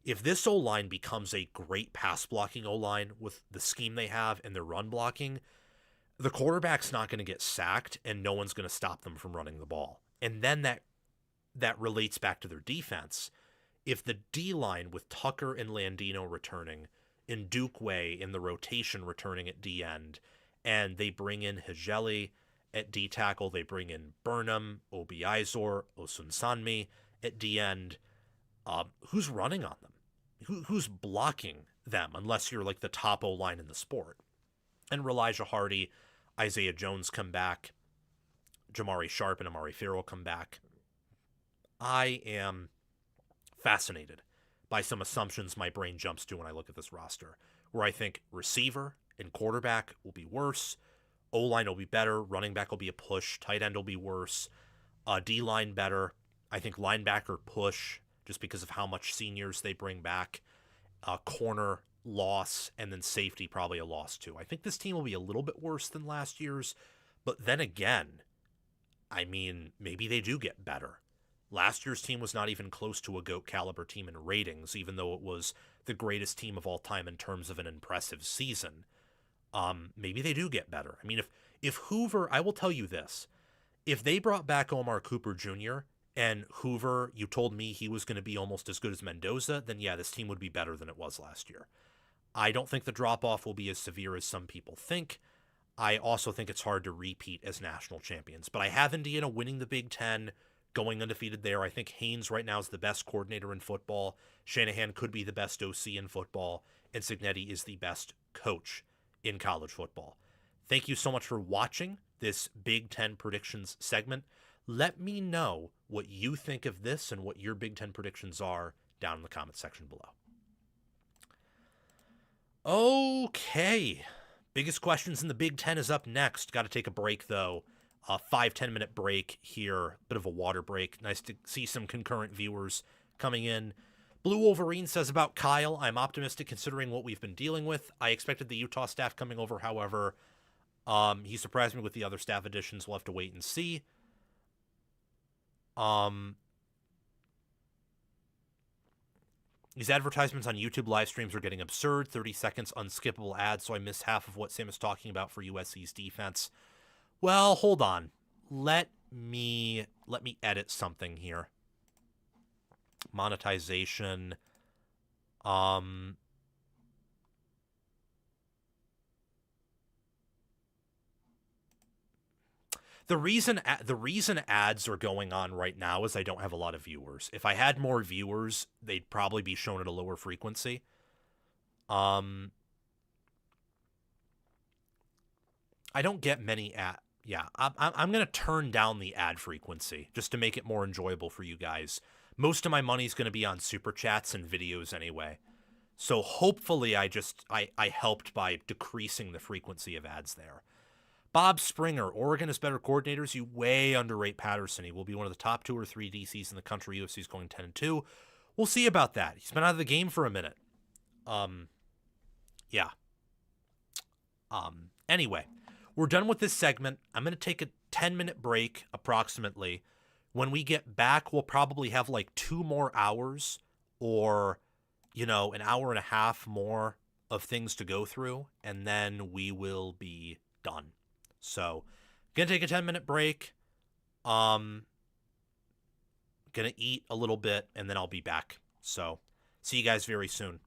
If this O-line becomes a great pass blocking O-line with the scheme they have and their run blocking, the quarterback's not going to get sacked and no one's going to stop them from running the ball. And then that relates back to their defense. If the D-line with Tucker and Landino returning, and Dukeway in the rotation returning at D-end, and they bring in Hajeli at D-tackle, they bring in Burnham, Obi Izor, Osunsanmi at D-end, who's running on them? Who's blocking them, unless you're like the top O-line in the sport? And Elijah Hardy, Isaiah Jones come back, Jamari Sharp and Amari Farrell come back. I am fascinated by some assumptions my brain jumps to when I look at this roster, where I think receiver and quarterback will be worse, O-line will be better, running back will be a push, tight end will be worse, D-line better. I think linebacker push, just because of how much seniors they bring back. Corner loss, and then safety probably a loss too. I think this team will be a little bit worse than last year's, but then again, I mean, maybe they do get better. Last year's team was not even close to a GOAT caliber team in ratings, even though it was the greatest team of all time in terms of an impressive season. Maybe they do get better. I mean, if Hoover, I will tell you this, if they brought back Omar Cooper Jr. and Hoover, you told me he was going to be almost as good as Mendoza, then yeah, this team would be better than it was last year. I don't think the drop-off will be as severe as some people think. I also think it's hard to repeat as national champions. But I have Indiana winning the Big Ten, going undefeated there. I think Haynes right now is the best coordinator in football. Shanahan could be the best OC in football. And Cignetti is the best coach in college football. Thank you so much for watching this Big Ten predictions segment. Let me know what you think of this and what your Big Ten predictions are down in the comment section below. Okay. Biggest questions in the Big Ten is up next. Got to take a break, though. 5-10 minute break here. Bit of a water break. Nice to see some concurrent viewers coming in. Blue Wolverine says about Kyle, I'm optimistic considering what we've been dealing with. I expected the Utah staff coming over, however. He surprised me with the other staff additions. We'll have to wait and see. These advertisements on YouTube live streams are getting absurd. 30 seconds unskippable ads, so I missed half of what Sam is talking about for USC's defense. Well, hold on. Let me edit something here. Monetization. The reason ads are going on right now is I don't have a lot of viewers. If I had more viewers, they'd probably be shown at a lower frequency. I don't get many yeah, I'm going to turn down the ad frequency just to make it more enjoyable for you guys. Most of my money's going to be on super chats and videos anyway. So hopefully I helped by decreasing the frequency of ads there. Bob Springer, Oregon has better coordinators. You way underrate Patterson. He will be one of the top 2 or 3 DCs in the country. UFC's going 10-2. We'll see about that. He's been out of the game for a minute. Yeah. Anyway, we're done with this segment. I'm going to take a 10-minute break, approximately. When we get back, we'll probably have like 2 more hours or, an hour and a half more of things to go through, and then we will be done. So, gonna take a 10-minute break. Gonna eat a little bit, and then I'll be back. So, see you guys very soon.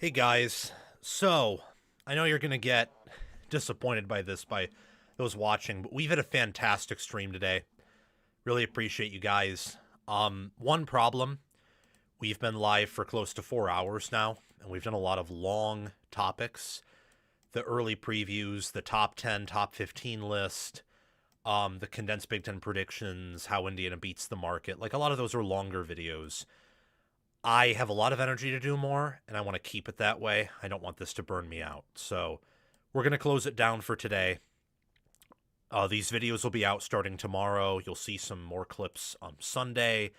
Hey guys, so I know you're gonna get disappointed by this by those watching, but we've had a fantastic stream today. Really appreciate you guys. One problem, we've been live for close to 4 hours now, and we've done a lot of long topics. The early previews, the top 10, top 15 list, the condensed Big Ten predictions, how Indiana beats the market. Like a lot of those are longer videos. I have a lot of energy to do more, and I want to keep it that way. I don't want this to burn me out. So we're going to close it down for today. These videos will be out starting tomorrow. You'll see some more clips on Sunday,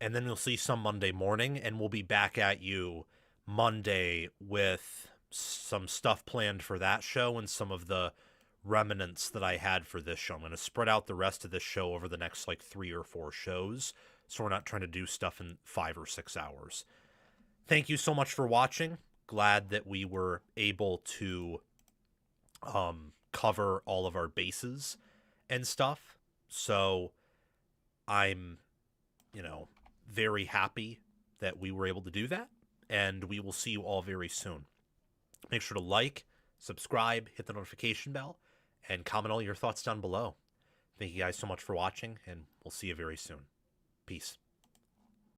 and then you'll see some Monday morning, and we'll be back at you Monday with some stuff planned for that show and some of the remnants that I had for this show. I'm going to spread out the rest of this show over the next like 3 or 4 shows, so we're not trying to do stuff in 5 or 6 hours. Thank you so much for watching. Glad that we were able to cover all of our bases and stuff. So I'm, very happy that we were able to do that, and we will see you all very soon. Make sure to like, subscribe, hit the notification bell, and comment all your thoughts down below. Thank you guys so much for watching, and we'll see you very soon. Peace.